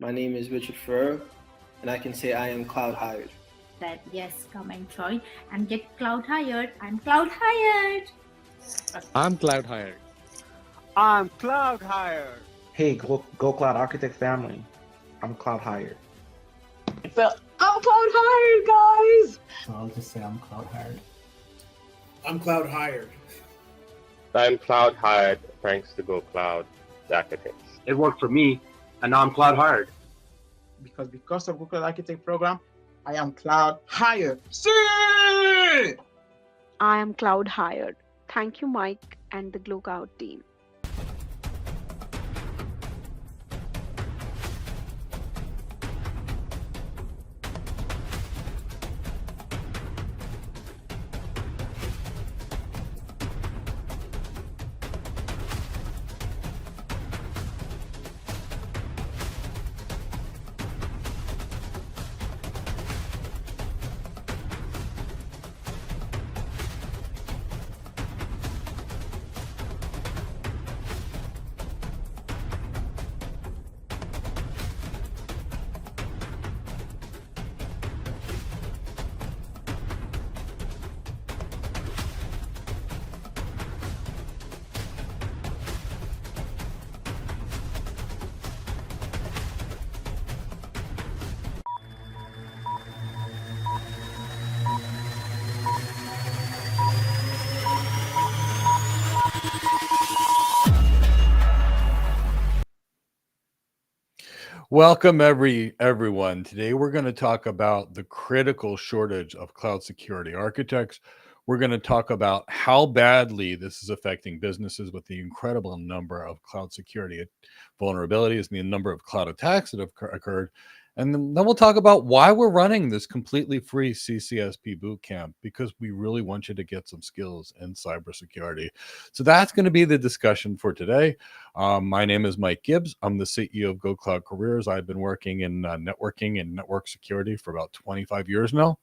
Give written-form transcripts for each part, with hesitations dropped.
My name is Richard Furrow, and I can say I am cloud hired. That yes, come and join and get cloud hired. I'm cloud hired. I'm cloud hired. I'm cloud hired. Hey, Go Cloud Architect family. I'm cloud hired. Well, I'm cloud hired, guys. So I'll just say I'm cloud hired. I'm cloud hired. I'm cloud hired thanks to Go Cloud Architects. It worked for me, and now I'm cloud hired. Because of Google Architect program, I am cloud hired. See! I am cloud hired. Thank you, Mike and the Glow Cloud team. Welcome everyone. Today we're going to talk about the critical shortage of cloud security architects. We're going to talk about how badly this is affecting businesses with the incredible number of cloud security vulnerabilities and the number of cloud attacks that have occurred. And then we'll talk about why we're running this completely free CCSP bootcamp, because we really want you to get some skills in cybersecurity. So that's going to be the discussion for today. My name is Mike Gibbs. I'm the CEO of Go Cloud Careers. I've been working in networking and network security for about 25 years now.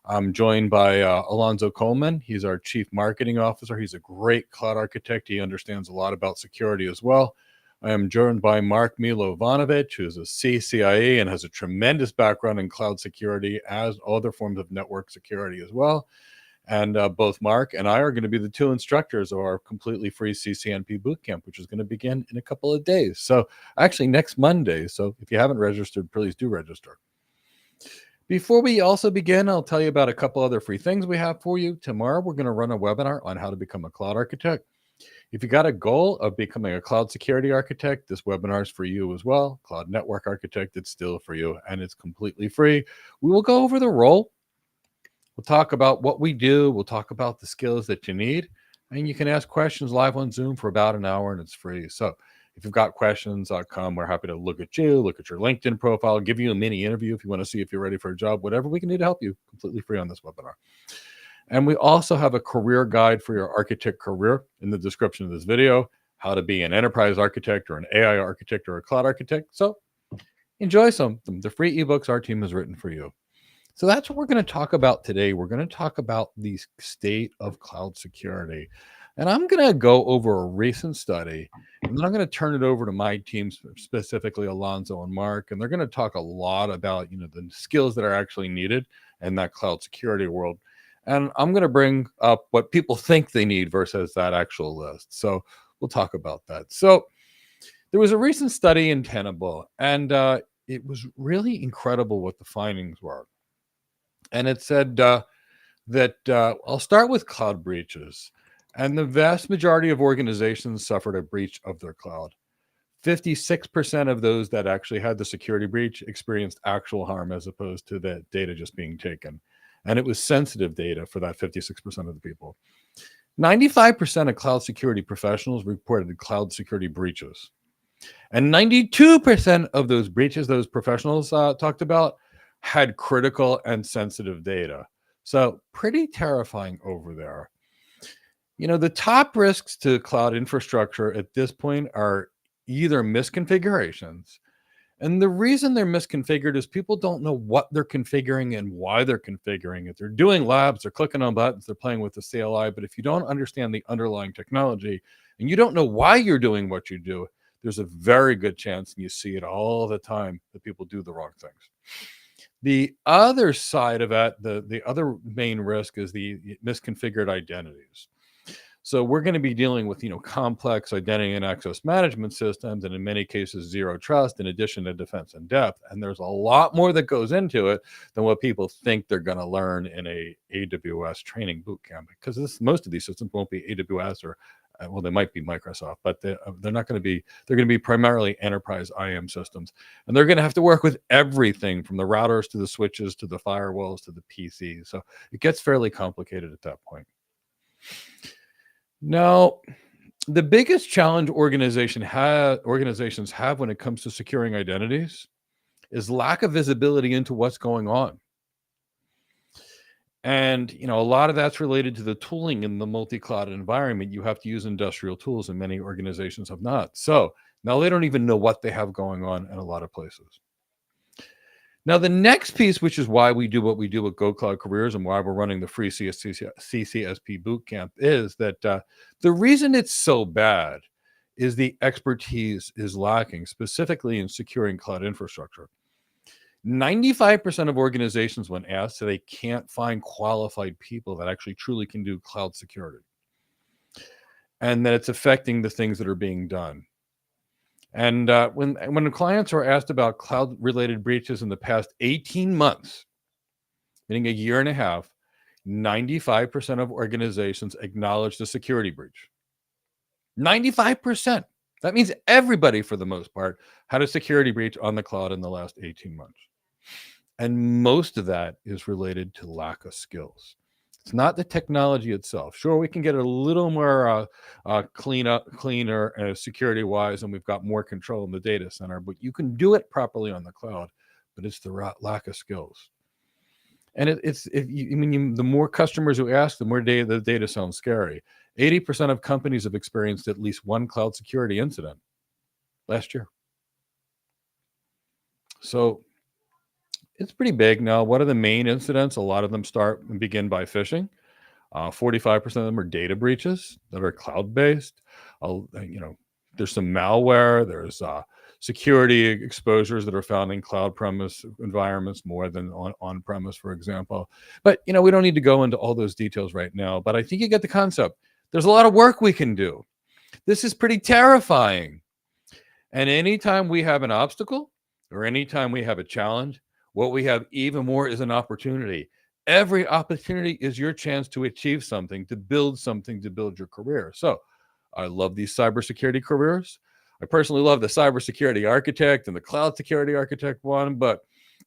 I'm joined by Alonzo Coleman. He's our Chief Marketing Officer. He's a great cloud architect. He understands a lot about security as well. I am joined by Mark Milovanovic, who's a CCIE and has a tremendous background in cloud security as other forms of network security as well. And both Mark and I are going to be the two instructors of our completely free CCNP bootcamp, which is going to begin in a couple of days. So actually next Monday. So if you haven't registered, please do register. Before we also begin, I'll tell you about a couple other free things we have for you. Tomorrow, we're going to run a webinar on how to become a cloud architect. If you got a goal of becoming a cloud security architect, this webinar is for you as well. Cloud network architect, it's still for you, and it's completely free. We will go over the role. We'll talk about what we do. We'll talk about the skills that you need, and you can ask questions live on Zoom for about an hour, and it's free. So If you've got questions, come. We're happy to look at you, look at your LinkedIn profile, give you a mini interview if you want to see if you're ready for a job, whatever we can do to help you, completely free on this webinar. And we also have a career guide for your architect career in the description of this video, how to be an enterprise architect or an AI architect or a cloud architect. So enjoy some of the free ebooks our team has written for you. So that's what we're going to talk about today. We're going to talk about the state of cloud security. And I'm going to go over a recent study, and then I'm going to turn it over to my team, specifically Alonzo and Mark, and they're going to talk a lot about, the skills that are actually needed in that cloud security world. And I'm going to bring up what people think they need versus that actual list. So we'll talk about that. So there was a recent study in Tenable, and it was really incredible what the findings were. And it said that I'll start with cloud breaches. And the vast majority of organizations suffered a breach of their cloud. 56% of those that actually had the security breach experienced actual harm as opposed to the data just being taken. And it was sensitive data for that 56% of the people. 95% of cloud security professionals reported cloud security breaches. And 92% of those breaches those professionals talked about had critical and sensitive data. So pretty terrifying over there. The top risks to cloud infrastructure at this point are either misconfigurations. And the reason they're misconfigured is people don't know what they're configuring and why they're configuring it. They're doing labs, they're clicking on buttons, they're playing with the CLI. But if you don't understand the underlying technology and you don't know why you're doing what you do, there's a very good chance, and you see it all the time, that people do the wrong things. The other side of it, the other main risk is the misconfigured identities. So we're going to be dealing with, complex identity and access management systems, and in many cases, zero trust, in addition to defense in depth. And there's a lot more that goes into it than what people think they're going to learn in a AWS training boot camp, because most of these systems won't be AWS or, well, they might be Microsoft, but they're not going to be. They're going to be primarily enterprise IAM systems, and they're going to have to work with everything from the routers to the switches to the firewalls to the PCs. So it gets fairly complicated at that point. Now, the biggest challenge organizations have when it comes to securing identities is lack of visibility into what's going on. And, a lot of that's related to the tooling in the multi-cloud environment. You have to use industrial tools, and many organizations have not. So now they don't even know what they have going on in a lot of places. Now, the next piece, which is why we do what we do with Go Cloud Careers and why we're running the free CCSP bootcamp, is that the reason it's so bad is the expertise is lacking, specifically in securing cloud infrastructure. 95% of organizations, when asked, say they can't find qualified people that actually truly can do cloud security, and that it's affecting the things that are being done. And when the clients are asked about cloud-related breaches in the past 18 months, meaning a year and a half, 95% of organizations acknowledge the security breach. 95%. That means everybody, for the most part, had a security breach on the cloud in the last 18 months. And most of that is related to lack of skills. It's not the technology itself. Sure, we can get a little more cleaner security wise, and we've got more control in the data center, but you can do it properly on the cloud, but it's the lack of skills. And the more customers who ask, the more the data sounds scary. 80% of companies have experienced at least one cloud security incident last year. So it's pretty big. Now, what are the main incidents? A lot of them start and begin by phishing. 45% of them are data breaches that are cloud-based. There's some malware. There's security exposures that are found in cloud premise environments more than on-premise, for example. But, we don't need to go into all those details right now. But I think you get the concept. There's a lot of work we can do. This is pretty terrifying. And anytime we have an obstacle or anytime we have a challenge, what we have even more is an opportunity. Every opportunity is your chance to achieve something, to build your career. So I love these cybersecurity careers. I personally love the cybersecurity architect and the cloud security architect one. But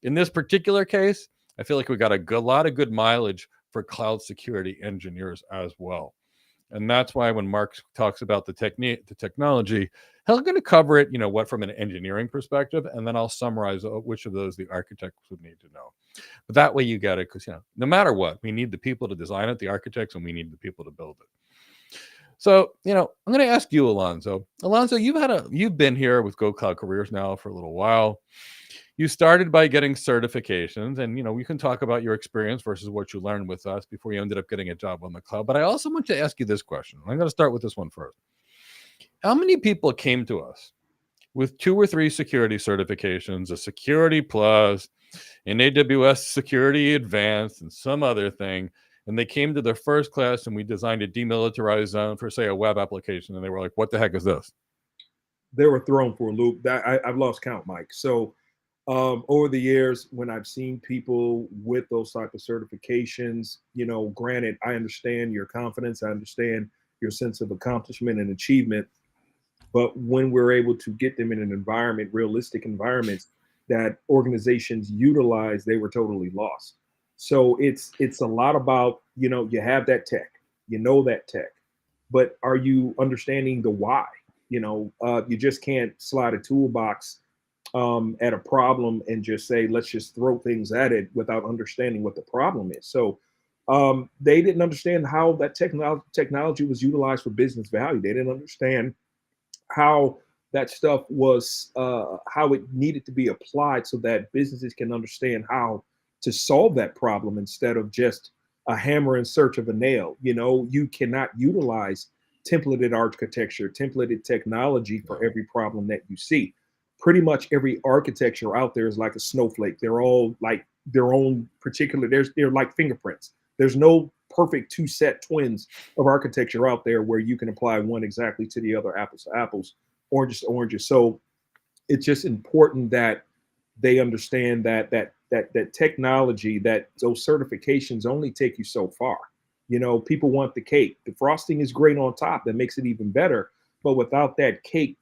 in this particular case, I feel like we got a lot of good mileage for cloud security engineers as well. And that's why when Mark talks about the technology, he's going to cover it, what from an engineering perspective, and then I'll summarize which of those the architects would need to know. But that way you get it, because no matter what, we need the people to design it, the architects, and we need the people to build it. So, I'm going to ask you, Alonzo. Alonzo, you've been here with Go Cloud Careers now for a little while. You started by getting certifications, and we can talk about your experience versus what you learned with us before you ended up getting a job on the cloud. But I also want to ask you this question. I'm going to start with this one first. How many people came to us with 2 or 3 security certifications, a Security Plus, an AWS Security Advanced, and some other thing, and they came to their first class and we designed a demilitarized zone for, say, a web application, and they were like, what the heck is this? They were thrown for a loop. I've lost count, Mike. So over the years, when I've seen people with those type of certifications, granted, I understand your confidence, I understand your sense of accomplishment and achievement, but when we're able to get them in an environment, realistic environments that organizations utilize, they were totally lost. So it's a lot about, you have that tech, that tech, but are you understanding the why? You just can't slide a toolbox at a problem and just say, let's just throw things at it without understanding what the problem is. So they didn't understand how that technology was utilized for business value. They didn't understand how that stuff was, how it needed to be applied so that businesses can understand how to solve that problem instead of just a hammer in search of a nail. You cannot utilize templated architecture, templated technology for every problem that you see. Pretty much every architecture out there is like a snowflake. They're all like their own particular, they're like fingerprints. There's no perfect 2 set twins of architecture out there where you can apply one exactly to the other, apples to apples, oranges to oranges. So it's just important that they understand that technology, that those certifications only take you so far. People want the cake. The frosting is great on top. That makes it even better. But without that cake,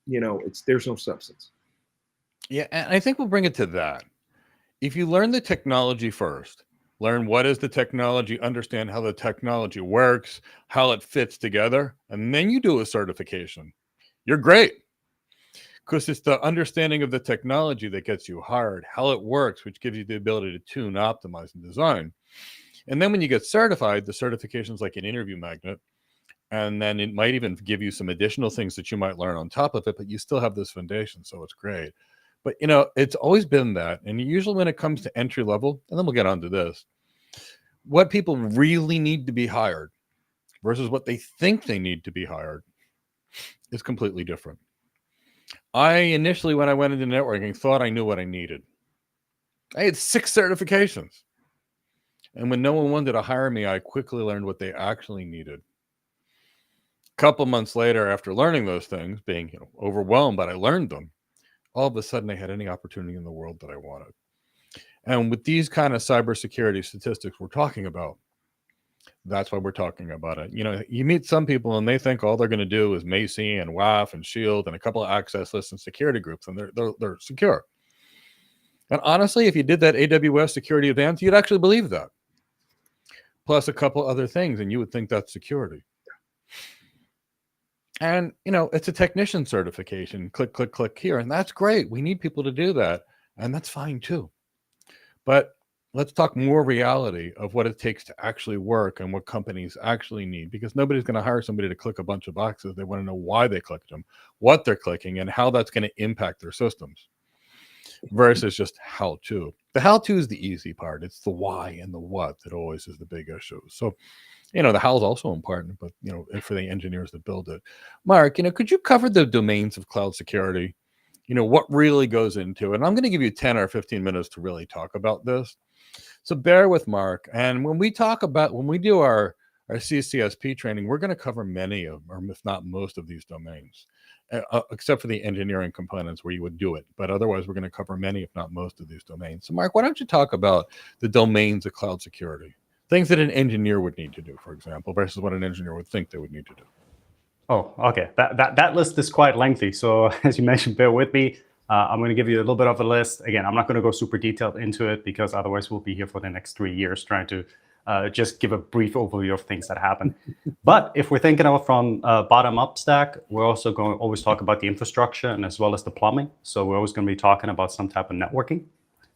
there's no substance. Yeah, and I think we'll bring it to that. If you learn the technology first, learn what is the technology, understand how the technology works, how it fits together, and then you do a certification, you're great. Because it's the understanding of the technology that gets you hired, how it works, which gives you the ability to tune, optimize, and design. And then when you get certified, the certification is like an interview magnet. And then it might even give you some additional things that you might learn on top of it, but you still have this foundation. So it's great. But, it's always been that. And usually when it comes to entry level, and then we'll get onto this, what people really need to be hired versus what they think they need to be hired is completely different. I initially, when I went into networking, thought I knew what I needed. I had 6 certifications. And when no one wanted to hire me, I quickly learned what they actually needed. A couple months later, after learning those things, being overwhelmed, but I learned them, all of a sudden I had any opportunity in the world that I wanted. And with these kind of cybersecurity statistics we're talking about, that's why we're talking about it. You meet some people and they think all they're going to do is Macy and WAF and Shield and a couple of access lists and security groups, and they're secure. And honestly, if you did that AWS Security Advanced, you'd actually believe that. Plus a couple other things, and you would think that's security. And, it's a technician certification. Click, click, click here. And that's great. We need people to do that. And that's fine too. But let's talk more reality of what it takes to actually work and what companies actually need, because nobody's going to hire somebody to click a bunch of boxes. They want to know why they clicked them, what they're clicking, and how that's going to impact their systems versus just how to. The how to is the easy part. It's the why and the what that always is the big issue. So, the how is also important, but, for the engineers that build it. Mark, could you cover the domains of cloud security? What really goes into it? And I'm going to give you 10 or 15 minutes to really talk about this. So bear with Mark. And when we do our CCSP training, we're going to cover many of, or if not most of these domains, except for the engineering components where you would do it. But otherwise, we're going to cover many, if not most of these domains. So Mark, why don't you talk about the domains of cloud security? Things that an engineer would need to do, for example, versus what an engineer would think they would need to do. Oh, okay. That list is quite lengthy. So as you mentioned, bear with me. I'm going to give you a little bit of a list. Again, I'm not going to go super detailed into it because otherwise we'll be here for the next 3 years trying to just give a brief overview of things that happen. But if we're thinking of from bottom-up stack, we're also going to always talk about the infrastructure and as well as the plumbing. So we're always going to be talking about some type of networking.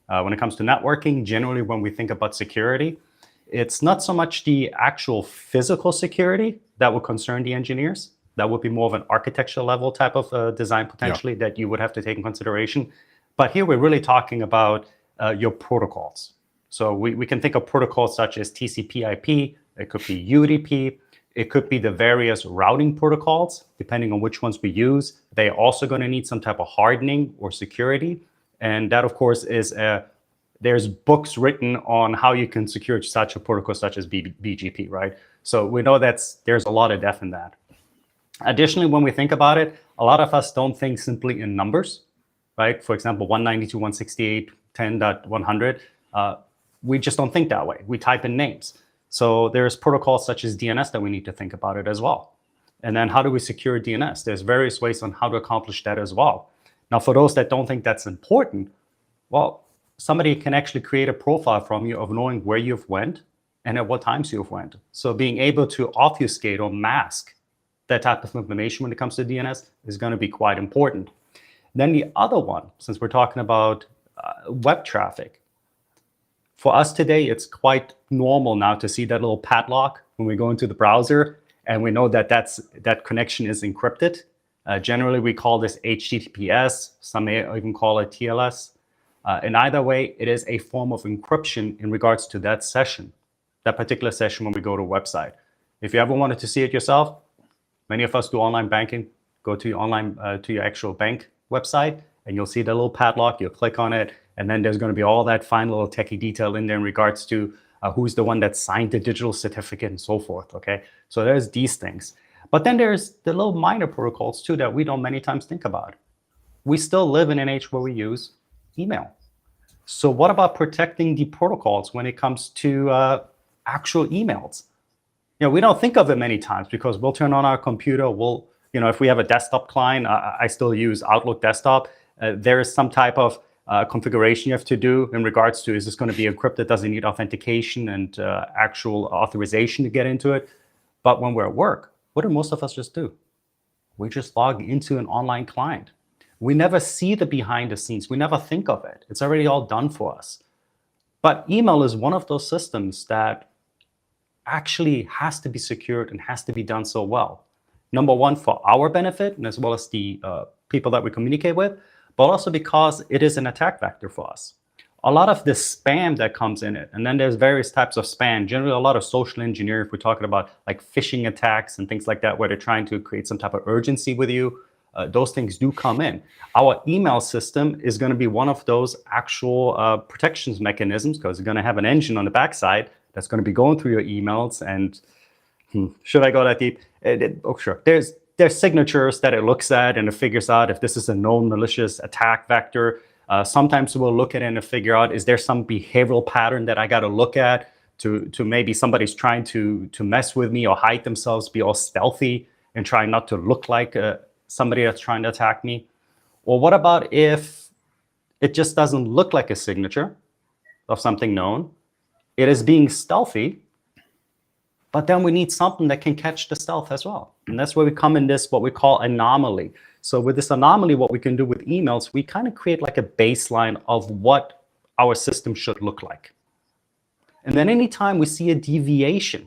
When it comes to networking, generally when we think about security, it's not so much the actual physical security that would concern the engineers. That would be more of an architecture level type of design potentially that you would have to take in consideration. But here we're really talking about your protocols. So we can think of protocols such as TCP/IP, it could be UDP, it could be the various routing protocols, depending on which ones we use. They're also going to need some type of hardening or security. And that, of course, is there's books written on how you can secure such a protocol such as BGP, right? So we know there's a lot of depth in that. Additionally, when we think about it, a lot of us don't think simply in numbers, right? For example, 192.168.10.100. We just don't think that way. We type in names. So there's protocols such as DNS that we need to think about it as well. And then how do we secure DNS? There's various ways on how to accomplish that as well. Now, for those that don't think that's important, well, somebody can actually create a profile from you of knowing where you've went and at what times you've went. So being able to obfuscate or mask that type of information when it comes to DNS is going to be quite important. Then the other one, since we're talking about web traffic, for us today, it's quite normal now to see that little padlock when we go into the browser, and we know that that connection is encrypted. Generally, we call this HTTPS. Some may even call it TLS. In either way, it is a form of encryption in regards to that session, that particular session when we go to a website. If you ever wanted to see it yourself, many of us do online banking. Go to your actual bank website, and you'll see the little padlock. You'll click on it, and then there's going to be all that fine little techie detail in there in regards to who's the one that signed the digital certificate and so forth. Okay, so there's these things. But then there's the little minor protocols too that we don't many times think about. We still live in an age where we use email. So what about protecting the protocols when it comes to actual emails? We don't think of it many times because we'll turn on our computer. If we have a desktop client, I still use Outlook desktop. There is some type of configuration you have to do in regards to, is this going to be encrypted? Does it need authentication and actual authorization to get into it? But when we're at work, what do most of us just do? We just log into an online client. We never see the behind the scenes. We never think of it. It's already all done for us. But email is one of those systems that actually has to be secured and has to be done so well. Number one, for our benefit, and as well as the people that we communicate with, but also because it is an attack vector for us. A lot of the spam that comes in it, and then there's various types of spam, generally a lot of social engineering, if we're talking about like phishing attacks and things like that, where they're trying to create some type of urgency with you, those things do come in. Our email system is going to be one of those actual protections mechanisms, because it's going to have an engine on the backside that's going to be going through your emails. And should I go that deep? Oh, sure. There's signatures that it looks at and it figures out if this is a known malicious attack vector. Sometimes we'll look at it and figure out, is there some behavioral pattern that I got to look at to maybe somebody's trying to mess with me or hide themselves, be all stealthy and trying not to look like somebody that's trying to attack me? Or what about if it just doesn't look like a signature of something known? It is being stealthy, but then we need something that can catch the stealth as well. And that's where we come in this, what we call anomaly. So with this anomaly, what we can do with emails, we kind of create like a baseline of what our system should look like. And then anytime we see a deviation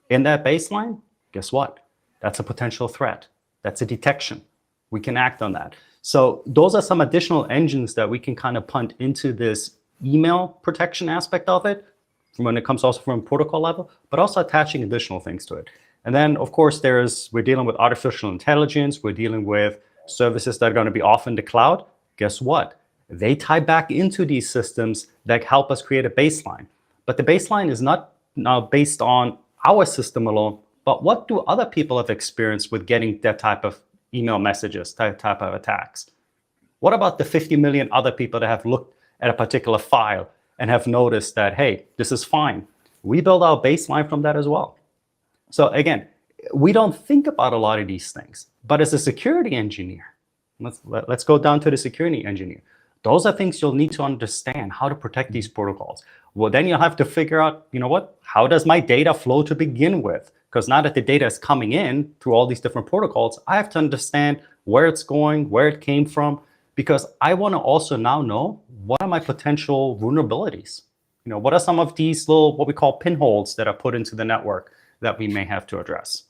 in that baseline, guess what? That's a potential threat. That's a detection. We can act on that. So those are some additional engines that we can kind of punt into this email protection aspect of it, when it comes also from protocol level, but also attaching additional things to it. And then, of course, we're dealing with artificial intelligence. We're dealing with services that are going to be off in the cloud. Guess what? They tie back into these systems that help us create a baseline. But the baseline is not now based on our system alone, but what do other people have experienced with getting that type of email messages, that type of attacks? What about the 50 million other people that have looked at a particular file and have noticed that, hey, this is fine? We build our baseline from that as well. So again, we don't think about a lot of these things, but as a security engineer, let's go down to the security engineer. Those are things you'll need to understand how to protect these protocols. Well, then you'll have to figure out, you know what, how does my data flow to begin with? Because now that the data is coming in through all these different protocols, I have to understand where it's going, where it came from, because I want to also now know what are my potential vulnerabilities. You know, what are some of these little, what we call pinholes that are put into the network that we may have to address?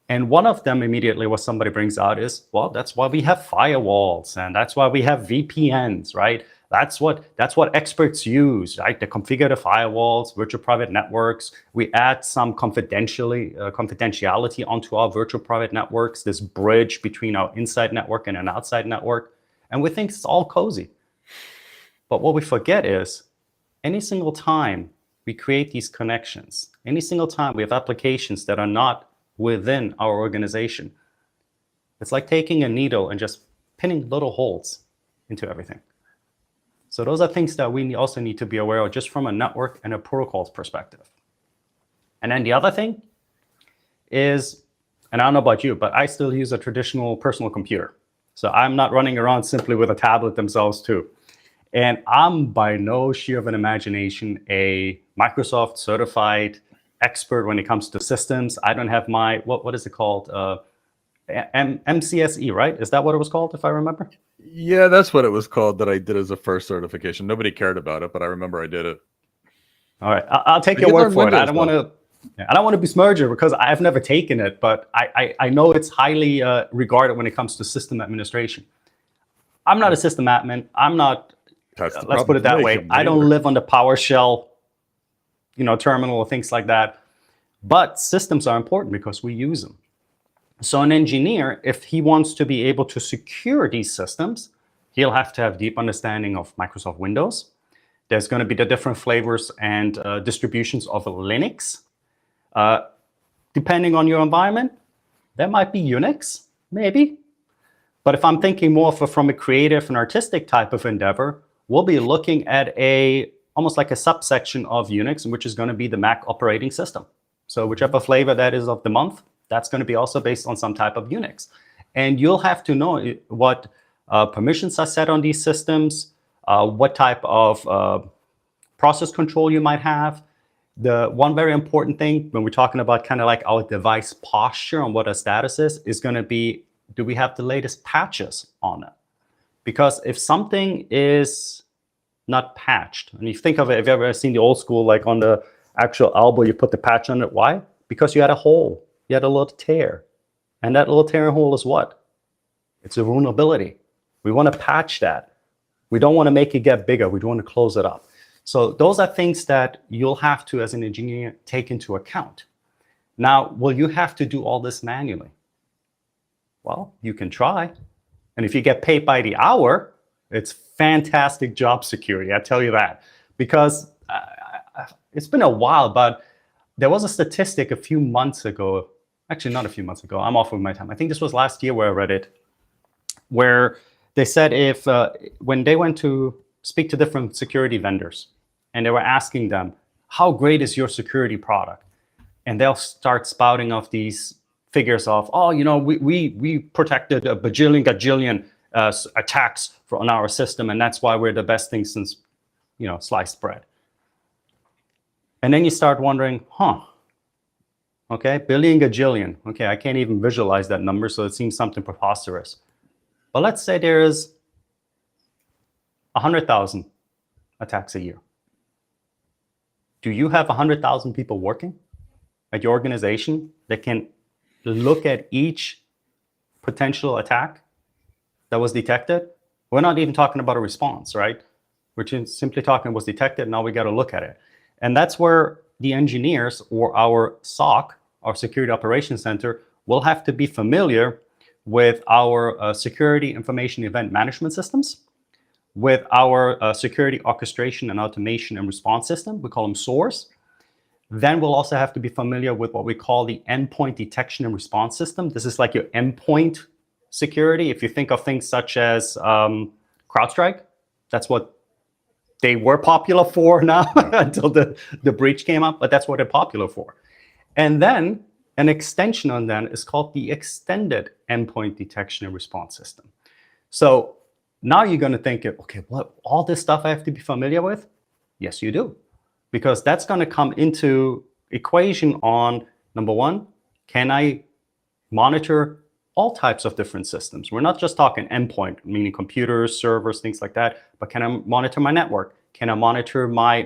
And one of them immediately what somebody brings out is, well, that's why we have firewalls and that's why we have VPNs, right? That's what experts use, right? To configure the firewalls, virtual private networks. We add some confidentiality onto our virtual private networks, this bridge between our inside network and an outside network. And we think it's all cozy. But what we forget is any single time we create these connections, any single time we have applications that are not within our organization, it's like taking a needle and just pinning little holes into everything. So those are things that we also need to be aware of just from a network and a protocols perspective. And then the other thing is, and I don't know about you, but I still use a traditional personal computer. So I'm not running around simply with a tablet themselves too. And I'm by no sheer of an imagination a Microsoft certified expert when it comes to systems. I don't have my, what is it called? MCSE, right? Is that what it was called, if I remember? Yeah, that's what it was called that I did as a first certification. Nobody cared about it, but I remember I did it. All right, I'll take your word for it. I don't want to besmirch it because I've never taken it, but I know it's highly regarded when it comes to system administration. I'm not a system admin. I'm not, let's put it that way. I don't live on the PowerShell, terminal or things like that. But systems are important because we use them. So an engineer, if he wants to be able to secure these systems, he'll have to have deep understanding of Microsoft Windows. There's going to be the different flavors and distributions of Linux. Depending on your environment, there might be Unix, maybe. But if I'm thinking more from a creative and artistic type of endeavor, we'll be looking at almost like a subsection of Unix, which is going to be the Mac operating system. So whichever flavor that is of the month, that's going to be also based on some type of Unix. And you'll have to know what permissions are set on these systems, what type of process control you might have. The one very important thing when we're talking about kind of like our device posture and what our status is going to be, do we have the latest patches on it? Because if something is not patched, and you think of it, if you've ever seen the old school, like on the actual elbow, you put the patch on it. Why? Because you had a hole. You had a little tear. And that little tear and hole is what? It's a vulnerability. We want to patch that. We don't want to make it get bigger. We don't want to close it up. So those are things that you'll have to, as an engineer, take into account. Now, will you have to do all this manually? Well, you can try. And if you get paid by the hour, it's fantastic job security, I tell you that. Because it's been a while, but there was a statistic a few months ago, actually not a few months ago, I'm off with my time. I think this was last year where I read it, where they said if when they went to speak to different security vendors and they were asking them, how great is your security product? And they'll start spouting off these figures of, oh, we protected a gajillion attacks on our system, and that's why we're the best thing since, sliced bread. And then you start wondering, okay, billion, gajillion. Okay, I can't even visualize that number, so it seems something preposterous. But let's say there is 100,000 attacks a year. Do you have 100,000 people working at your organization that can look at each potential attack that was detected? We're not even talking about a response, right? We're just simply talking was detected, now we got to look at it. And that's where the engineers or our SOC, our Security Operations Center, will have to be familiar with our Security Information Event Management Systems, with our Security Orchestration and Automation and Response System, we call them SOARs. Then we'll also have to be familiar with what we call the Endpoint Detection and Response System. This is like your endpoint security. If you think of things such as CrowdStrike, that's what they were popular for now until the breach came up, but that's what they're popular for. And then an extension on that is called the Extended Endpoint Detection and Response System. So Now you're going to think, okay, what, all this stuff I have to be familiar with? Yes, you do. Because that's going to come into equation on, number one, can I monitor all types of different systems? We're not just talking endpoint, meaning computers, servers, things like that, but can I monitor my network? Can I monitor my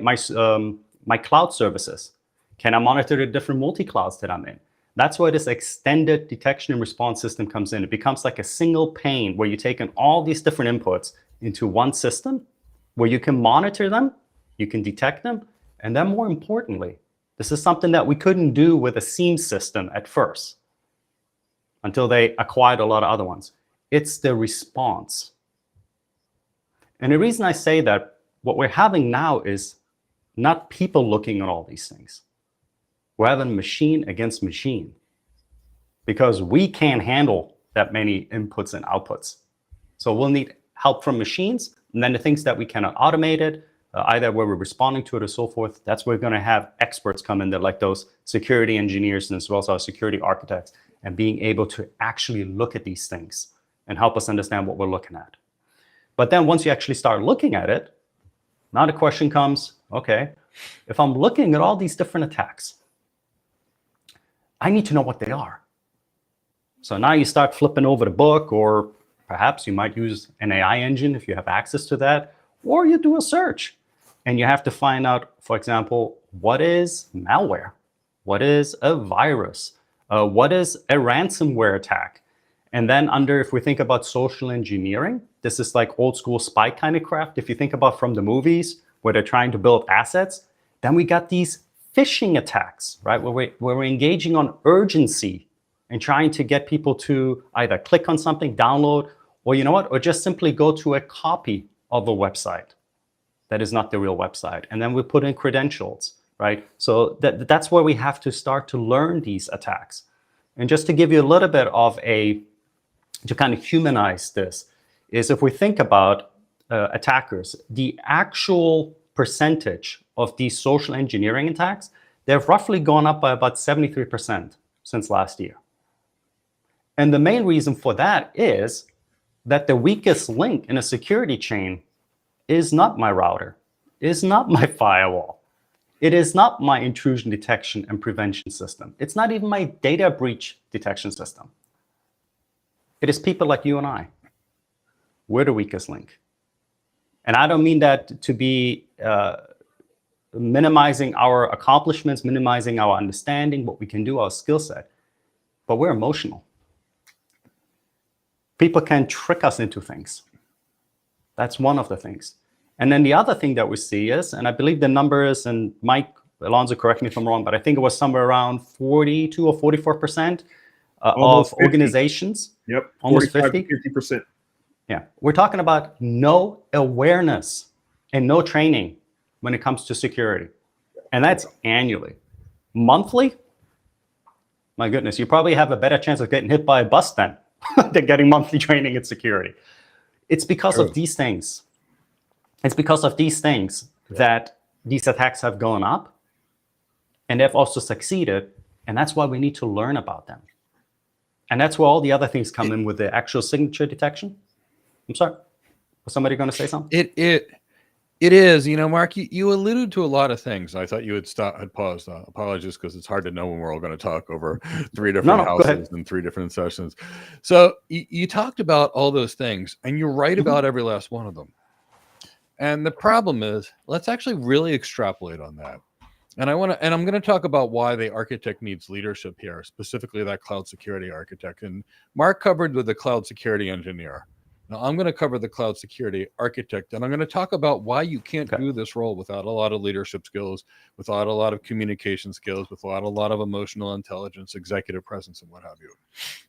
cloud services? Can I monitor the different multi-clouds that I'm in? That's where this extended detection and response system comes in. It becomes like a single pane where you take in all these different inputs into one system where you can monitor them, you can detect them, and then more importantly, this is something that we couldn't do with a SIEM system at first until they acquired a lot of other ones. It's the response. And the reason I say that, what we're having now is not people looking at all these things. We're having machine against machine because we can't handle that many inputs and outputs. So we'll need help from machines, and then the things that we cannot automate it, either where we're responding to it or so forth, that's where we're going to have experts come in there, like those security engineers and as well as our security architects, and being able to actually look at these things and help us understand what we're looking at. But then once you actually start looking at it, now the question comes, okay, if I'm looking at all these different attacks, I need to know what they are. So now you start flipping over the book, or perhaps you might use an AI engine if you have access to that, or you do a search and you have to find out, for example, what is malware? What is a virus? What is a ransomware attack? And then if we think about social engineering, this is like old school spy kind of craft. If you think about from the movies where they're trying to build assets, then we got these phishing attacks, right? Where we're engaging on urgency and trying to get people to either click on something, download, or you know what, or just simply go to a copy of a website that is not the real website. And then we put in credentials, right? So that's where we have to start to learn these attacks. And just to give you a little bit of to kind of humanize this, is if we think about attackers, the actual percentage of these social engineering attacks, they've roughly gone up by about 73% since last year. And the main reason for that is that the weakest link in a security chain is not my router, is not my firewall. It is not my intrusion detection and prevention system. It's not even my data breach detection system. It is people like you and I. We're the weakest link. And I don't mean that to be minimizing our accomplishments, minimizing our understanding, what we can do, our skill set, but we're emotional. People can trick us into things. That's one of the things. And then the other thing that we see is, and I believe the numbers, and Mike Alonso, correct me if I'm wrong, but I think it was somewhere around 42 or 44% of organizations. Yep, almost 50. 50%. Yeah, we're talking about no awareness and no training when it comes to security. And that's annually. Monthly, my goodness, you probably have a better chance of getting hit by a bus then than getting monthly training in security. It's because of these things. It's because of these things that these attacks have gone up, and they've also succeeded. And that's why we need to learn about them. And that's where all the other things come in with the actual signature detection. I'm sorry. Was somebody going to say something? It is. You know, Mark, you alluded to a lot of things. I thought you had paused. Apologies, because it's hard to know when we're all going to talk over three different houses and three different sessions. So you talked about all those things, and you're right about every last one of them. And the problem is, let's actually really extrapolate on that. And I'm going to talk about why the architect needs leadership here, specifically that cloud security architect. And Mark covered with the cloud security engineer. Now I'm going to cover the cloud security architect, and I'm going to talk about why you can't do this role without a lot of leadership skills, without a lot of communication skills, without a lot of emotional intelligence, executive presence, and what have you.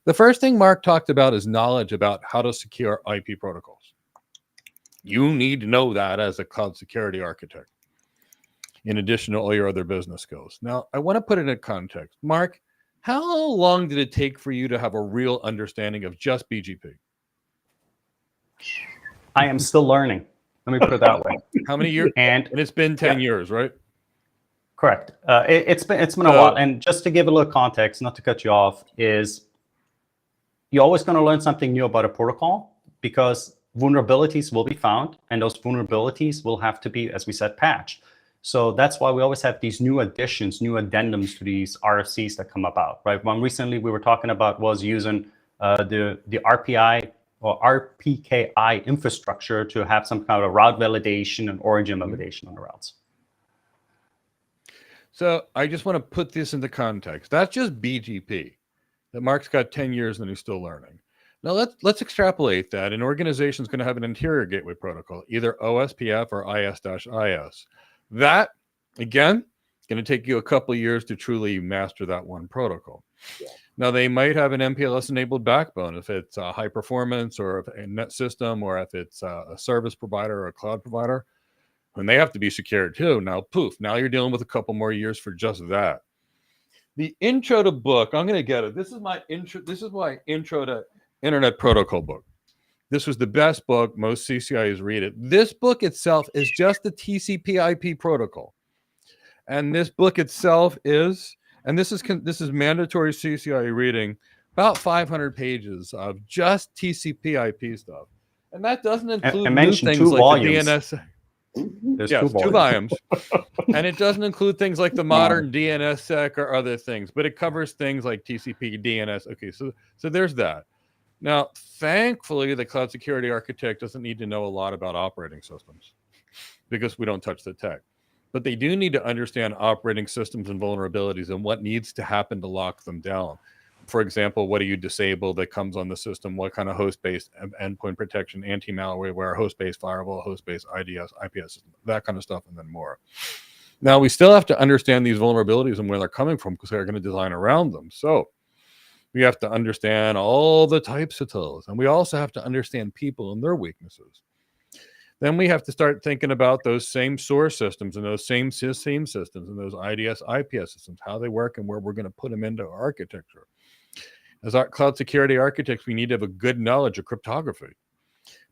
The first thing Mark talked about is knowledge about how to secure IP protocols. You need to know that as a cloud security architect, in addition to all your other business skills. Now, I want to put it in context. Mark, how long did it take for you to have a real understanding of just BGP? I am still learning. Let me put it that way. How many years? And it's been 10 years, right? Correct. It's been a while. And just to give a little context, not to cut you off, is you're always going to learn something new about a protocol, because vulnerabilities will be found, and those vulnerabilities will have to be, as we said, patched. So that's why we always have these new additions, new addendums to these RFCs that come about, right? One recently we were talking about was using the RPI or RPKI infrastructure to have some kind of route validation and origin validation on the routes. So I just want to put this into context. That's just BGP. That Mark's got 10 years and he's still learning. Now let's extrapolate that. An organization is going to have an interior gateway protocol, either OSPF or IS-IS. That, again, going to take you a couple of years to truly master that one protocol. Yeah. Now, they might have an MPLS-enabled backbone if it's a high performance or a net system, or if it's a service provider or a cloud provider, and they have to be secured too. Now, poof, now you're dealing with a couple more years for just that. The intro to book, I'm going to get it. This is my intro. This is my intro to Internet Protocol book. This was the best book. Most CCIEs read it. This book itself is just the TCP/IP protocol, and this book itself is, and this is mandatory CCIE reading, about 500 pages of just TCP/IP stuff, and that doesn't include new things like the DNS. There's yes, two volumes. And it doesn't include things like the modern DNSSEC or other things, but it covers things like TCP, DNS. Okay, so there's that. Now, thankfully, the cloud security architect doesn't need to know a lot about operating systems because we don't touch the tech. But they do need to understand operating systems and vulnerabilities and what needs to happen to lock them down. For example, what do you disable that comes on the system? What kind of host-based endpoint protection, anti-malware, host-based firewall, host-based IDS, IPS, that kind of stuff, and then more. Now, we still have to understand these vulnerabilities and where they're coming from because they're going to design around them. So we have to understand all the types of tools, and we also have to understand people and their weaknesses. Then we have to start thinking about those same source systems and those same systems and those IDS, IPS systems, how they work and where we're going to put them into our architecture. As our cloud security architects, we need to have a good knowledge of cryptography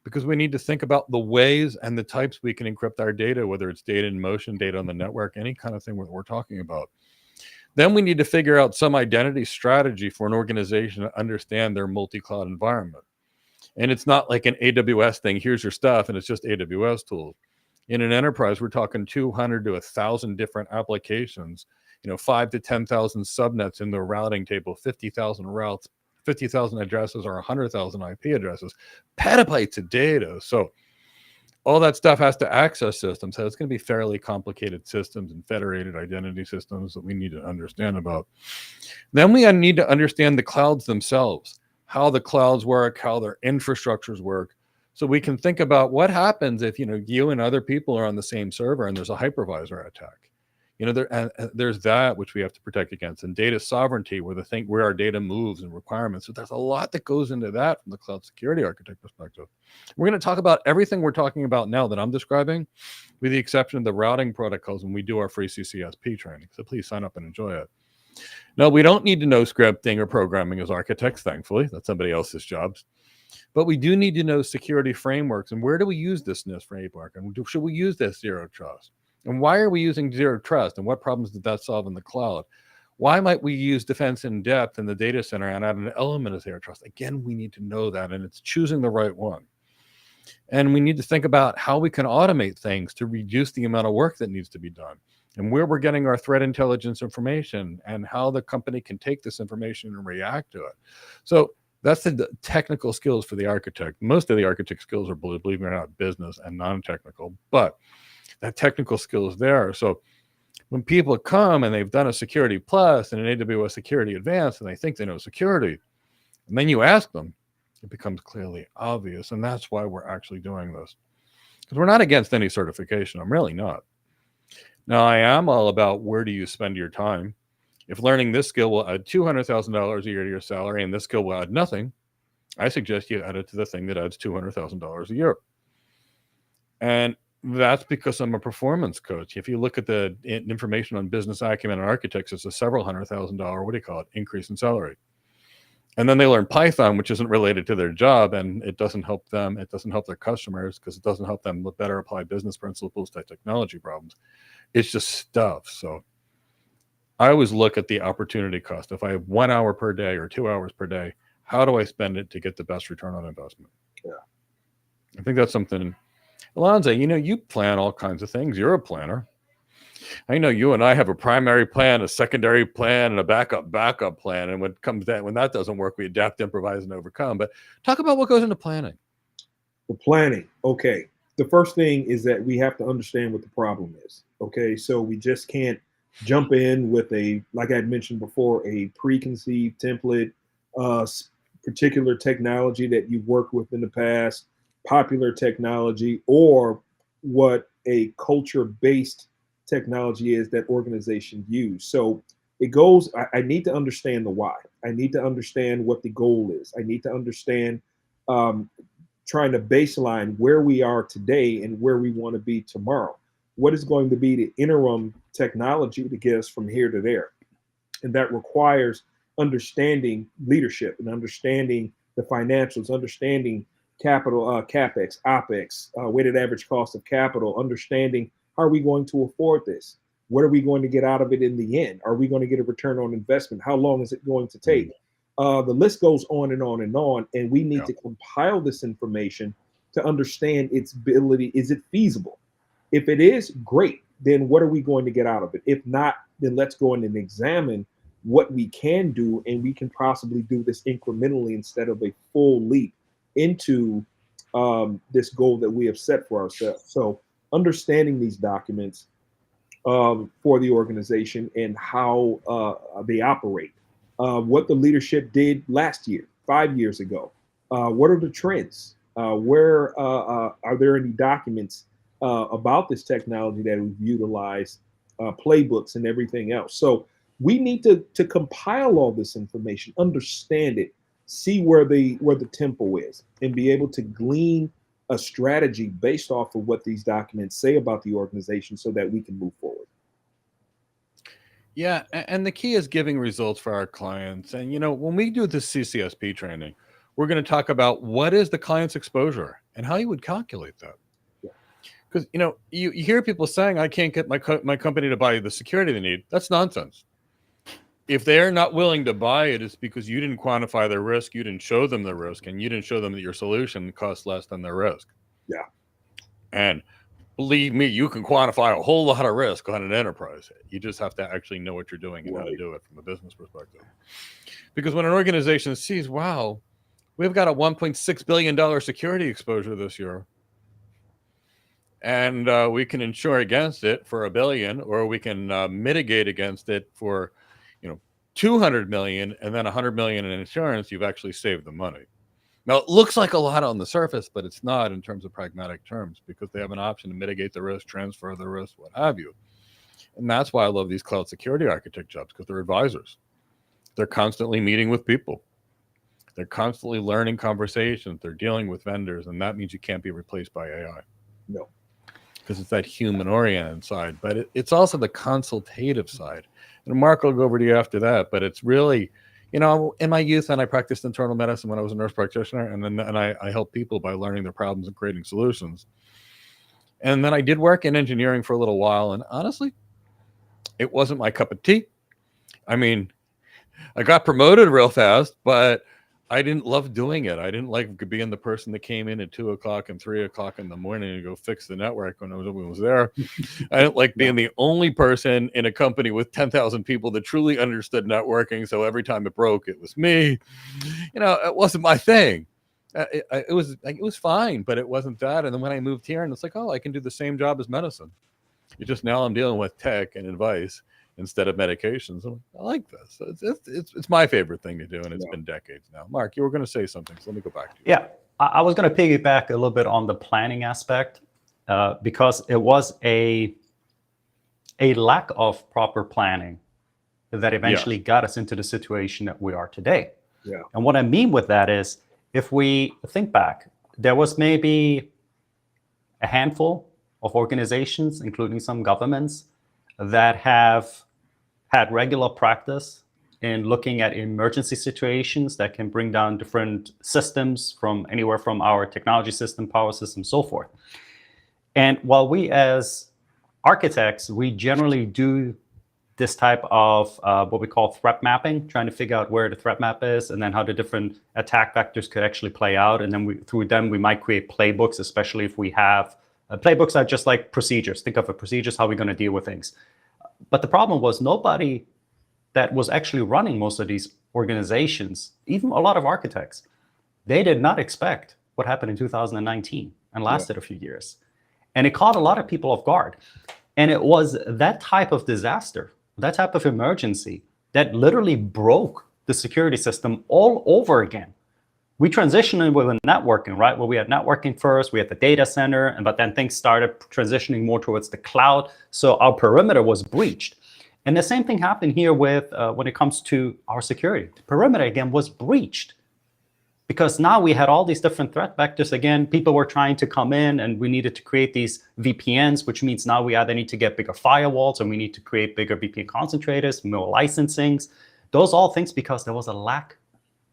because we need to think about the ways and the types we can encrypt our data, whether it's data in motion, data on the network, any kind of thing we're talking about. Then we need to figure out some identity strategy for an organization to understand their multi-cloud environment. And it's not like an AWS thing. Here's your stuff, and it's just AWS tools. In an enterprise, we're talking 200 to 1,000 different applications, 5 to 10,000 subnets in the routing table, 50,000 routes, 50,000 addresses, or 100,000 IP addresses, petabytes of data. So all that stuff has to access systems. So it's going to be fairly complicated systems and federated identity systems that we need to understand about. Then we need to understand the clouds themselves, how the clouds work, how their infrastructures work. So we can think about what happens if, you and other people are on the same server and there's a hypervisor attack. There's that which we have to protect against, and data sovereignty, where our data moves and requirements. So there's a lot that goes into that from the cloud security architect perspective. We're going to talk about everything we're talking about now that I'm describing, with the exception of the routing protocols when we do our free CCSP training. So please sign up and enjoy it. No, we don't need to know scripting or programming as architects, thankfully. That's somebody else's jobs. But we do need to know security frameworks and where do we use this NIST framework, and should we use this zero trust? And why are we using zero trust, and what problems did that solve in the cloud? Why might we use defense in depth in the data center and add an element of zero trust? Again, we need to know that, and it's choosing the right one. And we need to think about how we can automate things to reduce the amount of work that needs to be done, and where we're getting our threat intelligence information, and how the company can take this information and react to it. So that's the technical skills for the architect. Most of the architect skills are, believe it or not, business and non-technical, but that technical skill is there. So when people come and they've done a security plus and an AWS security advanced and they think they know security, and then you ask them, it becomes clearly obvious. And that's why we're actually doing this, because we're not against any certification. I'm really not. Now, I am all about where do you spend your time. If learning this skill will add $200,000 a year to your salary and this skill will add nothing, I suggest you add it to the thing that adds $200,000 a year. And that's because I'm a performance coach. If you look at the information on business acumen and architects, it's a several $100,000, increase in salary. And then they learn Python, which isn't related to their job, and it doesn't help them. It doesn't help their customers because it doesn't help them better apply business principles to technology problems. It's just stuff. So I always look at the opportunity cost. If I have 1 hour per day or 2 hours per day, how do I spend it to get the best return on investment? Yeah. I think that's something. Alonzo, you plan all kinds of things. You're a planner. I know you and I have a primary plan, a secondary plan, and a backup plan. And when that doesn't work, we adapt, improvise, and overcome. But talk about what goes into planning. The planning. Okay. The first thing is that we have to understand what the problem is. Okay. So we just can't jump in with like I mentioned before, a preconceived template, particular technology that you've worked with in the past, popular technology, or what a culture-based technology is that organizations use. So it goes, I need to understand the why. I need to understand what the goal is. I need to understand trying to baseline where we are today and where we want to be tomorrow. What is going to be the interim technology to get us from here to there? And that requires understanding leadership and understanding the financials, understanding capital, CapEx, OpEx, weighted average cost of capital, understanding how are we going to afford this? What are we going to get out of it in the end? Are we going to get a return on investment? How long is it going to take? The list goes on and on and on, and we need to compile this information to understand its ability. Is it feasible? If it is, great. Then what are we going to get out of it? If not, then let's go in and examine what we can do, and we can possibly do this incrementally instead of a full leap into this goal that we have set for ourselves. So understanding these documents for the organization and how they operate, what the leadership did last year, 5 years ago, what are the trends? Where are there any documents about this technology that we've utilized, playbooks and everything else? So we need to compile all this information, understand it, see where the tempo is, and be able to glean a strategy based off of what these documents say about the organization so that we can move forward. Yeah, and the key is giving results for our clients. And when we do the CCSP training, we're going to talk about what is the client's exposure and how you would calculate that. Because you hear people saying, I can't get my company to buy the security they need. That's nonsense. If they're not willing to buy it, it's because you didn't quantify their risk, you didn't show them the risk, and you didn't show them that your solution costs less than their risk. Yeah. And believe me, you can quantify a whole lot of risk on an enterprise. You just have to actually know what you're doing and how to do it from a business perspective. Because when an organization sees, wow, we've got a $1.6 billion security exposure this year, and we can insure against it for $1 billion, or we can mitigate against it for, 200 million, and then 100 million in insurance, you've actually saved the money. Now, it looks like a lot on the surface, but it's not in terms of pragmatic terms, because they have an option to mitigate the risk, transfer the risk, what have you. And that's why I love these cloud security architect jobs, because they're advisors. They're constantly meeting with people. They're constantly learning conversations. They're dealing with vendors, and that means you can't be replaced by AI. No. Because it's that human-oriented side, but it's also the consultative side. And Mark will go over to you after that, but it's really, in my youth, and I practiced internal medicine when I was a nurse practitioner, and I help people by learning their problems and creating solutions. And then I did work in engineering for a little while, and honestly, it wasn't my cup of tea. I mean, I got promoted real fast, but I didn't love doing it. I didn't like being the person that came in at 2 o'clock and 3 o'clock in the morning to go fix the network when nobody was there. I didn't like being the only person in a company with 10,000 people that truly understood networking. So every time it broke, it was me. It wasn't my thing. It was fine, but it wasn't that. And then when I moved here, and it's like, oh, I can do the same job as medicine. It's just now I'm dealing with tech and advice instead of medications. I like this. It's my favorite thing to do, and it's been decades now. Mark, you were going to say something, so let me go back to you. Yeah, I was going to piggyback a little bit on the planning aspect because it was a lack of proper planning that eventually got us into the situation that we are today. Yeah. And what I mean with that is, if we think back, there was maybe a handful of organizations, including some governments, that have had regular practice in looking at emergency situations that can bring down different systems from anywhere from our technology system, power system, so forth. And while we as architects, we generally do this type of what we call threat mapping, trying to figure out where the threat map is and then how the different attack vectors could actually play out. And then through them, we might create playbooks, especially if we have playbooks are just like procedures. Think of a procedures, how we're going to deal with things. But the problem was nobody that was actually running most of these organizations, even a lot of architects, they did not expect what happened in 2019 and lasted a few years. And it caught a lot of people off guard. And it was that type of disaster, that type of emergency that literally broke the security system all over again. We transitioned with networking, right? Where we had networking first, we had the data center, but then things started transitioning more towards the cloud. So our perimeter was breached. And the same thing happened here with when it comes to our security. The perimeter again was breached because now we had all these different threat vectors. Again, people were trying to come in and we needed to create these VPNs, which means now we either need to get bigger firewalls and we need to create bigger VPN concentrators, more licensings. Those all things because there was a lack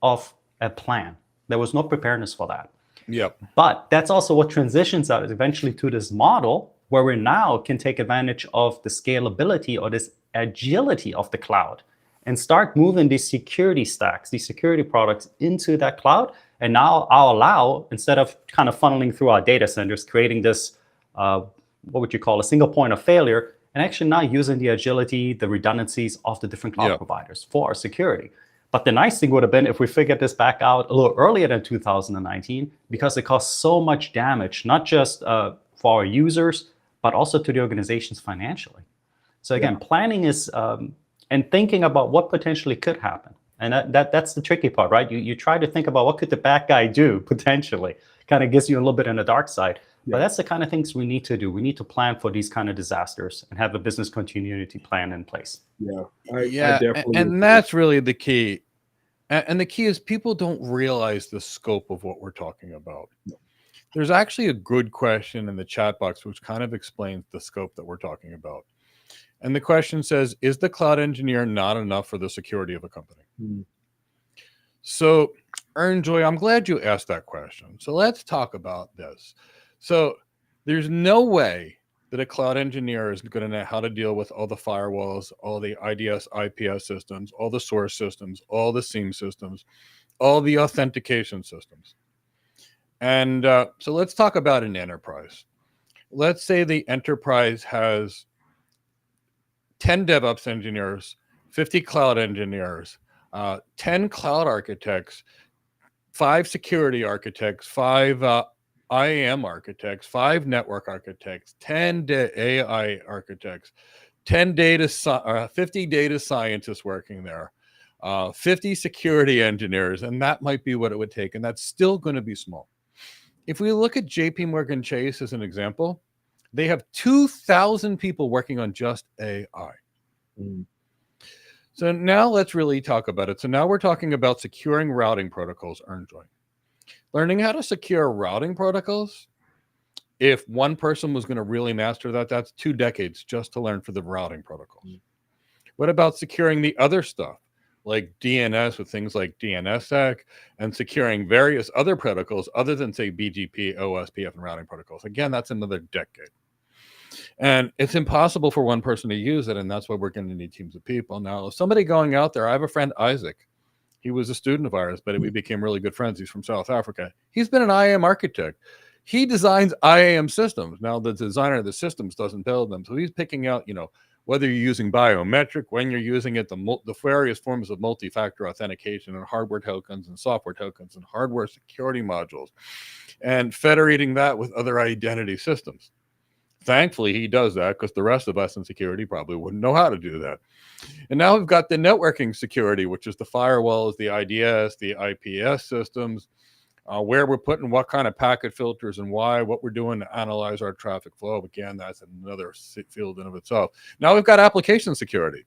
of a plan. There was no preparedness for that. Yep. But that's also what transitions out eventually to this model where we now can take advantage of the scalability or this agility of the cloud and start moving these security stacks, these security products into that cloud. And now I'll allow, instead of kind of funneling through our data centers, creating this, what would you call a single point of failure, and actually now using the agility, the redundancies of the different cloud providers for our security. But the nice thing would have been if we figured this back out a little earlier than 2019, because it caused so much damage, not just for our users, but also to the organizations financially. So again, planning is, and thinking about what potentially could happen. And that's the tricky part, right? You try to think about what could the bad guy do potentially, kind of gives you a little bit on the dark side. But that's the kind of things we need to do. We need to plan for these kind of disasters and have a business continuity plan in place. I definitely and that's really the key. And the key is people don't realize the scope of what we're talking about. There's actually a good question in the chat box which kind of explains the scope that we're talking about. And the question says, is the cloud engineer not enough for the security of a company? So, Earnjoy, I'm glad you asked that question. So let's talk about this. So there's no way that a cloud engineer is going to know how to deal with all the firewalls, all the IDS, IPS systems, all the source systems, all the SIEM systems, all the authentication systems. And so let's talk about an enterprise. Let's say the enterprise has 10 DevOps engineers, 50 cloud engineers, 10 cloud architects, 5 security architects, 5 IAM architects, 5 network architects, 10 AI architects, 50 data scientists working there, 50 security engineers, and that might be what it would take, and that's still going to be small. If we look at JP Morgan Chase as an example, they have 2,000 people working on just AI. So now let's really talk about it. So now we're talking about securing routing protocols, Earnjoy. Learning how to secure routing protocols, if one person was going to really master that, that's 2 decades just to learn for the routing protocols. What about securing the other stuff, like DNS with things like DNSSEC, and securing various other protocols other than, say, BGP, OSPF, and routing protocols? Again, that's another decade. And it's impossible for one person to use it, and that's why we're going to need teams of people. Now, if somebody going out there, I have a friend, Isaac. He was a student of ours, but we became really good friends. He's from South Africa. He's been an IAM architect. He designs IAM systems. Now, the designer of the systems doesn't build them. So he's picking out, whether you're using biometric, when you're using it, the various forms of multi-factor authentication and hardware tokens and software tokens and hardware security modules, and federating that with other identity systems. Thankfully, he does that because the rest of us in security probably wouldn't know how to do that. And now we've got the networking security, which is the firewalls, the IDS, the IPS systems, where we're putting what kind of packet filters and why, what we're doing to analyze our traffic flow. Again, that's another field in of itself. Now we've got application security.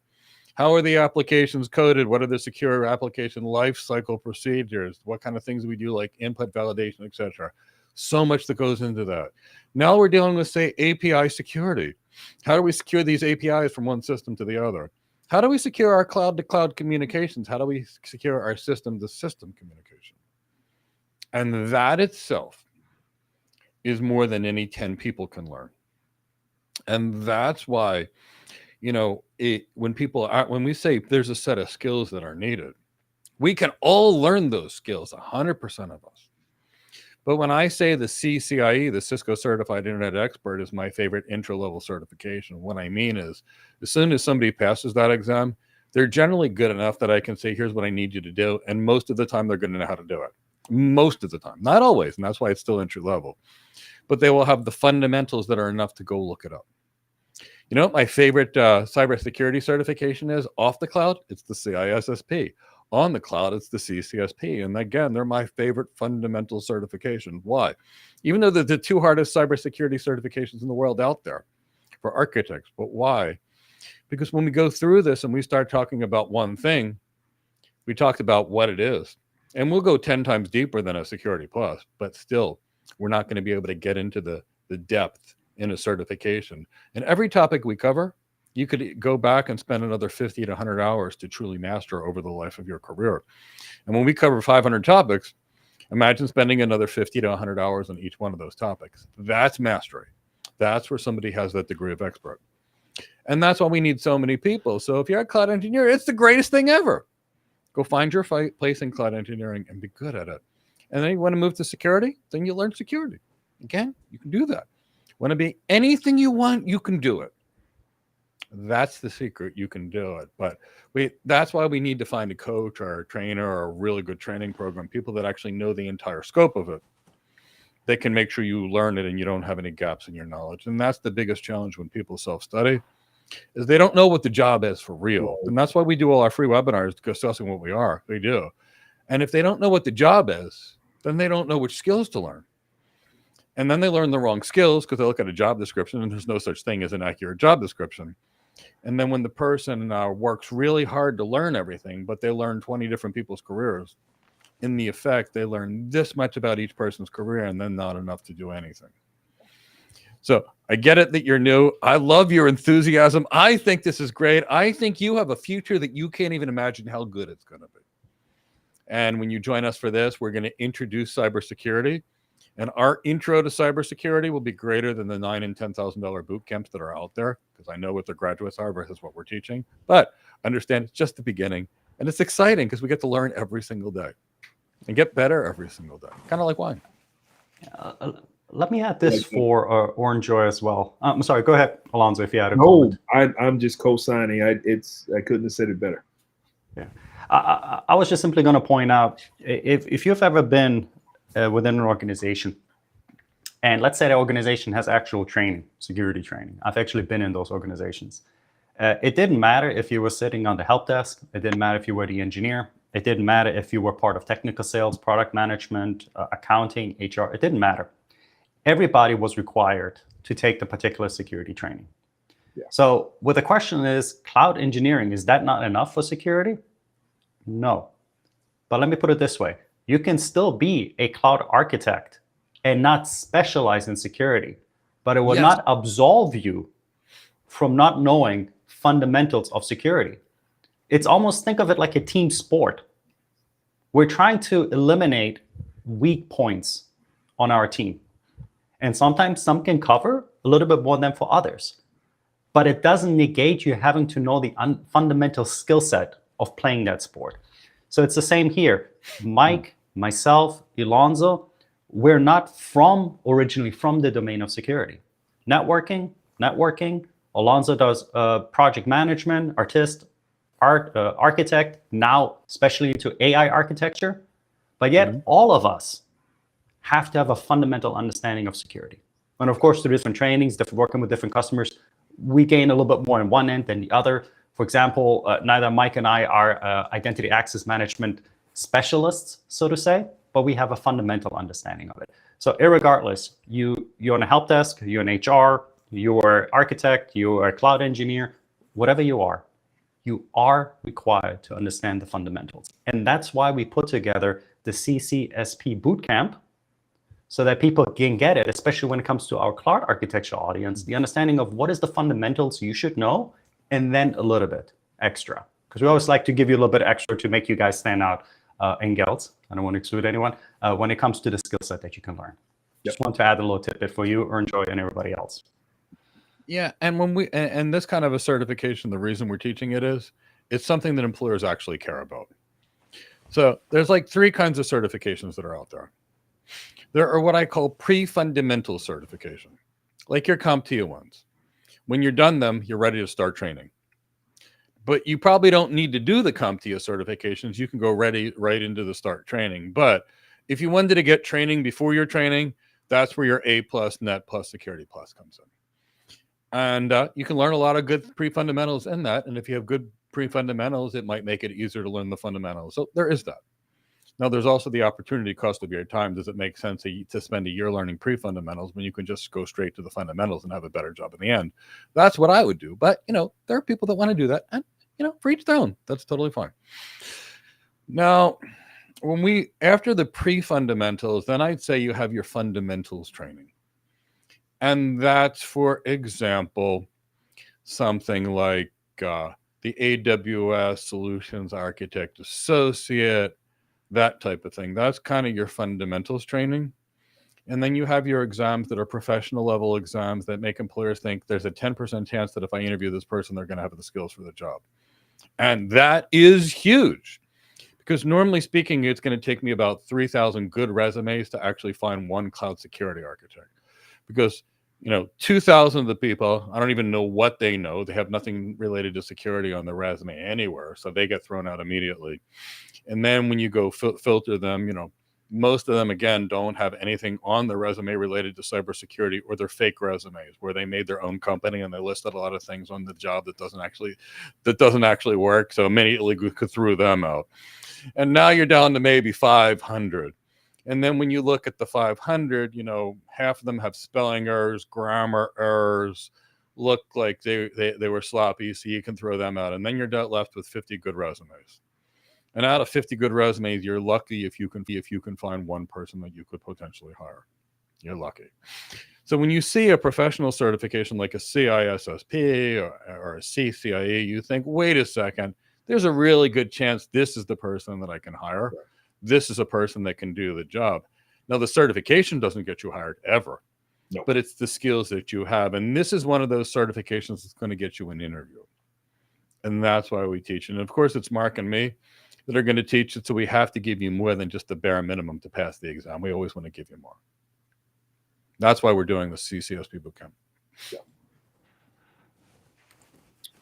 How are the applications coded? What are the secure application lifecycle procedures? What kind of things we do, like input validation, etc. So much that goes into that. Now we're dealing with, say, API security. How do we secure these APIs from one system to the other? How do we secure our cloud-to-cloud communications? How do we secure our system-to-system communication? And that itself is more than any 10 people can learn. And that's why when when we say there's a set of skills that are needed, we can all learn those skills, 100% of us. But when I say the CCIE, the Cisco Certified Internet Expert, is my favorite intro-level certification, what I mean is, as soon as somebody passes that exam, they're generally good enough that I can say, here's what I need you to do. And most of the time, they're going to know how to do it. Most of the time. Not always, and that's why it's still entry-level. But they will have the fundamentals that are enough to go look it up. You know what my favorite cybersecurity certification is off the cloud? It's the CISSP. On the cloud, it's the CCSP. And again, they're my favorite fundamental certification. Why? Even though they're the two hardest cybersecurity certifications in the world out there for architects. But why? Because when we go through this and we start talking about one thing, we talked about what it is. And we'll go 10 times deeper than a Security Plus, but still, we're not going to be able to get into the depth in a certification. And every topic we cover, you could go back and spend another 50 to 100 hours to truly master over the life of your career. And when we cover 500 topics, imagine spending another 50 to 100 hours on each one of those topics. That's mastery. That's where somebody has that degree of expert. And that's why we need so many people. So if you're a cloud engineer, it's the greatest thing ever. Go find your place in cloud engineering and be good at it. And then you want to move to security, then you learn security. Again, you can do that. Want to be anything you want, you can do it. That's the secret. You can do it. But that's why we need to find a coach or a trainer or a really good training program, people that actually know the entire scope of it. They can make sure you learn it and you don't have any gaps in your knowledge. And that's the biggest challenge when people self-study, is they don't know what the job is for real. And that's why we do all our free webinars discussing what we are. They do. And if they don't know what the job is, then they don't know which skills to learn. And then they learn the wrong skills because they look at a job description and there's no such thing as an accurate job description. And then when the person works really hard to learn everything, but they learn 20 different people's careers, in the effect, they learn this much about each person's career and then not enough to do anything. So I get it that you're new. I love your enthusiasm. I think this is great. I think you have a future that you can't even imagine how good it's going to be. And when you join us for this, we're going to introduce cybersecurity. And our intro to cybersecurity will be greater than the $9,000 and $10,000 boot camps that are out there, because I know what the graduates are versus what we're teaching. But understand, it's just the beginning. And it's exciting because we get to learn every single day and get better every single day, kind of like wine. Let me add this for Orange Joy as well. I'm sorry, go ahead, Alonso, if you had a comment. I'm just co-signing. I couldn't have said it better. Yeah, I was just simply going to point out, if you've ever been within an organization, and let's say the organization has actual training, security training. I've actually been in those organizations. It didn't matter if you were sitting on the help desk. It didn't matter if you were the engineer. It didn't matter if you were part of technical sales, product management, accounting, HR. It didn't matter. Everybody was required to take the particular security training. Yeah. So what the question is, cloud engineering, is that not enough for security? No. But let me put it this way. You can still be a cloud architect and not specialize in security, but it will not absolve you from not knowing fundamentals of security. It's almost, think of it like a team sport. We're trying to eliminate weak points on our team. And sometimes some can cover a little bit more than for others. But it doesn't negate you having to know the fundamental skill set of playing that sport. So it's the same here. Mike, myself, Alonso, we're not originally from the domain of security. Networking. Alonso does project management, architect, now especially into AI architecture. But yet all of us have to have a fundamental understanding of security. And of course, through different trainings, working with different customers, we gain a little bit more in one end than the other. For example, neither Mike and I are identity access management specialists, so to say, but we have a fundamental understanding of it. So irregardless, you're on a help desk, you're an HR, you're an architect, you're a cloud engineer, whatever you are required to understand the fundamentals. And that's why we put together the CCSP Bootcamp, so that people can get it, especially when it comes to our cloud architecture audience, the understanding of what is the fundamentals you should know, and then a little bit extra. Because we always like to give you a little bit extra to make you guys stand out in Geld. I don't want to exclude anyone when it comes to the skill set that you can learn. Just want to add a little tidbit for you, Enjoy, and everybody else. Yeah, and when and this kind of a certification, the reason we're teaching it is it's something that employers actually care about. So there's like 3 kinds of certifications that are out there. There are what I call pre-fundamental certification, like your CompTIA ones. When you're done them, you're ready to start training. But you probably don't need to do the CompTIA certifications. You can go right into the start training. But if you wanted to get training before your training, that's where your A+, Net+, Security Plus comes in. And you can learn a lot of good pre-fundamentals in that. And if you have good pre-fundamentals, it might make it easier to learn the fundamentals. So there is that. Now, there's also the opportunity cost of your time. Does it make sense to spend a year learning pre-fundamentals when you can just go straight to the fundamentals and have a better job in the end? That's what I would do. But, there are people that want to do that. And, for each their own. That's totally fine. Now, after the pre-fundamentals, then I'd say you have your fundamentals training. And that's, for example, something like the AWS Solutions Architect Associate, that type of thing. That's kind of your fundamentals training. And then you have your exams that are professional level exams that make employers think there's a 10% chance that if I interview this person, they're going to have the skills for the job. And that is huge. Because normally speaking, it's going to take me about 3,000 good resumes to actually find one cloud security architect. Because, 2,000 of the people, I don't even know what they know. They have nothing related to security on their resume anywhere. So they get thrown out immediately. And then when you go filter them, most of them, again, don't have anything on their resume related to cybersecurity, or they're fake resumes where they made their own company and they listed a lot of things on the job that doesn't actually work. So immediately we could throw them out. And now you're down to maybe 500. And then when you look at the 500, half of them have spelling errors, grammar errors, look like they were sloppy. So you can throw them out. And then you're left with 50 good resumes. And out of 50 good resumes, you're lucky if you can find one person that you could potentially hire. You're lucky. So when you see a professional certification like a CISSP or a CCIE, you think, wait a second, there's a really good chance this is the person that I can hire. Right. This is a person that can do the job. Now, the certification doesn't get you hired ever, but it's the skills that you have. And this is one of those certifications that's going to get you an interview. And that's why we teach. And of course, it's Mark and me that are going to teach it. So we have to give you more than just the bare minimum to pass the exam. We always want to give you more. That's why we're doing the CCSP bootcamp.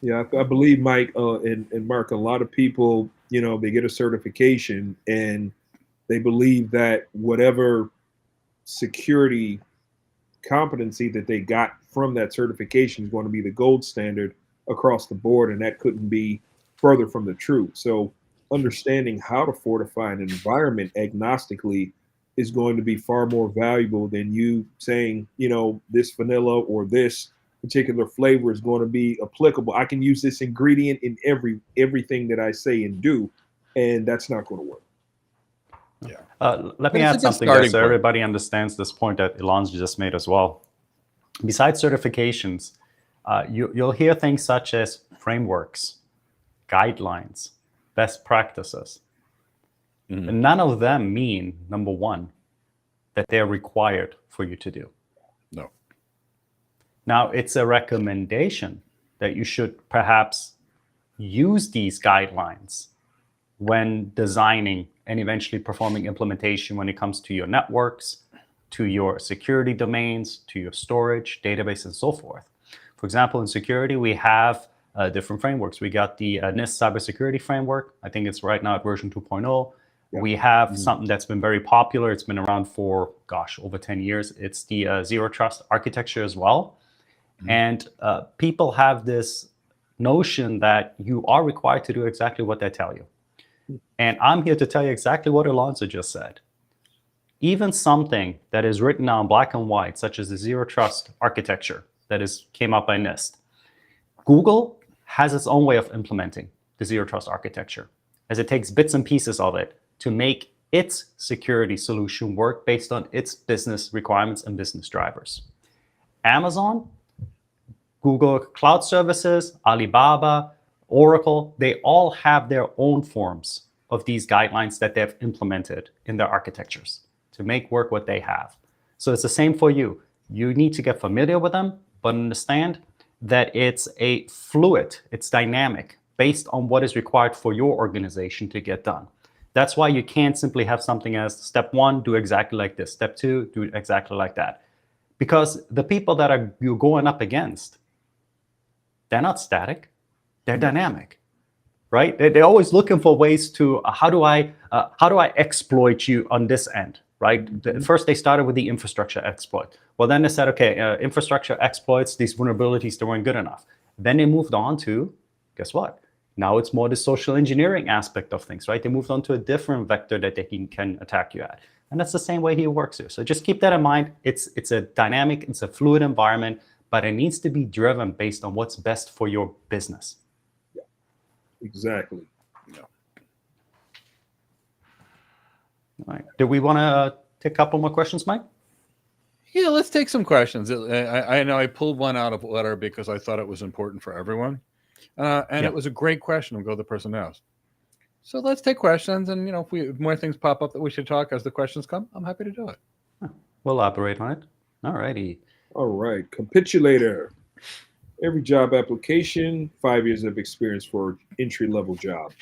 Yeah, I believe, Mike and Mark, a lot of people, they get a certification and they believe that whatever security competency that they got from that certification is going to be the gold standard across the board, and that couldn't be further from the truth. So understanding how to fortify an environment agnostically is going to be far more valuable than you saying, this vanilla or this particular flavor is going to be applicable. I can use this ingredient in everything that I say and do, and that's not going to work. Yeah. Let me add something there so everybody understands this point that Ilan's just made as well. Besides certifications, you'll hear things such as frameworks, guidelines, best practices. Mm-hmm. And none of them mean, number one, that they're required for you to do. No. Now, it's a recommendation that you should perhaps use these guidelines when designing and eventually performing implementation when it comes to your networks, to your security domains, to your storage, database, and so forth. For example, in security, we have different frameworks. We got the NIST cybersecurity framework. I think it's right now at version 2.0. Yeah. We have something that's been very popular. It's been around for, over 10 years. It's the Zero Trust architecture as well. Mm-hmm. And people have this notion that you are required to do exactly what they tell you. And I'm here to tell you exactly what Alonso just said. Even something that is written down in black and white, such as the Zero Trust architecture that came up by NIST, Google has its own way of implementing the Zero Trust architecture, as it takes bits and pieces of it to make its security solution work based on its business requirements and business drivers. Amazon, Google Cloud Services, Alibaba, Oracle, they all have their own forms of these guidelines that they've implemented in their architectures to make work what they have. So it's the same for you. You need to get familiar with them, but understand that it's a fluid, it's dynamic, based on what is required for your organization to get done. That's why you can't simply have something as step 1, do exactly like this. Step 2, do exactly like that. Because the people that you're going up against, they're not static, they're dynamic, right? They're always looking for ways to, how do I exploit you on this end, right? First, they started with the infrastructure exploit. Well, then they said, okay, infrastructure exploits, these vulnerabilities, they weren't good enough. Then they moved on to, guess what? Now it's more the social engineering aspect of things, right? They moved on to a different vector that they can attack you at. And that's the same way he works here. So just keep that in mind. It's a dynamic, it's a fluid environment, but it needs to be driven based on what's best for your business. Yeah, exactly. Yeah. All right. Do we want to take a couple more questions, Mike? Yeah, let's take some questions. I know I pulled one out of letter because I thought it was important for everyone. And it was a great question. I'll go to the person asked. So let's take questions. And, if more things pop up that we should talk as the questions come, I'm happy to do it. We'll elaborate on it. All righty. All right. Capitulator. Every job application, 5 years of experience for entry-level job.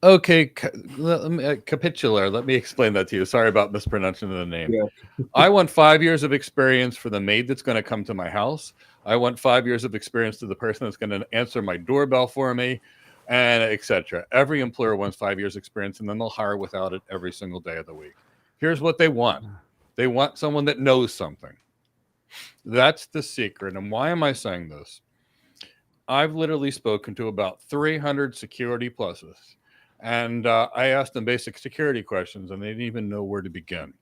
Okay, capitular. Let me explain that to you. Sorry about mispronouncing the name. Yeah. I want 5 years of experience for the maid that's going to come to my house. I want 5 years of experience to the person that's going to answer my doorbell for me, and etc. Every employer wants 5 years experience, and then they'll hire without it every single day of the week. Here's what they want. They want someone that knows something. That's the secret. And why am I saying this? I've literally spoken to about 300 security pluses. And I asked them basic security questions, and they didn't even know where to begin.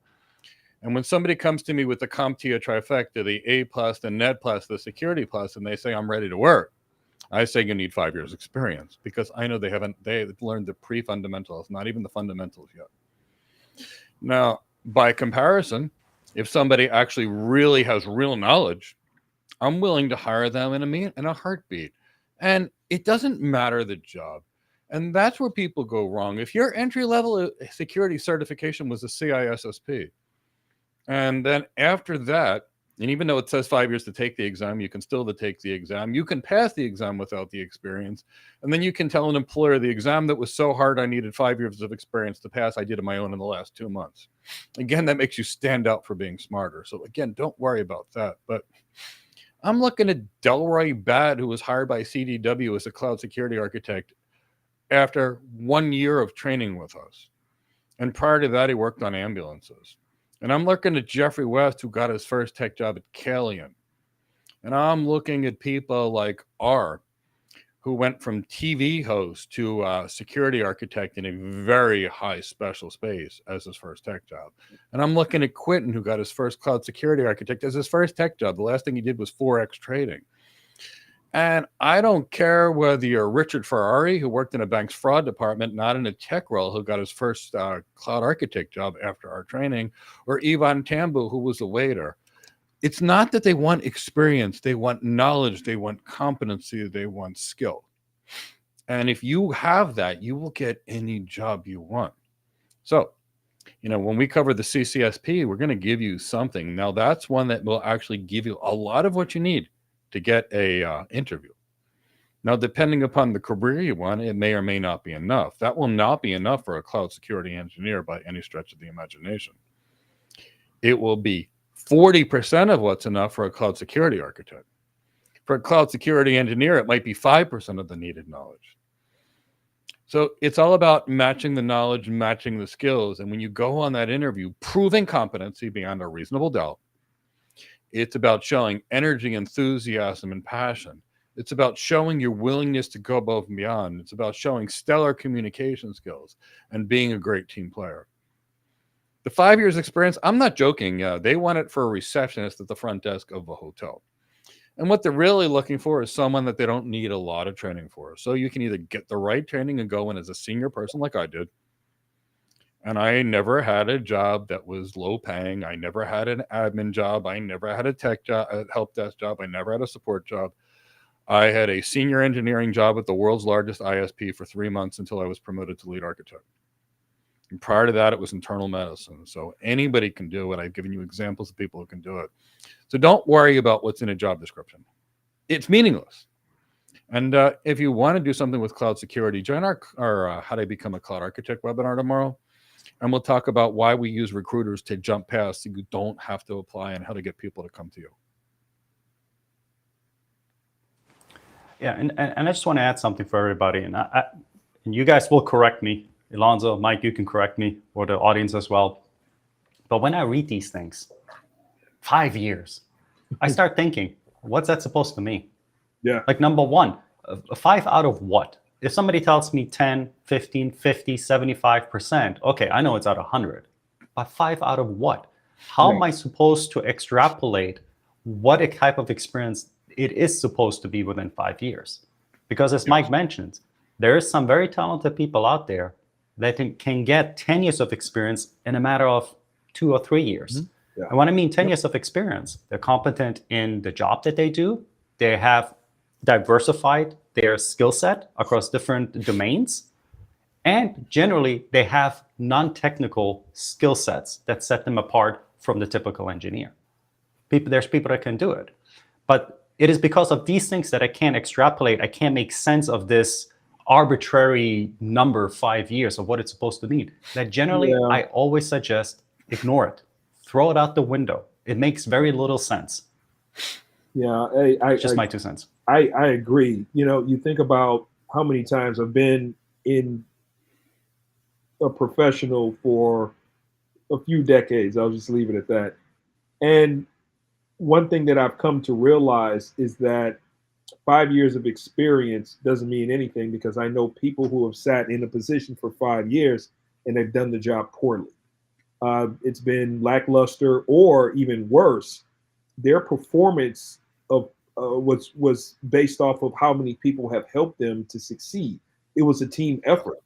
And when somebody comes to me with the CompTIA trifecta, the A+, the Net+, the Security+, and they say, I'm ready to work, I say you need 5 years experience, because I know they've learned the pre-fundamentals, not even the fundamentals yet. Now, by comparison, if somebody actually really has real knowledge, I'm willing to hire them in a heartbeat. And it doesn't matter the job. And that's where people go wrong. If your entry-level security certification was a CISSP, and then after that, and even though it says 5 years to take the exam, you can still take the exam. You can pass the exam without the experience. And then you can tell an employer the exam that was so hard I needed 5 years of experience to pass, I did it my own in the last 2 months. Again, that makes you stand out for being smarter. So again, don't worry about that. But I'm looking at Delroy Bad, who was hired by CDW as a cloud security architect after 1 year of training with us. And prior to that, he worked on ambulances. And I'm looking at Jeffrey West, who got his first tech job at Calian. And I'm looking at people like R, who went from TV host to security architect in a very high special space as his first tech job. And I'm looking at Quentin, who got his first cloud security architect as his first tech job. The last thing he did was Forex trading. And I don't care whether you're Richard Ferrari, who worked in a bank's fraud department, not in a tech role, who got his first cloud architect job after our training, or Ivan Tambu, who was a waiter. It's not that they want experience. They want knowledge. They want competency. They want skill. And if you have that, you will get any job you want. So, when we cover the CCSP, we're going to give you something. Now, that's one that will actually give you a lot of what you need to get a interview. Now, depending upon the career you want, it may or may not be enough. That will not be enough for a cloud security engineer by any stretch of the imagination. It will be 40% of what's enough for a cloud security architect. For a cloud security engineer, it might be 5% of the needed knowledge. So it's all about matching the knowledge, matching the skills. And when you go on that interview, proving competency beyond a reasonable doubt, it's about showing energy, enthusiasm, and passion. It's about showing your willingness to go above and beyond. It's about showing stellar communication skills and being a great team player. The 5 years experience, I'm not joking. They want it for a receptionist at the front desk of a hotel. And what they're really looking for is someone that they don't need a lot of training for. So you can either get the right training and go in as a senior person like I did. And I never had a job that was low paying. I never had an admin job. I never had a tech job, a help desk job. I never had a support job. I had a senior engineering job at the world's largest ISP for 3 months until I was promoted to lead architect. And prior to that, it was internal medicine. So anybody can do it. I've given you examples of people who can do it. So don't worry about what's in a job description. it's meaningless. And if you want to do something with cloud security, join our How to Become a Cloud Architect webinar tomorrow. And we'll talk about why we use recruiters to jump past so you don't have to apply and how to get people to come to you. Yeah, and I just want to add something for everybody. And and you guys will correct me. Alonzo, Mike, you can correct me, or the audience as well. But when I read these things, 5 years, I start thinking, what's that supposed to mean? Yeah. Like, number one, a 5 out of what? If somebody tells me 10, 15, 50, 75%, okay, I know it's out of 100. But 5 out of what? How am I supposed to extrapolate what a type of experience it is supposed to be within 5 years? Because as Mike mentioned, there is some very talented people out there that can get 10 years of experience in a matter of 2 or 3 years. Mm-hmm. Yeah. And when I mean 10 years of experience, they're competent in the job that they do. They have diversified their skill set across different domains. And generally, they have non-technical skill sets that set them apart from the typical engineer. There's people that can do it. But it is because of these things that I can't extrapolate. I can't make sense of this arbitrary number, 5 years, of what it's supposed to mean. That generally, I always suggest ignore it. Throw it out the window. It makes very little sense. Yeah, just my 2 cents. I agree. You know, you think about how many times I've been in a professional for a few decades. I'll just leave it at that. And one thing that I've come to realize is that 5 years of experience doesn't mean anything, because I know people who have sat in a position for 5 years and they've done the job poorly. It's been lackluster, or even worse, their performance of was based off of how many people have helped them to succeed. It was a team effort.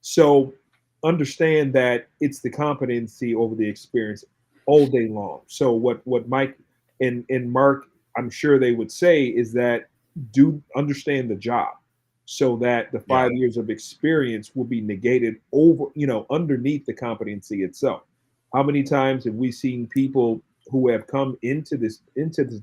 So understand that it's the competency over the experience all day long. So what Mike and Mark, I'm sure they would say, is that do understand the job, so that the 5 years of experience will be negated underneath the competency itself. How many times have we seen people who have come into this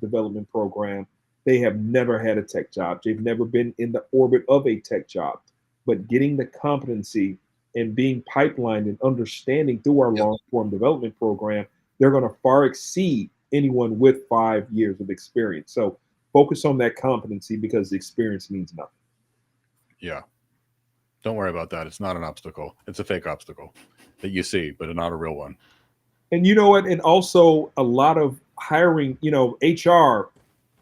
development program, they have never had a tech job. They've never been in the orbit of a tech job, but getting the competency and being pipelined and understanding through our long-form development program, they're going to far exceed anyone with 5 years of experience. So focus on that competency, because the experience means nothing. Yeah. Don't worry about that. It's not an obstacle. It's a fake obstacle that you see, but not a real one. And you know what? And also a lot of hiring, HR,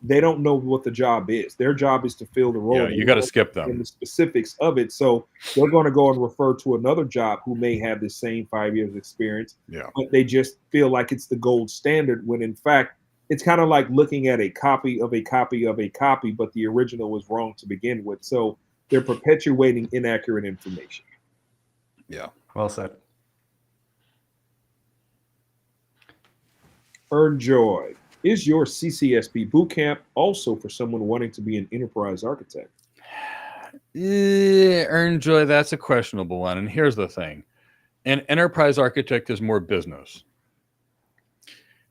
they don't know what the job is. Their job is to fill the role. Yeah, you got to skip them. And the specifics of it. So they're going to go and refer to another job who may have the same 5 years experience. Yeah. But they just feel like it's the gold standard, when in fact, it's kind of like looking at a copy of a copy of a copy, but the original was wrong to begin with. So they're perpetuating inaccurate information. Yeah. Well said. Earn Joy. Is your CCSP bootcamp also for someone wanting to be an enterprise architect? Earn Joy, that's a questionable one. And here's the thing. An enterprise architect is more business.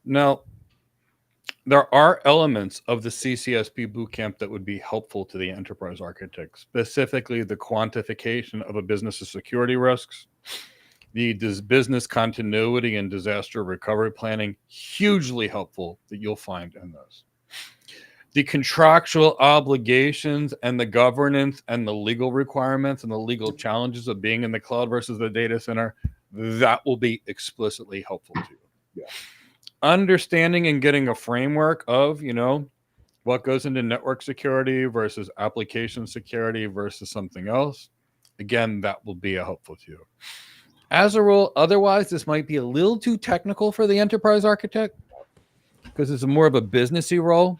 Now, there are elements of the CCSP bootcamp that would be helpful to the enterprise architect, specifically the quantification of a business's security risks, the business continuity and disaster recovery planning, hugely helpful that you'll find in this. The contractual obligations and the governance and the legal requirements and the legal challenges of being in the cloud versus the data center, that will be explicitly helpful to you. Yeah. Understanding and getting a framework of, what goes into network security versus application security versus something else. Again, that will be helpful to you. As a rule, otherwise, this might be a little too technical for the enterprise architect, because it's more of a businessy role.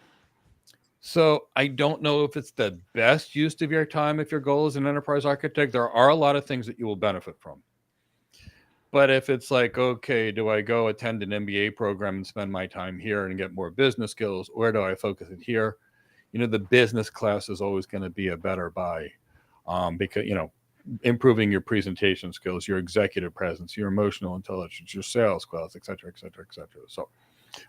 So I don't know if it's the best use of your time if your goal is an enterprise architect. There are a lot of things that you will benefit from. But if it's like, okay, do I go attend an MBA program and spend my time here and get more business skills, or do I focus it here? The business class is always going to be a better buy, because, improving your presentation skills, your executive presence, your emotional intelligence, your sales skills, et cetera, et cetera, et cetera. So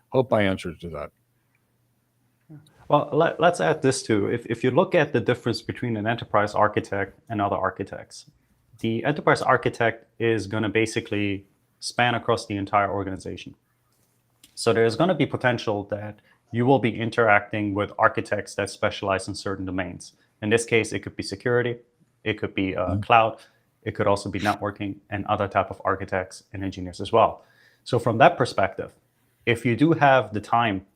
hope I answered to that. Well, let's add this too. If you look at the difference between an enterprise architect and other architects, the enterprise architect is going to basically span across the entire organization. So there's going to be potential that you will be interacting with architects that specialize in certain domains. In this case, it could be security, it could be cloud, it could also be networking and other type of architects and engineers as well. So from that perspective, if you do have the time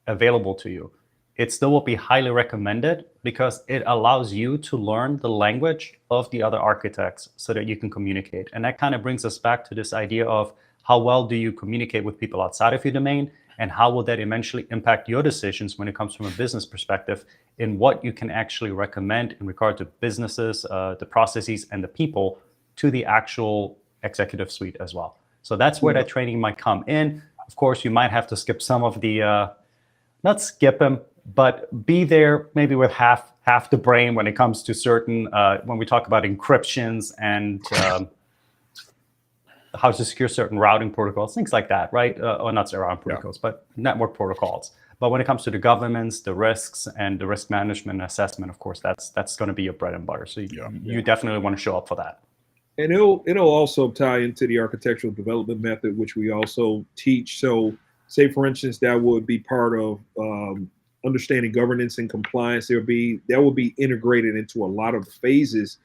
available to you, it still will be highly recommended because it allows you to learn the language of the other architects so that you can communicate. And that kind of brings us back to this idea of how well do you communicate with people outside of your domain, and how will that eventually impact your decisions when it comes from a business perspective in what you can actually recommend in regard to businesses, the processes, and the people to the actual executive suite as well. So that's where that training might come in. Of course, you might have to skip some of the, not skip them, but be there maybe with half the brain when it comes to certain, when we talk about encryptions and how to secure certain routing protocols, things like that, right? Or not routing protocols, but network protocols. But when it comes to the governance, the risks, and the risk management assessment, of course, that's going to be your bread and butter. So you definitely want to show up for that. And it'll also tie into the architectural development method, which we also teach. So, say for instance, that would be part of understanding governance and compliance. That will be integrated into a lot of the phases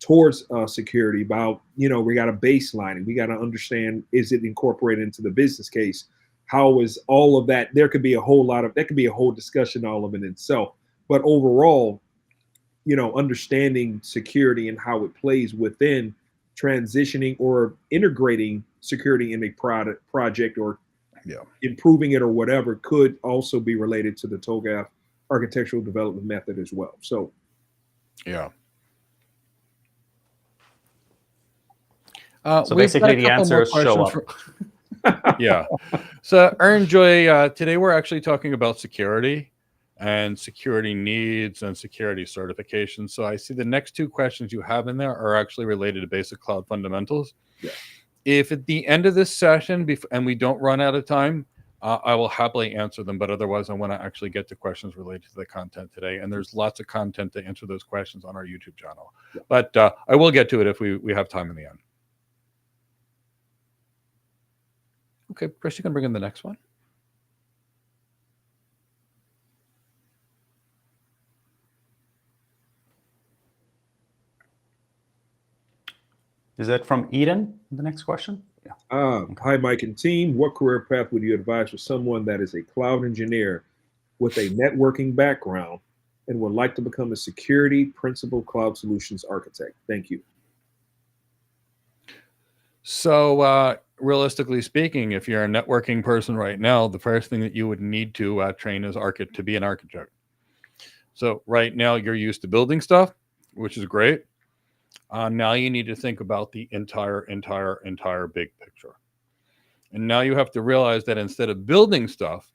towards security. About, we got a baseline, and we got to understand, is it incorporated into the business case? How is all of that? There could be a whole discussion all of it itself. But overall, understanding security and how it plays within transitioning or integrating security in a project or improving it or whatever could also be related to the TOGAF architectural development method as well. So, so basically the answer is show up. Yeah. So Earn Joy, today we're actually talking about security and security needs and security certification. So I see the next two questions you have in there are actually related to basic cloud fundamentals. Yeah. If at the end of this session, and we don't run out of time, I will happily answer them. But otherwise, I want to actually get to questions related to the content today. And there's lots of content to answer those questions on our YouTube channel. Yeah. But I will get to it if we have time in the end. Okay, Chris, you can bring in the next one. Is that from Eden, the next question? Yeah. Okay. Hi, Mike and team. What career path would you advise for someone that is a cloud engineer with a networking background and would like to become a security principal cloud solutions architect? Thank you. So realistically speaking, if you're a networking person right now, the first thing that you would need to train is to be an architect. So right now you're used to building stuff, which is great. Now you need to think about the entire big picture. And now you have to realize that instead of building stuff,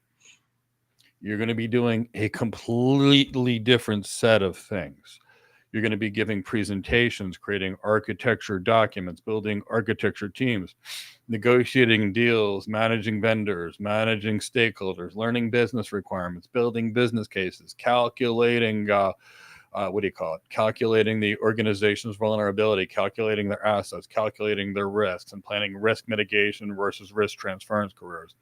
you're going to be doing a completely different set of things. You're going to be giving presentations, creating architecture documents, building architecture teams, negotiating deals, managing vendors, managing stakeholders, learning business requirements, building business cases, calculating calculating the organization's vulnerability, calculating their assets, calculating their risks, and planning risk mitigation versus risk transference careers.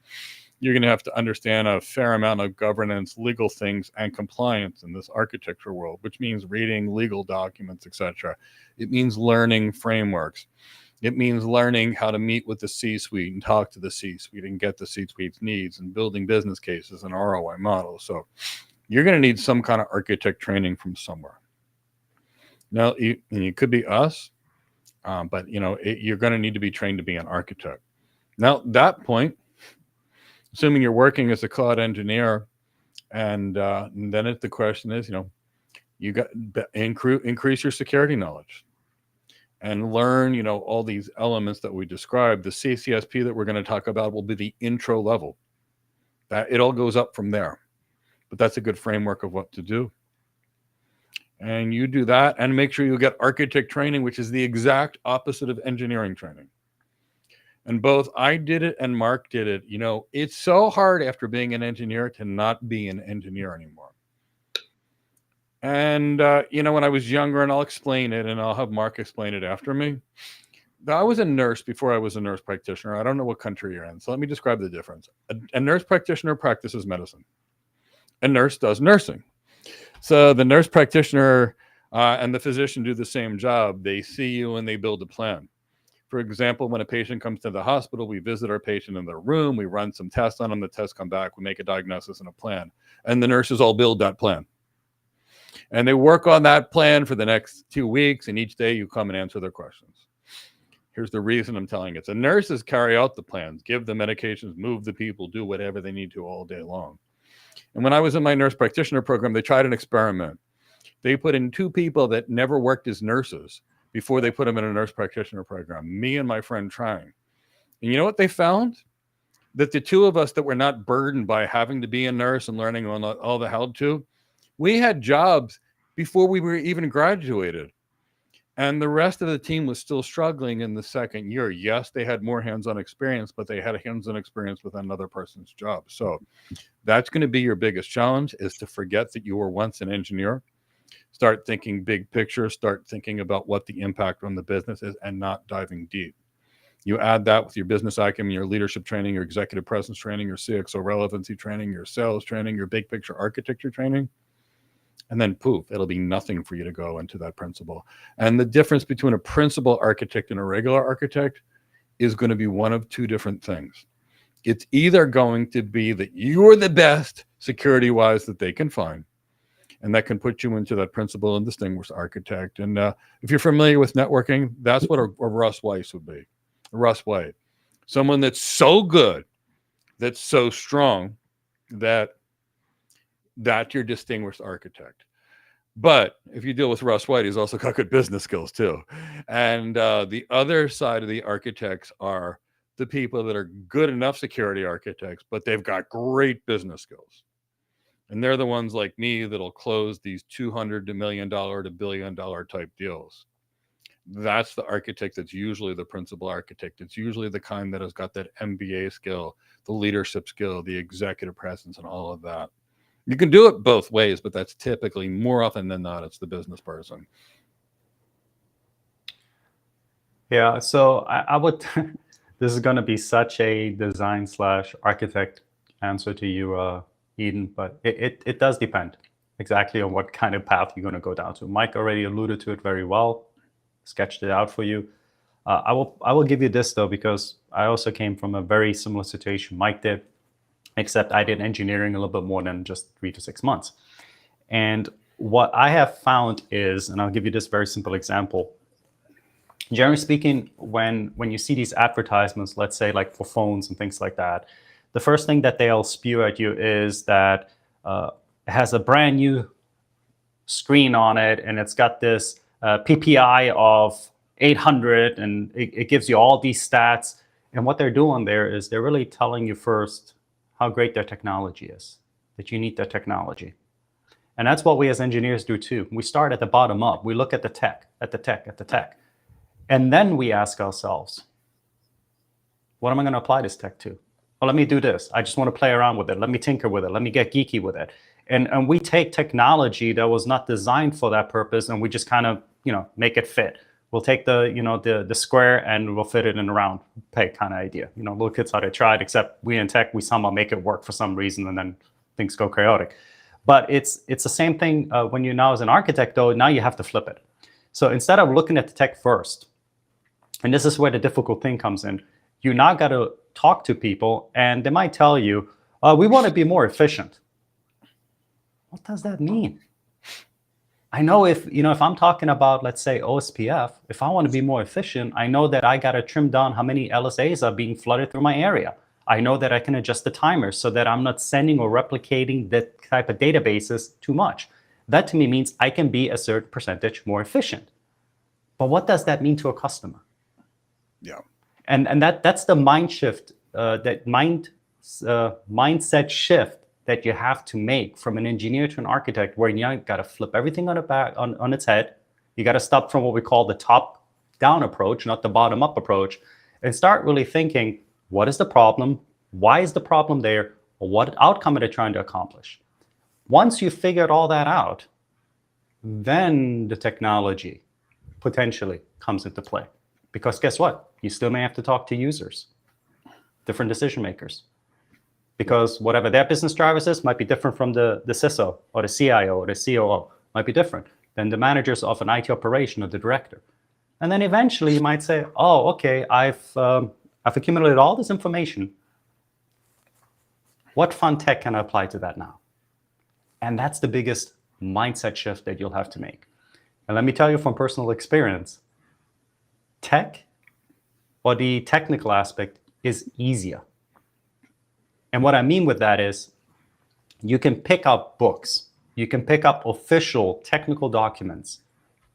You're going to have to understand a fair amount of governance, legal things, and compliance in this architecture world, which means reading legal documents, etc. It means learning frameworks. It means learning how to meet with the C-suite and talk to the C-suite and get the C-suite's needs and building business cases and ROI models. So you're going to need some kind of architect training from somewhere. Now, it could be us, but you're going to need to be trained to be an architect. Now, at that point, assuming you're working as a cloud engineer, and then the question is, you got increase your security knowledge and learn, all these elements that we described. The CCSP that we're going to talk about will be the intro level. That it all goes up from there. But that's a good framework of what to do. And you do that and make sure you get architect training, which is the exact opposite of engineering training. And both I did it and Mark did it. You know, it's so hard after being an engineer to not be an engineer anymore. And, you know, when I was younger, and I'll explain it and I'll have Mark explain it after me. I was a nurse before I was a nurse practitioner. I don't know what country you're in. So let me describe the difference. A nurse practitioner practices medicine. A nurse does nursing. So the nurse practitioner and the physician do the same job. They see you and they build a plan. For example, when a patient comes to the hospital, we visit our patient in their room. We run some tests on them. The tests come back. We make a diagnosis and a plan. And the nurses all build that plan. And they work on that plan for the next 2 weeks. And each day you come and answer their questions. Here's the reason I'm telling it. The nurses carry out the plans, give the medications, move the people, do whatever they need to all day long. And when I was in my nurse practitioner program, they tried an experiment. They put in 2 people that never worked as nurses before they put them in a nurse practitioner program, me and my friend trying. And you know what they found? That the 2 of us that were not burdened by having to be a nurse and learning all the how to, we had jobs before we were even graduated. And the rest of the team was still struggling in the second year. Yes, they had more hands-on experience, but they had hands-on experience with another person's job. So that's going to be your biggest challenge, is to forget that you were once an engineer. Start thinking big picture, start thinking about what the impact on the business is, and not diving deep. You add that with your business acumen, your leadership training, your executive presence training, your CXO relevancy training, your sales training, your big picture architecture training, and then poof, it'll be nothing for you to go into that principle. And the difference between a principal architect and a regular architect is going to be one of 2 different things. It's either going to be that you're the best security-wise that they can find, and that can put you into that principal and distinguished architect. And if you're familiar with networking, that's what a Russ Weiss would be. Russ White, someone that's so good, that's so strong, that your distinguished architect. But if you deal with Russ White, he's also got good business skills too. And the other side of the architects are the people that are good enough security architects, but they've got great business skills. And they're the ones like me that'll close these $200 to $1 million to $1 billion type deals. That's the architect that's usually the principal architect. It's usually the kind that has got that MBA skill, the leadership skill, the executive presence, and all of that. You can do it both ways, but that's typically, more often than not, it's the business person. Yeah, so I would, this is going to be such a design/architect answer to you, Eden, but it does depend exactly on what kind of path you're going to go down to. Mike already alluded to it very well, sketched it out for you. I will give you this though, because I also came from a very similar situation Mike did, except I did engineering a little bit more than just 3 to 6 months. And what I have found is, and I'll give you this very simple example. Generally speaking, when you see these advertisements, let's say like for phones and things like that, the first thing that they'll spew at you is that it has a brand new screen on it, and it's got this PPI of 800, and it gives you all these stats. And what they're doing there is they're really telling you first how great their technology is, that you need their technology. And that's what we as engineers do too. We start at the bottom up. We look at the tech, at the tech, at the tech. And then we ask ourselves, what am I going to apply this tech to? Well, let me do this. I just want to play around with it. Let me tinker with it. Let me get geeky with it. And we take technology that was not designed for that purpose, and we just kind of, make it fit. We'll take the square and we'll fit it in a round peg kind of idea. Little kids how they tried, except we in tech, we somehow make it work for some reason, and then things go chaotic. But it's the same thing when you're now as an architect, though. Now you have to flip it. So instead of looking at the tech first, and this is where the difficult thing comes in, you now got to talk to people, and they might tell you, we want to be more efficient. What does that mean? I know if I'm talking about, let's say, OSPF, if I want to be more efficient, I know that I got to trim down how many LSAs are being flooded through my area. I know that I can adjust the timer so that I'm not sending or replicating that type of databases too much. That to me means I can be a certain percentage more efficient. But what does that mean to a customer? Yeah. And that's the mind shift, mindset shift that you have to make from an engineer to an architect, where you got to flip everything on its head. You got to stop from what we call the top-down approach, not the bottom-up approach, and start really thinking, what is the problem? Why is the problem there? Or what outcome are they trying to accomplish? Once you figured all that out, then the technology potentially comes into play. Because guess what? You still may have to talk to users, different decision makers. Because whatever their business drivers is might be different from the CISO or the CIO or the COO, might be different than the managers of an IT operation or the director. And then eventually you might say, oh, okay, I've accumulated all this information. What fun tech can I apply to that now? And that's the biggest mindset shift that you'll have to make. And let me tell you from personal experience, tech or the technical aspect is easier. And what I mean with that is you can pick up books, you can pick up official technical documents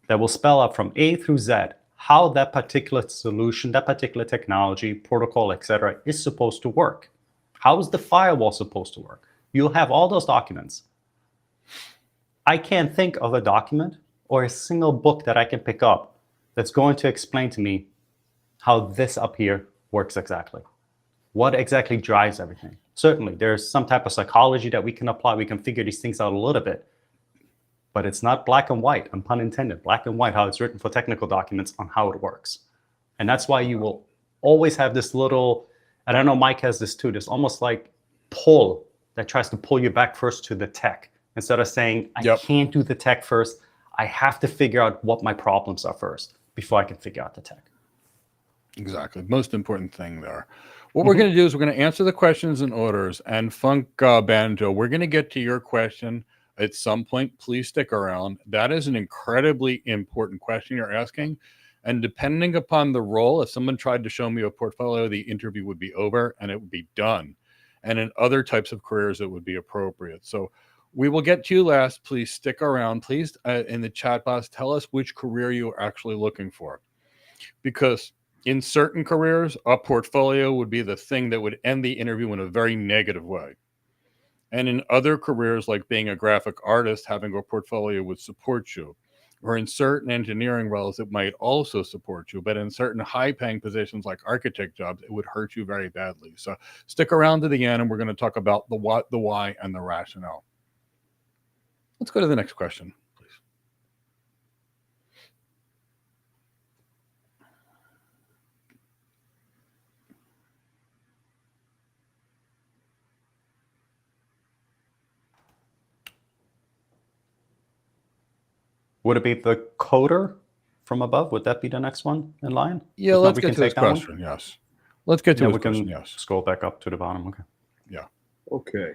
that will spell out from A through Z how that particular solution, that particular technology, protocol, etc., is supposed to work. How is the firewall supposed to work? You'll have all those documents. I can't think of a document or a single book that I can pick up that's going to explain to me how this up here works exactly. What exactly drives everything? Certainly, there's some type of psychology that we can apply. We can figure these things out a little bit. But it's not black and white, and pun intended, black and white, how it's written for technical documents on how it works. And that's why you will always have this little, and I know Mike has this too, this almost like pull that tries to pull you back first to the tech. Instead of saying, I can't do the tech first, I have to figure out what my problems are first before I can figure out the tech. Exactly. Most important thing there. What we're going to do is we're going to answer the questions in orders. And Funk Banjo, we're going to get to your question at some point. Please stick around. That is an incredibly important question you're asking. And depending upon the role, if someone tried to show me a portfolio, the interview would be over and it would be done. And in other types of careers, it would be appropriate. So we will get to you last. Please stick around. Please, in the chat box, tell us which career you are actually looking for. Because in certain careers, a portfolio would be the thing that would end the interview in a very negative way. And in other careers, like being a graphic artist, having a portfolio would support you. Or in certain engineering roles, it might also support you. But in certain high-paying positions like architect jobs, it would hurt you very badly. So stick around to the end, and we're going to talk about the what, the why, and the rationale. Let's go to the next question, please. Would it be the coder from above? Would that be the next one in line? Yeah, let's get to this question. Yes. Let's get to this question. Yes. Scroll back up to the bottom. Okay. Yeah. Okay.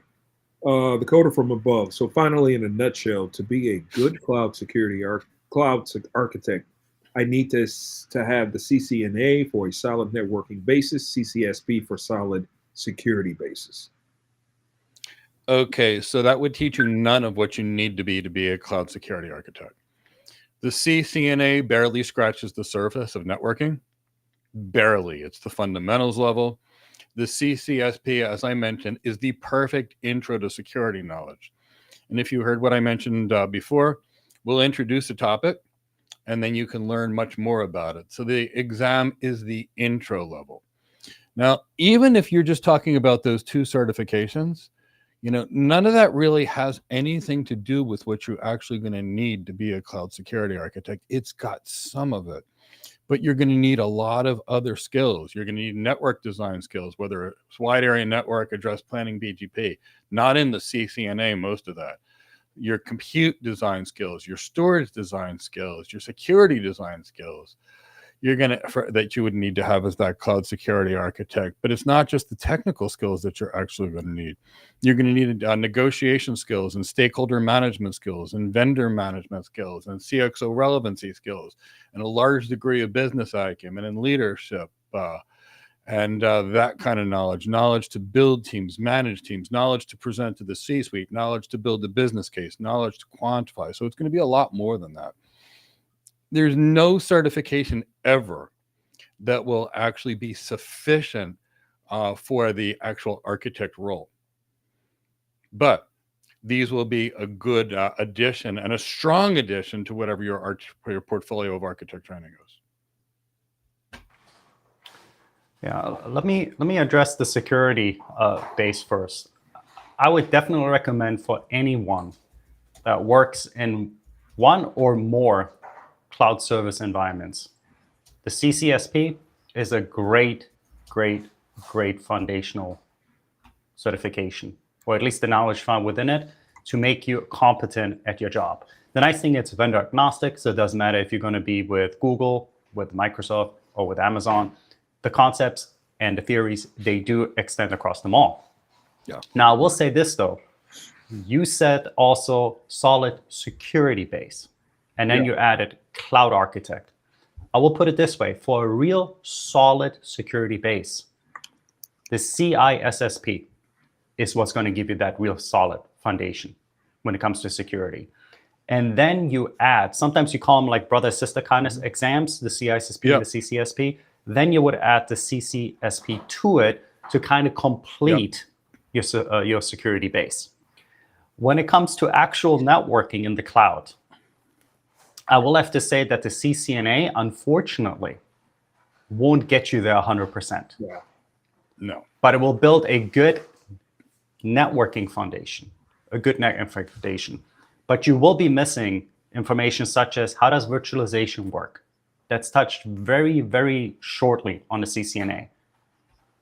The coder from above. So finally, in a nutshell, to be a good cloud security architect, I need to have the CCNA for a solid networking basis, CCSP for solid security basis. Okay, so that would teach you none of what you need to be a cloud security architect. The CCNA barely scratches the surface of networking. Barely. It's the fundamentals level. The CCSP, as I mentioned, is the perfect intro to security knowledge. And if you heard what I mentioned before, we'll introduce a topic, and then you can learn much more about it. So the exam is the intro level. Now, even if you're just talking about those two certifications, you know, none of that really has anything to do with what you're actually going to need to be a cloud security architect. It's got some of it, but you're going to need a lot of other skills. You're going to need network design skills, whether it's wide area network, address planning, BGP, not in the CCNA, most of that. Your compute design skills, your storage design skills, your security design skills. You're going to, that you would need to have as that cloud security architect. But it's not just the technical skills that you're actually going to need. You're going to need negotiation skills and stakeholder management skills and vendor management skills and CXO relevancy skills and a large degree of business acumen and leadership and that kind of knowledge to build teams, manage teams, knowledge to present to the C-suite, knowledge to build the business case, knowledge to quantify. So it's going to be a lot more than that. There's no certification ever that will actually be sufficient for the actual architect role. But these will be a good addition and a strong addition to whatever your portfolio of architect training is. Yeah, let me address the security base first. I would definitely recommend for anyone that works in one or more cloud service environments. The CCSP is a great, great, great foundational certification, or at least the knowledge found within it to make you competent at your job. The nice thing, it's vendor agnostic, so it doesn't matter if you're going to be with Google, with Microsoft, or with Amazon. The concepts and the theories, they do extend across them all. Yeah. Now, I will say this though. You said also solid security base, and then you added cloud architect. I will put it this way, for a real solid security base, the CISSP is what's going to give you that real solid foundation when it comes to security. And then you add, sometimes you call them like brother sister kind of exams, the CISSP and the CCSP. Then you would add the CCSP to it to kind of complete your security base. When it comes to actual networking in the cloud, I will have to say that the CCNA, unfortunately, won't get you there 100%. Yeah. No. But it will build a good networking foundation, a good networking foundation. But you will be missing information such as how does virtualization work? That's touched very, very shortly on the CCNA.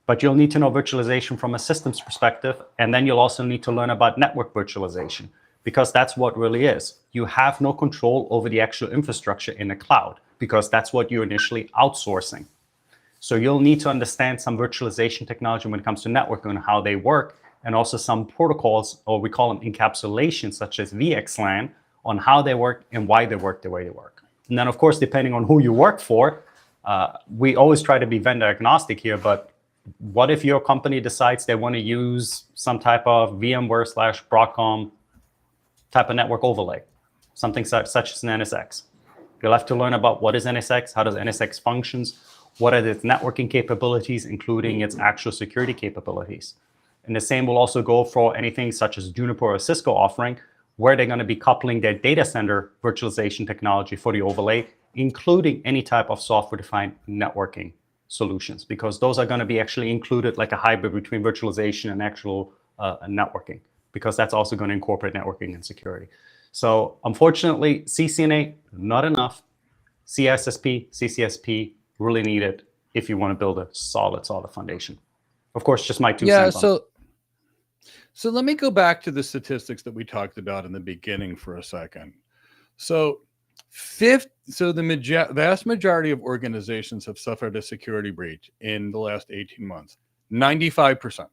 But you'll need to know virtualization from a systems perspective, and then you'll also need to learn about network virtualization, because that's what really is. You have no control over the actual infrastructure in the cloud, because that's what you're initially outsourcing. So you'll need to understand some virtualization technology when it comes to networking and how they work, and also some protocols, or we call them encapsulations, such as VXLAN, on how they work and why they work the way they work. And then, of course, depending on who you work for, we always try to be vendor agnostic here, but what if your company decides they want to use some type of VMware/Broadcom type of network overlay, something such as an NSX? You'll have to learn about what is NSX, how does NSX functions, what are its networking capabilities, including its actual security capabilities. And the same will also go for anything such as Juniper or Cisco offering, where they're going to be coupling their data center virtualization technology for the overlay, including any type of software-defined networking solutions, because those are going to be actually included like a hybrid between virtualization and actual networking, because that's also going to incorporate networking and security. So unfortunately, CCNA, not enough. CISSP, CCSP, really needed if you want to build a solid foundation. Of course, just my 2 cents on it. So let me go back to the statistics that we talked about in the beginning for a second. So the vast majority of organizations have suffered a security breach in the last 18 months. 95%.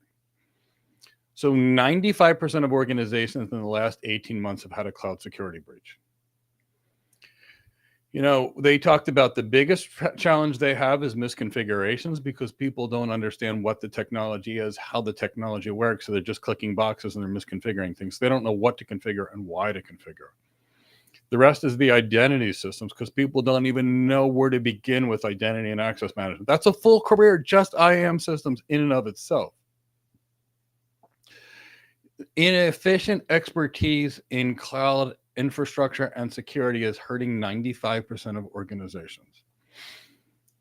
So 95% of organizations in the last 18 months have had a cloud security breach. You know, they talked about the biggest challenge they have is misconfigurations, because people don't understand what the technology is, how the technology works. So they're just clicking boxes and they're misconfiguring things. They don't know what to configure and why to configure. The rest is the identity systems, because people don't even know where to begin with identity and access management. That's a full career, just IAM systems in and of itself. Inefficient expertise in cloud infrastructure and security is hurting 95% of organizations.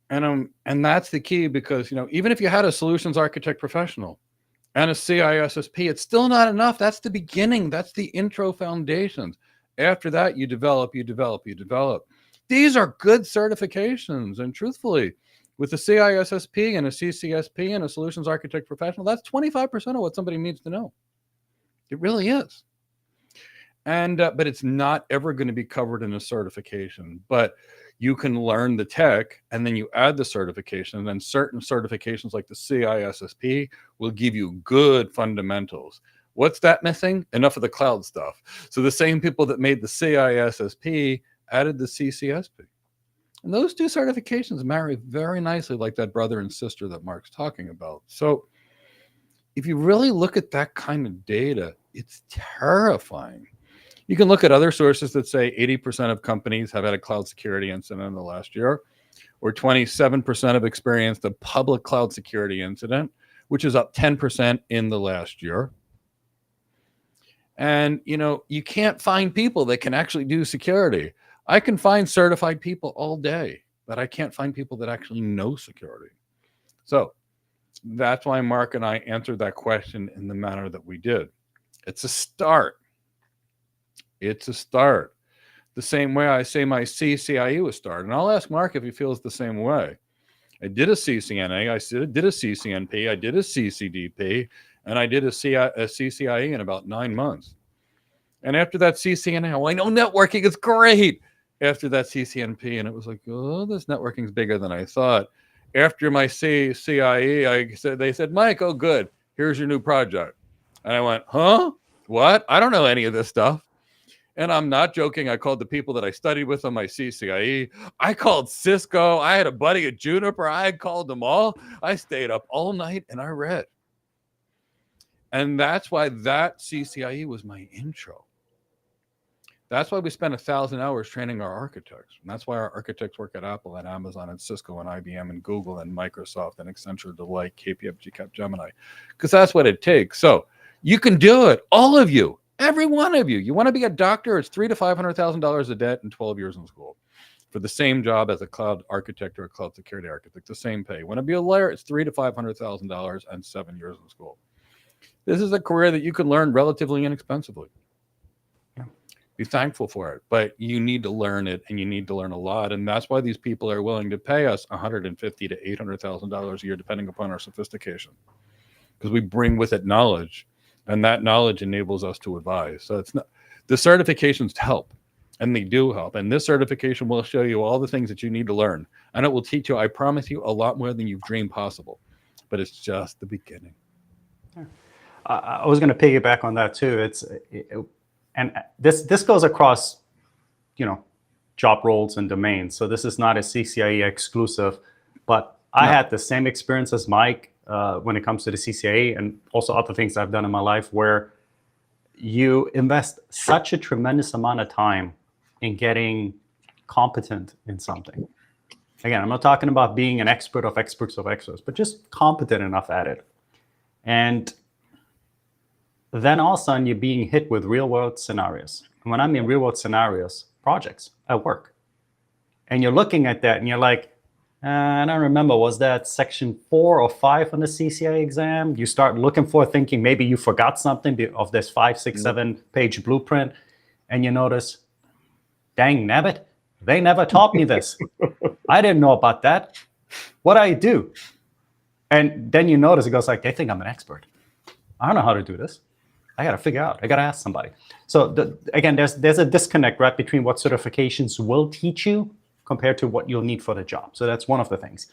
And that's the key, because, you know, even if you had a solutions architect professional and a CISSP, it's still not enough. That's the beginning. That's the intro foundations. After that, you develop. These are good certifications. And truthfully, with a CISSP and a CCSP and a solutions architect professional, that's 25% of what somebody needs to know. It really is. And but it's not ever going to be covered in a certification. But you can learn the tech, and then you add the certification, and then certain certifications like the CISSP will give you good fundamentals. What's that missing? Enough of the cloud stuff. So the same people that made the CISSP added the CCSP. And those two certifications marry very nicely, like that brother and sister that Mark's talking about. So if you really look at that kind of data, it's terrifying. You can look at other sources that say 80% of companies have had a cloud security incident in the last year, or 27% have experienced a public cloud security incident, which is up 10% in the last year. And, you know, you can't find people that can actually do security. I can find certified people all day, but I can't find people that actually know security. So that's why Mark and I answered that question in the manner that we did. It's a start. It's a start. The same way I say my CCIE was started. And I'll ask Mark if he feels the same way. I did a CCNA, I did a CCNP, I did a CCDP, and I did a CCIE in about 9 months. And after that CCNA, I know networking is great. After that CCNP, and it was like, oh, this networking is bigger than I thought. After my CIE, they said, Mike, oh, good. Here's your new project. And I went, huh? What? I don't know any of this stuff. And I'm not joking. I called the people that I studied with on my CCIE. I called Cisco. I had a buddy at Juniper. I had called them all. I stayed up all night and I read. And that's why that CCIE was my intro. That's why we spent 1,000 hours training our architects. And that's why our architects work at Apple and Amazon and Cisco and IBM and Google and Microsoft and Accenture, Deloitte, KPMG, Capgemini, because that's what it takes. So you can do it, all of you, every one of you. You want to be a doctor? It's $300,000 to $500,000 of debt and 12 years in school for the same job as a cloud architect or a cloud security architect. The same pay. You want to be a lawyer? It's $300,000 to $500,000 and 7 years in school. This is a career that you can learn relatively inexpensively. Be thankful for it, but you need to learn it, and you need to learn a lot. And that's why these people are willing to pay us $150,000 to $800,000 a year, depending upon our sophistication, because we bring with it knowledge, and that knowledge enables us to advise. So it's not, the certifications help, and they do help. And this certification will show you all the things that you need to learn, and it will teach you, I promise you, a lot more than you've dreamed possible. But it's just the beginning. I was going to piggyback on that too. And this goes across, job roles and domains. So this is not a CCIE exclusive, but I had the same experience as Mike when it comes to the CCIE and also other things I've done in my life, where you invest such a tremendous amount of time in getting competent in something. Again, I'm not talking about being an expert of experts of experts, but just competent enough at it. And then all of a sudden you're being hit with real world scenarios. And when I mean real world scenarios, projects at work. And you're looking at that and you're like, I don't remember, was that section 4 or 5 on the CCIE exam? You start looking for, thinking maybe you forgot something of this 5, 6, 7 page blueprint. And you notice, dang nabbit, they never taught me this. I didn't know about that. What do I do? And then you notice it goes like, they think I'm an expert. I don't know how to do this. I got to figure out. I got to ask somebody. So again, there's a disconnect, right, between what certifications will teach you compared to what you'll need for the job. So that's one of the things.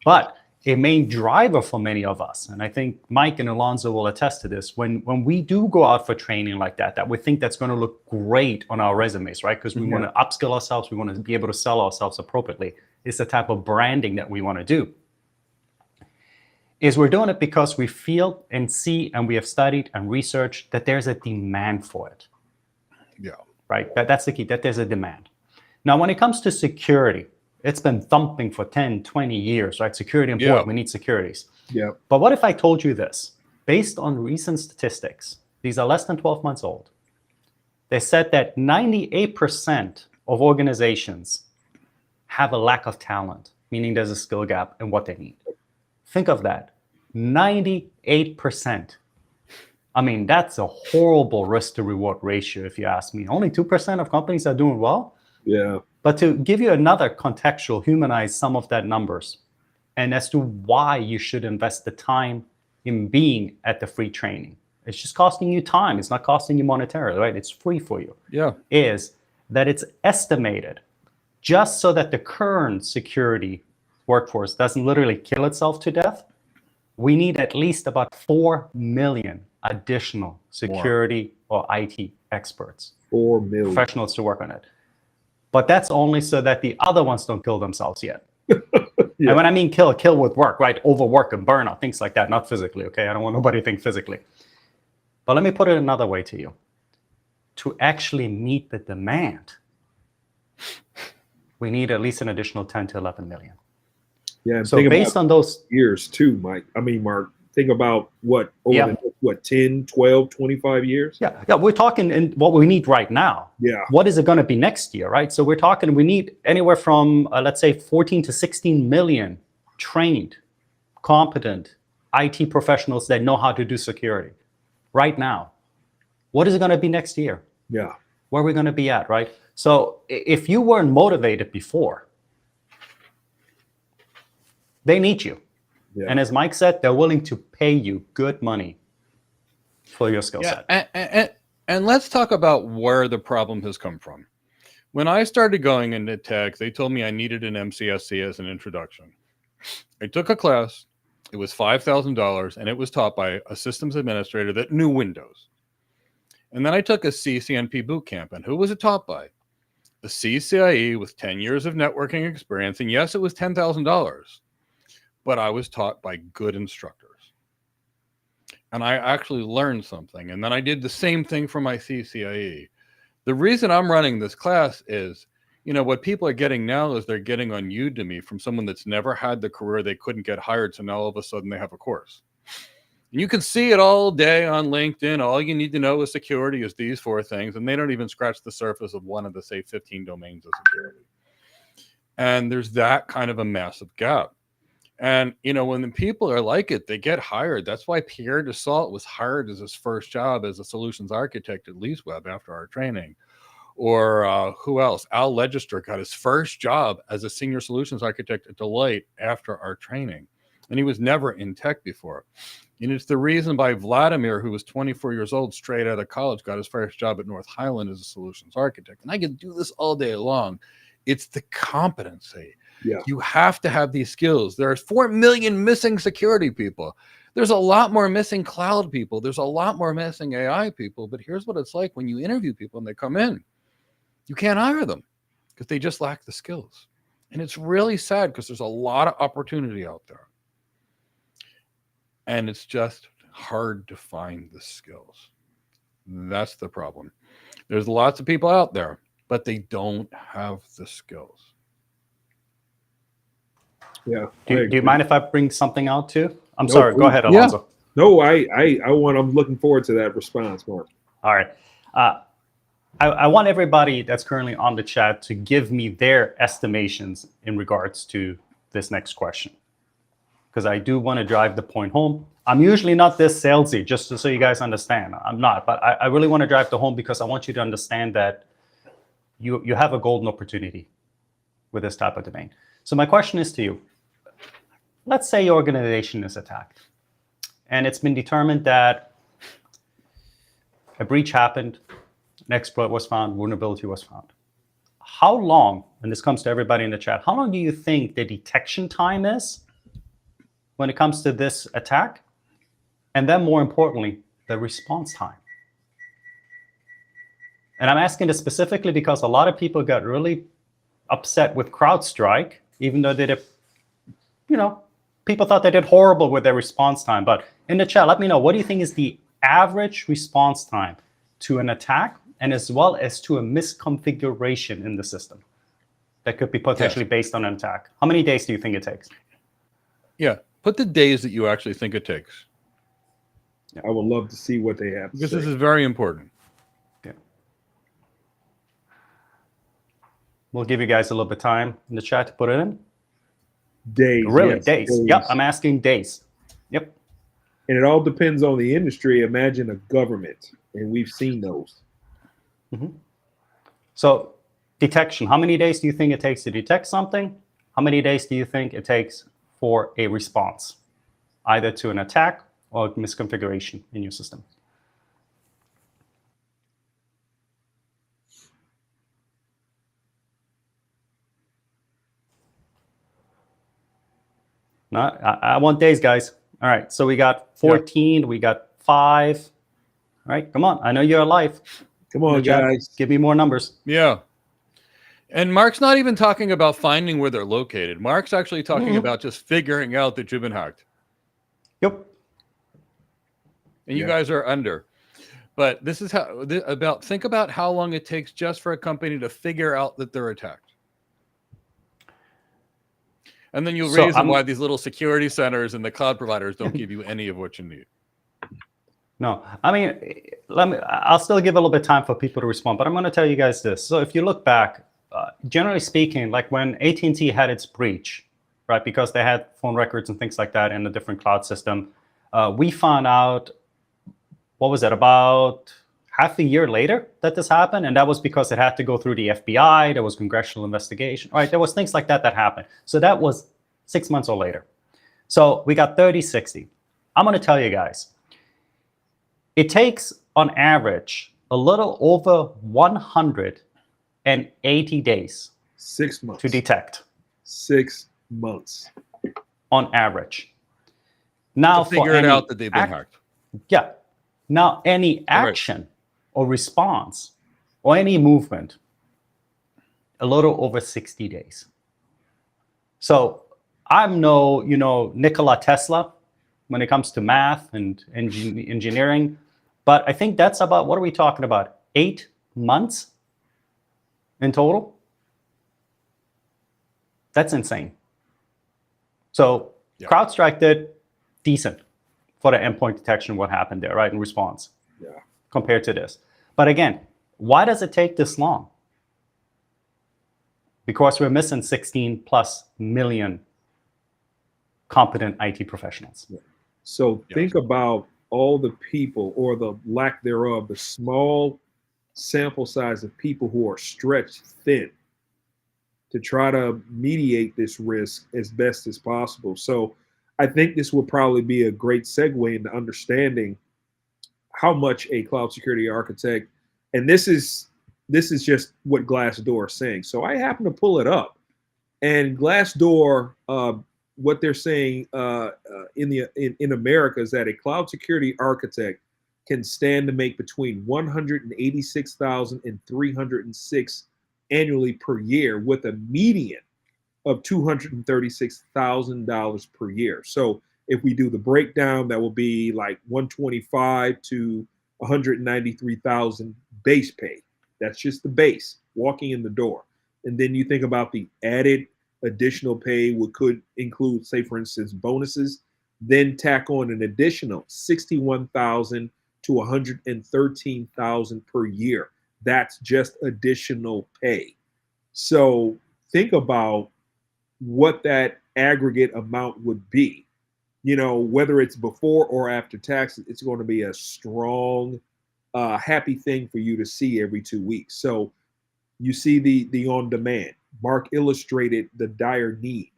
But a main driver for many of us, and I think Mike and Alonzo will attest to this, when we do go out for training like that we think that's going to look great on our resumes, right? Because we want to upskill ourselves. We want to be able to sell ourselves appropriately. It's the type of branding that we want to do. Is we're doing it because we feel and see, and we have studied and researched that there's a demand for it. Yeah. Right? That's the key, that there's a demand. Now, when it comes to security, it's been thumping for 10, 20 years, right? Security important, we need securities. Yeah. But what if I told you this? Based on recent statistics, these are less than 12 months old. They said that 98% of organizations have a lack of talent, meaning there's a skill gap in what they need. Think of that, 98%. I mean, that's a horrible risk to reward ratio, if you ask me. Only 2% of companies are doing well. Yeah. But to give you another contextual, humanize some of that numbers, and as to why you should invest the time in being at the free training. It's just costing you time. It's not costing you monetarily, right? It's free for you. Yeah. Is that it's estimated, just so that the current security workforce doesn't literally kill itself to death, we need at least about 4 million additional security or IT experts, 4 million professionals to work on it. But that's only so that the other ones don't kill themselves yet. And when I mean kill with work, right? Overwork and burnout, things like that, not physically, okay? I don't want nobody to think physically. But let me put it another way to you. To actually meet the demand, we need at least an additional 10 to 11 million. Yeah. So based on those years too, Mike, I mean, Mark, think about what, over the 10, 12, 25 years? Yeah, we're talking in what we need right now. Yeah. What is it going to be next year, right? So we're talking, we need anywhere from, let's say, 14 to 16 million trained competent IT professionals that know how to do security right now. What is it going to be next year? Yeah. Where are we going to be at, right? So if you weren't motivated before, they need you. Yeah. And as Mike said, they're willing to pay you good money for your skill set. And let's talk about where the problem has come from. When I started going into tech, they told me I needed an MCSC as an introduction. I took a class. It was $5,000, and it was taught by a systems administrator that knew Windows. And then I took a CCNP boot camp, and who was it taught by? A CCIE with 10 years of networking experience. And yes, it was $10,000, but I was taught by good instructors. And I actually learned something. And then I did the same thing for my CCIE. The reason I'm running this class is, you know, what people are getting now is they're getting on Udemy from someone that's never had the career, they couldn't get hired. So now all of a sudden they have a course. And you can see it all day on LinkedIn. All you need to know is security is these 4 things. And they don't even scratch the surface of one of the, say, 15 domains of security. And there's that kind of a massive gap. And, you know, when the people are like it, they get hired. That's why Pierre Dassault was hired as his first job as a solutions architect at LeaseWeb after our training. Or who else? Al Legister got his first job as a senior solutions architect at Deloitte after our training. And he was never in tech before. And it's the reason why Vladimir, who was 24 years old, straight out of college, got his first job at North Highland as a solutions architect. And I could do this all day long. It's the competency. Yeah. You have to have these skills. There are 4 million missing security people. There's a lot more missing cloud people. There's a lot more missing AI people. But here's what it's like when you interview people and they come in. You can't hire them because they just lack the skills. And it's really sad because there's a lot of opportunity out there. And it's just hard to find the skills. That's the problem. There's lots of people out there, but they don't have the skills. Yeah. Do you mind if I bring something out too? I'm No, sorry. Go please. ahead, Alonso. No, I'm looking forward to that response, Mark. All right. I want everybody that's currently on the chat to give me their estimations in regards to this next question, because I do want to drive the point home. I'm usually not this salesy, just so you guys understand. I'm not, but I really want to drive the home because I want you to understand that you have a golden opportunity with this type of domain. So my question is to you. Let's say your organization is attacked, and it's been determined that a breach happened, an exploit was found, vulnerability was found. How long, and this comes to everybody in the chat, how long do you think the detection time is when it comes to this attack? And then more importantly, the response time. And I'm asking this specifically because a lot of people got really upset with CrowdStrike, even though they did, people thought they did horrible with their response time. But in the chat, let me know, what do you think is the average response time to an attack and as well as to a misconfiguration in the system that could be potentially based on an attack? How many days do you think it takes? Yeah, put the days that you actually think it takes. I would love to see what they have. Because this is very important. Yeah. We'll give you guys a little bit of time in the chat to put it in. Days. Really, yes, days. Yep, I'm asking days. Yep. And it all depends on the industry. Imagine a government, and we've seen those. Mm-hmm. So detection, how many days do you think it takes to detect something? How many days do you think it takes for a response, either to an attack or misconfiguration in your system? No, I want days, guys. All right, so we got 14, we got 5. All right, come on. I know you're alive. Come on, guys. Give me more numbers. Yeah. And Mark's not even talking about finding where they're located. Mark's actually talking about just figuring out that you've been hacked. Yep. And you guys are under. But this is think about how long it takes just for a company to figure out that they're attacked. And then you'll reason why these little security centers and the cloud providers don't give you any of what you need. No, I mean, I'll still give a little bit of time for people to respond, but I'm going to tell you guys this. So if you look back, generally speaking, like when AT&T had its breach, right? Because they had phone records and things like that in a different cloud system. We found out, what was it, about half a year later that this happened. And that was because it had to go through the FBI. There was congressional investigation, right? There was things like that that happened. So that was 6 months or later. So we got 30/60. I'm going to tell you guys, it takes on average a little over 180 days 6 months to detect. 6 months on average. Now, to figure it out that they've been hacked. Yeah. Now, any action or response or any movement, a little over 60 days. So I'm no, Nikola Tesla when it comes to math and engineering, but I think that's about, what are we talking about? 8 months in total? That's insane. So CrowdStrike did decent for the endpoint detection, what happened there, right, in response, compared to this. But again, why does it take this long? Because we're missing 16 plus million competent IT professionals. So think about all the people, or the lack thereof, the small sample size of people who are stretched thin to try to mediate this risk as best as possible. So I think this will probably be a great segue into understanding how much a cloud security architect, and this is just what Glassdoor is saying. So I happen to pull it up, and Glassdoor, what they're saying in America is that a cloud security architect can stand to make between $186,000 and $306,000 annually per year, with a median of $236,000 per year. So if we do the breakdown, that will be like $125,000 to $193,000 base pay. That's just the base, walking in the door. And then you think about the added additional pay, what could include, say, for instance, bonuses, then tack on an additional $61,000 to $113,000 per year. That's just additional pay. So think about what that aggregate amount would be. Whether it's before or after taxes, it's going to be a strong, happy thing for you to see every 2 weeks. So you see the on demand. Mark illustrated the dire need,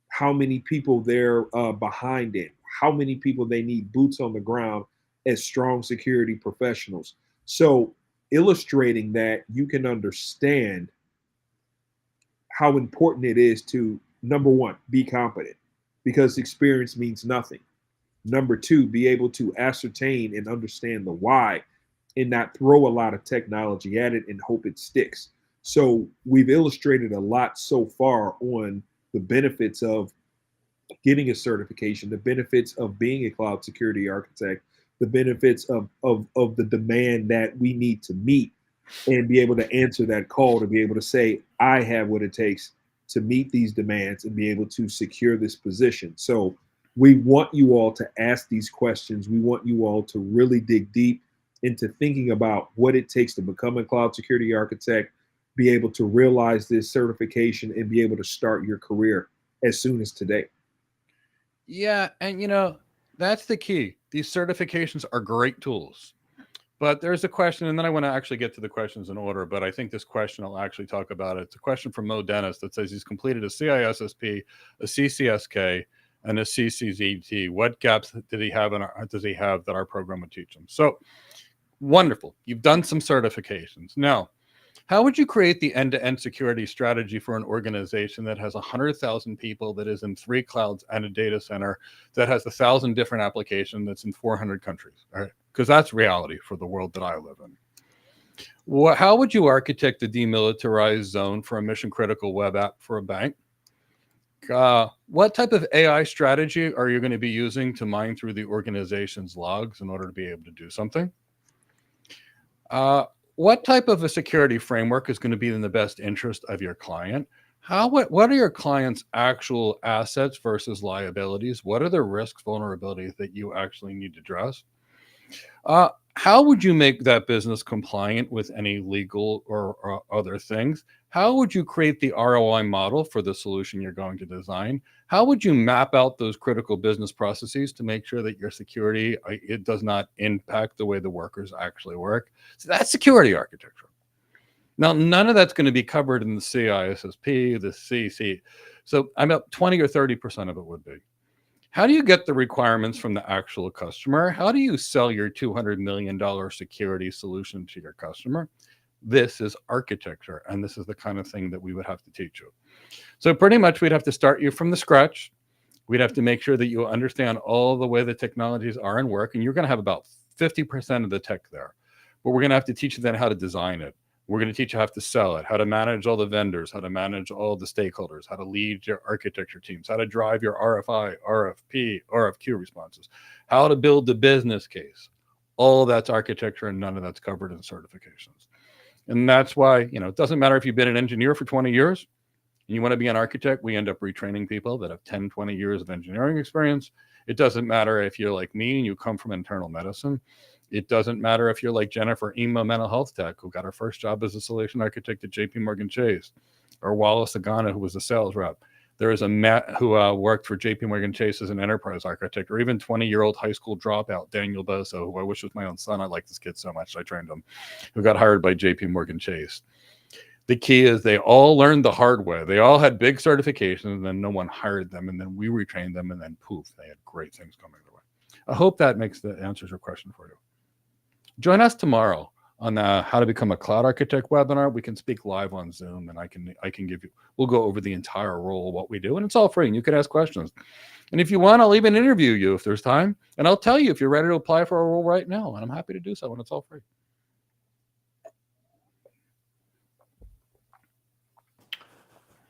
how many people they're behind it, how many people they need boots on the ground as strong security professionals. So illustrating that, you can understand how important it is to, number one, be competent, because experience means nothing. Number two, be able to ascertain and understand the why and not throw a lot of technology at it and hope it sticks. So we've illustrated a lot so far on the benefits of getting a certification, the benefits of being a cloud security architect, the benefits of the demand that we need to meet, and be able to answer that call, to be able to say, I have what it takes to meet these demands and be able to secure this position. So we want you all to ask these questions. We want you all to really dig deep into thinking about what it takes to become a cloud security architect, be able to realize this certification, and be able to start your career as soon as today. Yeah, and that's the key. These certifications are great tools. But there's a question, and then I want to actually get to the questions in order, but I think this question I'll actually talk about it. It's a question from Mo Dennis that says he's completed a CISSP, a CCSK, and a CCZT. What gaps does he have that our program would teach him? So wonderful. You've done some certifications. Now, how would you create the end-to-end security strategy for an organization that has 100,000 people, that is in 3 clouds and a data center, that has 1,000 different applications, that's in 400 countries? All right, because that's reality for the world that I live in. How would you architect the demilitarized zone for a mission-critical web app for a bank? What type of AI strategy are you going to be using to mine through the organization's logs in order to be able to do something? What type of a security framework is going to be in the best interest of your client? What are your client's actual assets versus liabilities? What are the risks, vulnerabilities that you actually need to address? how would you make that business compliant with any legal or other things? How would you create the ROI model for the solution you're going to design? How would you map out those critical business processes to make sure that your security, it does not impact the way the workers actually work? So that's security architecture. Now, none of that's going to be covered in the CISSP, the CC. So about 20 or 30% of it would be. How do you get the requirements from the actual customer? How do you sell your $200 million security solution to your customer? This is architecture, and this is the kind of thing that we would have to teach you. So pretty much we'd have to start you from the scratch. We'd have to make sure that you understand all the way the technologies are and work, and you're going to have about 50% of the tech there. But we're going to have to teach you then how to design it. We're going to teach you how to sell it, how to manage all the vendors, how to manage all the stakeholders, how to lead your architecture teams, how to drive your RFI, RFP, RFQ responses, how to build the business case. All that's architecture, and none of that's covered in certifications. And that's why, it doesn't matter if you've been an engineer for 20 years and you want to be an architect. We end up retraining people that have 10, 20 years of engineering experience. It doesn't matter if you're like me and you come from internal medicine. It doesn't matter if you're like Jennifer Ema, mental health tech, who got her first job as a solution architect at JP Chase, or Wallace Agana, who was a sales rep. There is a Matt who worked for JP Chase as an enterprise architect, or even 20-year-old high school dropout, Daniel Boso, who I wish was my own son. I like this kid so much. I trained him, who got hired by JP Chase. The key is they all learned the hard way. They all had big certifications, and then no one hired them, and then we retrained them, and then poof, they had great things coming their way. I hope that answers your question for you. Join us tomorrow on how to become a cloud architect webinar. We can speak live on Zoom, and I can give you, we'll go over the entire role of what we do, and it's all free, and you can ask questions. And if you want, I'll even interview you if there's time, and I'll tell you if you're ready to apply for a role right now, and I'm happy to do so, and it's all free.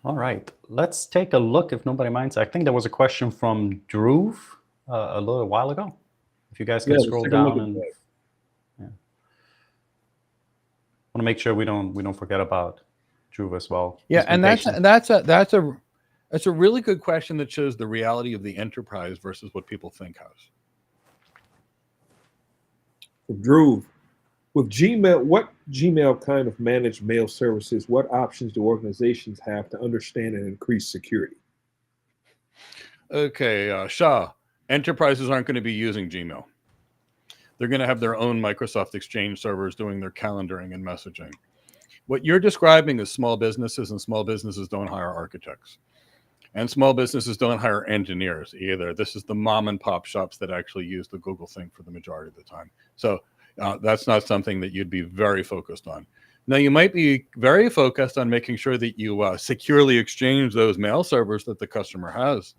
All right, let's take a look if nobody minds. I think there was a question from Dhruv a little while ago. If you guys can scroll down and want to make sure we don't forget about Dhruv as well. Yeah, and that's a really good question that shows the reality of the enterprise versus what people think of. Dhruv, with Gmail, what Gmail kind of managed mail services, what options do organizations have to understand and increase security? Okay, Shah, enterprises aren't going to be using Gmail. They're going to have their own Microsoft Exchange servers doing their calendaring and messaging. What you're describing is small businesses, and small businesses don't hire architects. And small businesses don't hire engineers either. This is the mom and pop shops that actually use the Google thing for the majority of the time. So that's not something that you'd be very focused on. Now, you might be very focused on making sure that you securely exchange those mail servers that the customer has.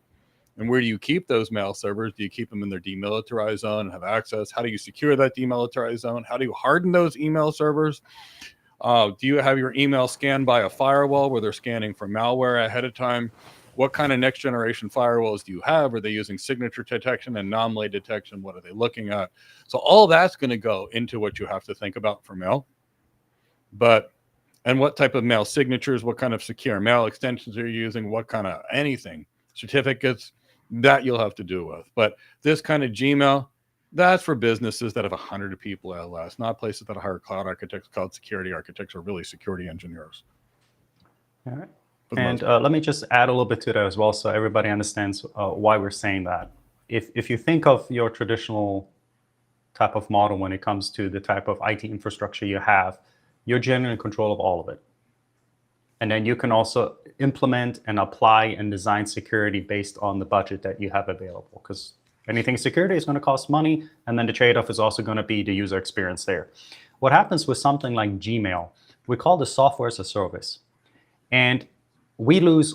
And where do you keep those mail servers? Do you keep them in their demilitarized zone and have access? How do you secure that demilitarized zone? How do you harden those email servers? Do you have your email scanned by a firewall where they're scanning for malware ahead of time? What kind of next generation firewalls do you have? Are they using signature detection and anomaly detection? What are they looking at? So all that's going to go into what you have to think about for mail. And what type of mail signatures, what kind of secure mail extensions are you using? What kind of anything, certificates, that you'll have to do with. But this kind of Gmail, that's for businesses that have 100 people or less, not places that hire cloud architects, cloud security architects, or really security engineers. All right. And let me just add a little bit to that as well, so everybody understands why we're saying that. If you think of your traditional type of model when it comes to the type of IT infrastructure you have, you're generally in control of all of it. And then you can also implement and apply and design security based on the budget that you have available, because anything security is going to cost money, and then the trade-off is also going to be the user experience there. What happens with something like Gmail, we call this software as a service. And we lose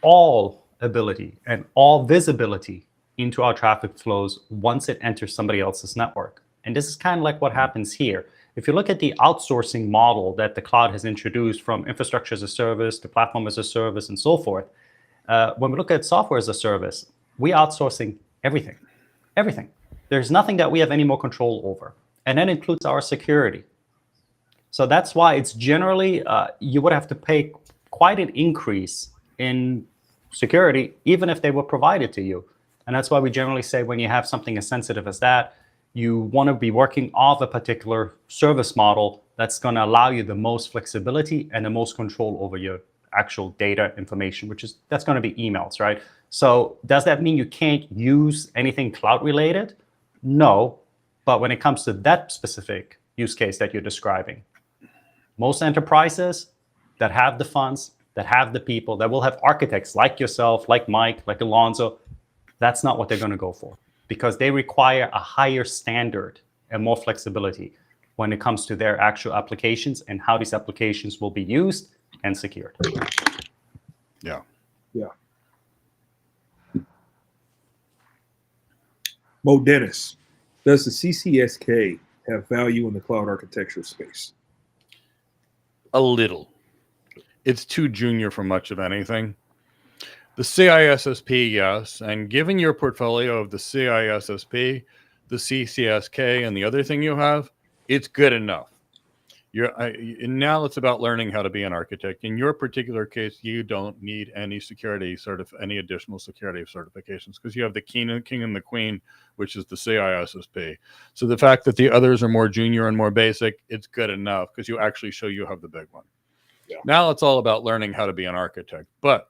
all ability and all visibility into our traffic flows once it enters somebody else's network. And this is kind of like what happens here. If you look at the outsourcing model that the cloud has introduced, from infrastructure as a service to platform as a service and so forth, when we look at software as a service, we're outsourcing everything. Everything. There's nothing that we have any more control over. And that includes our security. So that's why it's generally, you would have to pay quite an increase in security, even if they were provided to you. And that's why we generally say when you have something as sensitive as that, you want to be working off a particular service model that's going to allow you the most flexibility and the most control over your actual data information, that's going to be emails, right? So does that mean you can't use anything cloud related? No, but when it comes to that specific use case that you're describing, most enterprises that have the funds, that have the people, that will have architects like yourself, like Mike, like Alonzo, that's not what they're going to go for, because they require a higher standard and more flexibility when it comes to their actual applications and how these applications will be used and secured. Yeah. Yeah. Mo Dennis, does the CCSK have value in the cloud architecture space? A little. It's too junior for much of anything. The CISSP, yes. And given your portfolio of the CISSP, the CCSK, and the other thing you have, it's good enough. And now it's about learning how to be an architect. In your particular case, you don't need any any additional security certifications, because you have the king and the queen, which is the CISSP. So the fact that the others are more junior and more basic, it's good enough, because you actually show you have the big one. Yeah. Now it's all about learning how to be an architect, but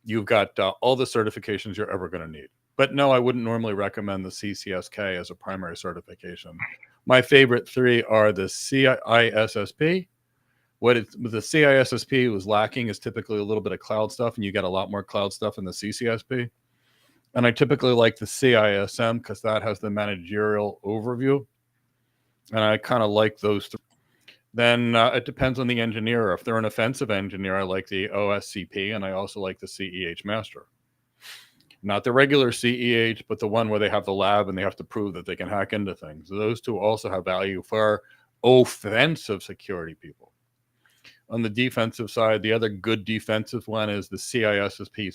you've got all the certifications you're ever going to need. But no, I wouldn't normally recommend the CCSK as a primary certification. My favorite three are the CISSP. The CISSP was lacking is typically a little bit of cloud stuff, and you get a lot more cloud stuff in the CCSP. And I typically like the CISM because that has the managerial overview. And I kind of like those three. Then it depends on the engineer. If they're an offensive engineer, I like the OSCP, and I also like the CEH master. Not the regular CEH, but the one where they have the lab and they have to prove that they can hack into things. Those two also have value for offensive security people. On the defensive side, the other good defensive one is the CISSP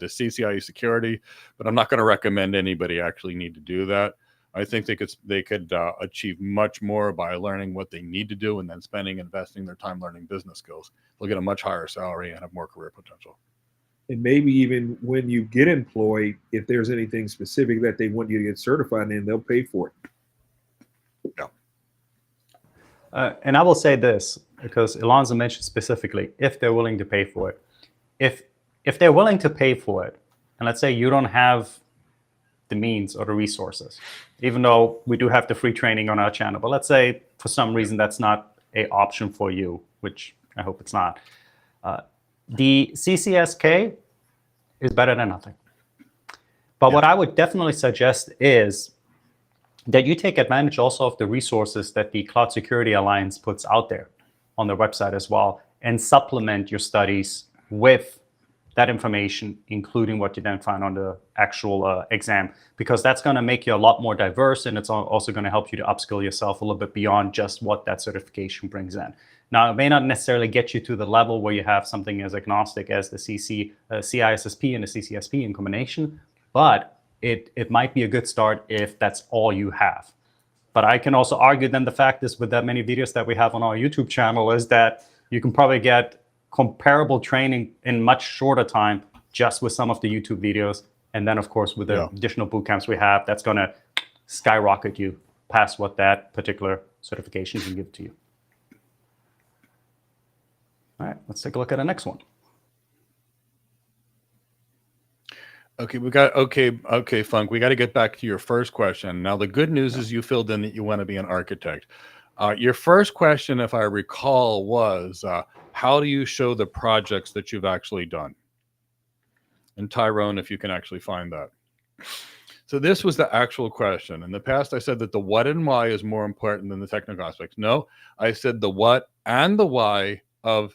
the CCIE security, but I'm not going to recommend anybody actually need to do that. I think they could achieve much more by learning what they need to do and then investing their time learning business skills. They'll get a much higher salary and have more career potential. And maybe even when you get employed, if there's anything specific that they want you to get certified in, they'll pay for it. Yeah. And I will say this, because Alonzo mentioned specifically, if they're willing to pay for it. If they're willing to pay for it, and let's say you don't have the means or the resources, even though we do have the free training on our channel, but let's say for some reason that's not an option for you, which I hope it's not. The CCSK is better than nothing. But what I would definitely suggest is that you take advantage also of the resources that the Cloud Security Alliance puts out there on their website as well, and supplement your studies with that information, including what you then find on the actual exam, because that's going to make you a lot more diverse, and it's also going to help you to upskill yourself a little bit beyond just what that certification brings in. Now, it may not necessarily get you to the level where you have something as agnostic as the CISSP and the CCSP in combination, but it might be a good start if that's all you have. But I can also argue then the fact is, with that many videos that we have on our YouTube channel, is that you can probably get comparable training in much shorter time just with some of the YouTube videos. And then, of course, with the additional boot camps we have, that's going to skyrocket you past what that particular certification can give to you. All right, let's take a look at the next one. Okay, Funk, we got to get back to your first question. Now, the good news is you filled in that you want to be an architect. Your first question, if I recall, was how do you show the projects that you've actually done? And Tyrone, if you can actually find that. So this was the actual question. In the past, I said that the what and why is more important than the technical aspects. No, I said the what and the why of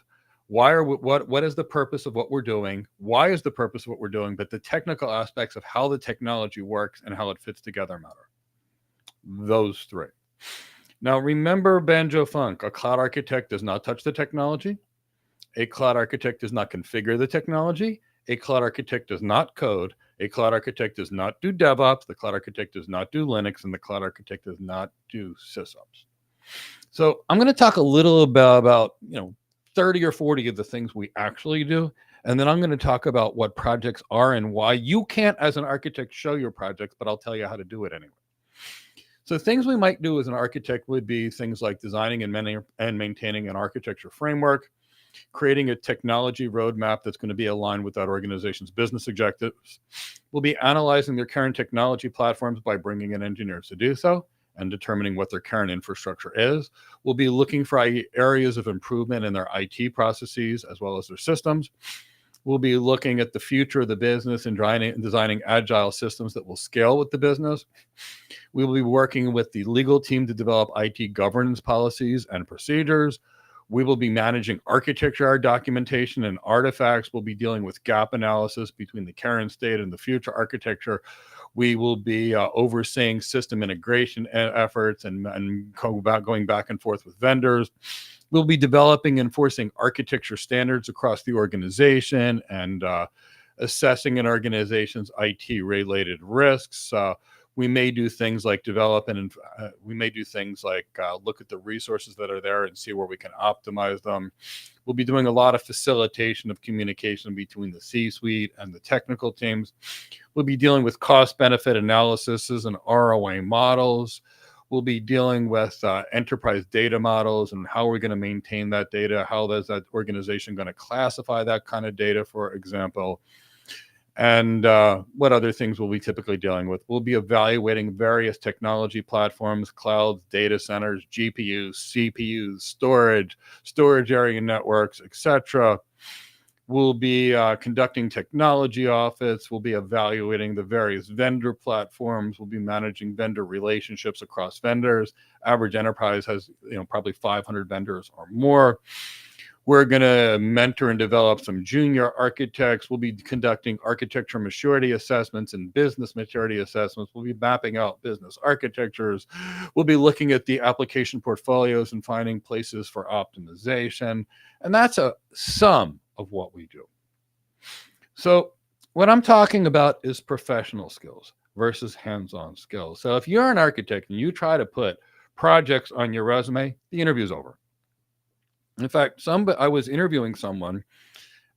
what is the purpose of what we're doing? Why is the purpose of what we're doing? But the technical aspects of how the technology works and how it fits together matter. Those three. Now, remember Banjo Funk, a cloud architect does not touch the technology. A cloud architect does not configure the technology. A cloud architect does not code. A cloud architect does not do DevOps. The cloud architect does not do Linux, and the cloud architect does not do sysops. So I'm going to talk a little about 30 or 40 of the things we actually do. And then I'm going to talk about what projects are and why you can't, as an architect, show your projects, but I'll tell you how to do it anyway. So things we might do as an architect would be things like designing and maintaining an architecture framework, creating a technology roadmap that's going to be aligned with that organization's business objectives. We'll be analyzing their current technology platforms by bringing in engineers to do so and determining what their current infrastructure is. We'll be looking for areas of improvement in their IT processes as well as their systems. We'll be looking at the future of the business and designing agile systems that will scale with the business. We will be working with the legal team to develop IT governance policies and procedures. We will be managing architecture documentation and artifacts. We'll be dealing with gap analysis between the current state and the future architecture. We will be overseeing system integration efforts and going back and forth with vendors. We'll be developing and enforcing architecture standards across the organization and assessing an organization's IT-related risks. We may do things like look at the resources that are there and see where we can optimize them. We'll be doing a lot of facilitation of communication between the C-suite and the technical teams. We'll be dealing with cost-benefit analysis and ROI models. We'll be dealing with enterprise data models and how we're going to maintain that data. How is that organization going to classify that kind of data, for example? And what other things will we typically dealing with? We'll be evaluating various technology platforms, clouds, data centers, GPUs, CPUs, storage area networks, etc. We'll be conducting technology audits. We'll be evaluating the various vendor platforms. We'll be managing vendor relationships across vendors. Average enterprise has probably 500 vendors or more. We're going to mentor and develop some junior architects. We'll be conducting architecture maturity assessments and business maturity assessments. We'll be mapping out business architectures. We'll be looking at the application portfolios and finding places for optimization. And that's a sum of what we do. So what I'm talking about is professional skills versus hands-on skills. So if you're an architect and you try to put projects on your resume, the interview's over. In fact, I was interviewing someone,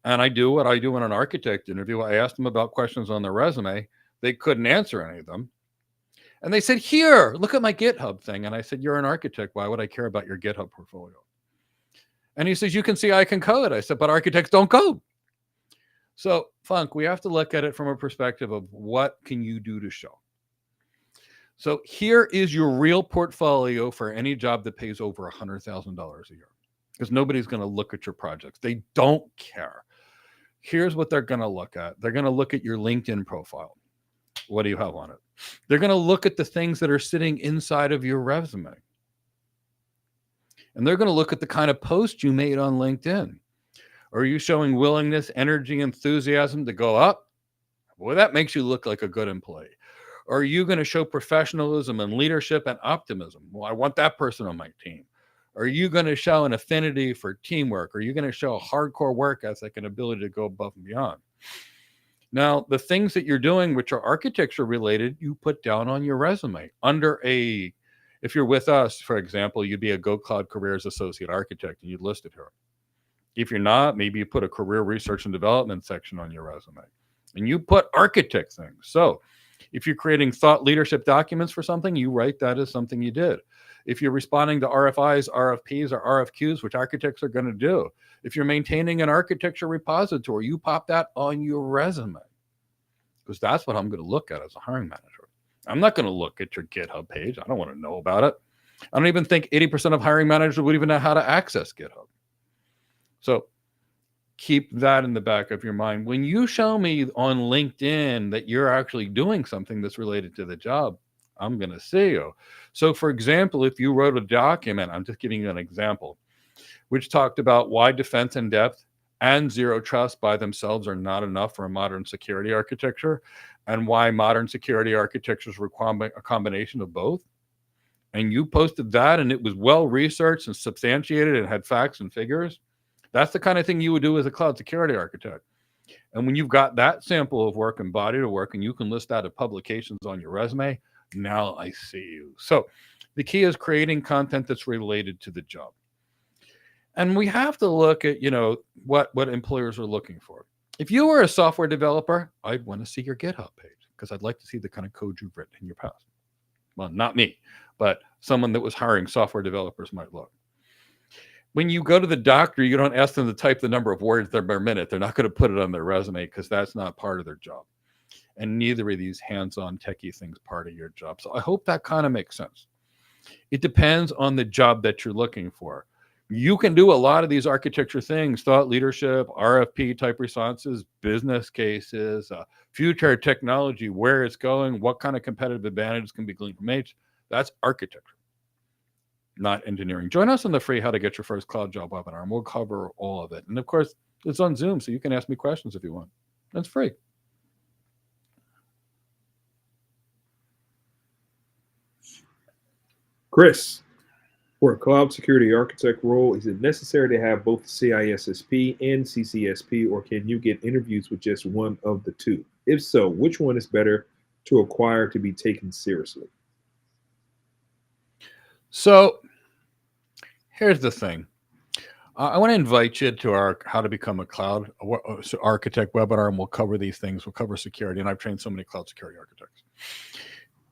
and I do what I do in an architect interview. I asked them about questions on their resume. They couldn't answer any of them. And they said, here, look at my GitHub thing. And I said, you're an architect. Why would I care about your GitHub portfolio? And he says, you can see I can code. I said, but architects don't code. So, Funk, we have to look at it from a perspective of what can you do to show. So here is your real portfolio for any job that pays over $100,000 a year. Because nobody's going to look at your projects. They don't care. Here's what they're going to look at. They're going to look at your LinkedIn profile. What do you have on it? They're going to look at the things that are sitting inside of your resume. And they're going to look at the kind of post you made on LinkedIn. Are you showing willingness, energy, enthusiasm to go up? Boy, that makes you look like a good employee. Or are you going to show professionalism and leadership and optimism? Well, I want that person on my team. Are you going to show an affinity for teamwork? Are you going to show a hardcore work ethic and ability to go above and beyond? Now, the things that you're doing, which are architecture related, you put down on your resume if you're with us, for example, you'd be a Go Cloud Careers Associate Architect and you'd list it here. If you're not, maybe you put a career research and development section on your resume and you put architect things. So if you're creating thought leadership documents for something, you write that as something you did. If you're responding to RFIs, RFPs, or RFQs, which architects are going to do. If you're maintaining an architecture repository, you pop that on your resume. Because that's what I'm going to look at as a hiring manager. I'm not going to look at your GitHub page. I don't want to know about it. I don't even think 80% of hiring managers would even know how to access GitHub. So keep that in the back of your mind. When you show me on LinkedIn that you're actually doing something that's related to the job, I'm going to see you. So, for example, if you wrote a document, I'm just giving you an example, which talked about why defense in depth and zero trust by themselves are not enough for a modern security architecture, and why modern security architectures require a combination of both. And you posted that, and it was well researched and substantiated and had facts and figures. That's the kind of thing you would do as a cloud security architect. And when you've got that sample of work and body of work, and you can list that as publications on your resume, now I see you. So the key is creating content that's related to the job. And we have to look at, what employers are looking for. If you were a software developer, I'd want to see your GitHub page because I'd like to see the kind of code you've written in your past. Well, not me, but someone that was hiring software developers might look. When you go to the doctor, you don't ask them to type the number of words per minute. They're not going to put it on their resume because that's not part of their job. And neither are these hands-on techie things part of your job. So I hope that kind of makes sense. It depends on the job that you're looking for. You can do a lot of these architecture things, thought leadership, RFP type responses, business cases, future technology, where it's going, what kind of competitive advantages can be gleaned from each. That's architecture, not engineering. Join us on the free How to Get Your First Cloud Job webinar, and we'll cover all of it. And of course, it's on Zoom, so you can ask me questions if you want. It's free. Chris, for a cloud security architect role, is it necessary to have both CISSP and CCSP, or can you get interviews with just one of the two? If so, which one is better to acquire to be taken seriously? So here's the thing. I want to invite you to our How to Become a Cloud Architect webinar, and we'll cover these things. We'll cover security, and I've trained so many cloud security architects.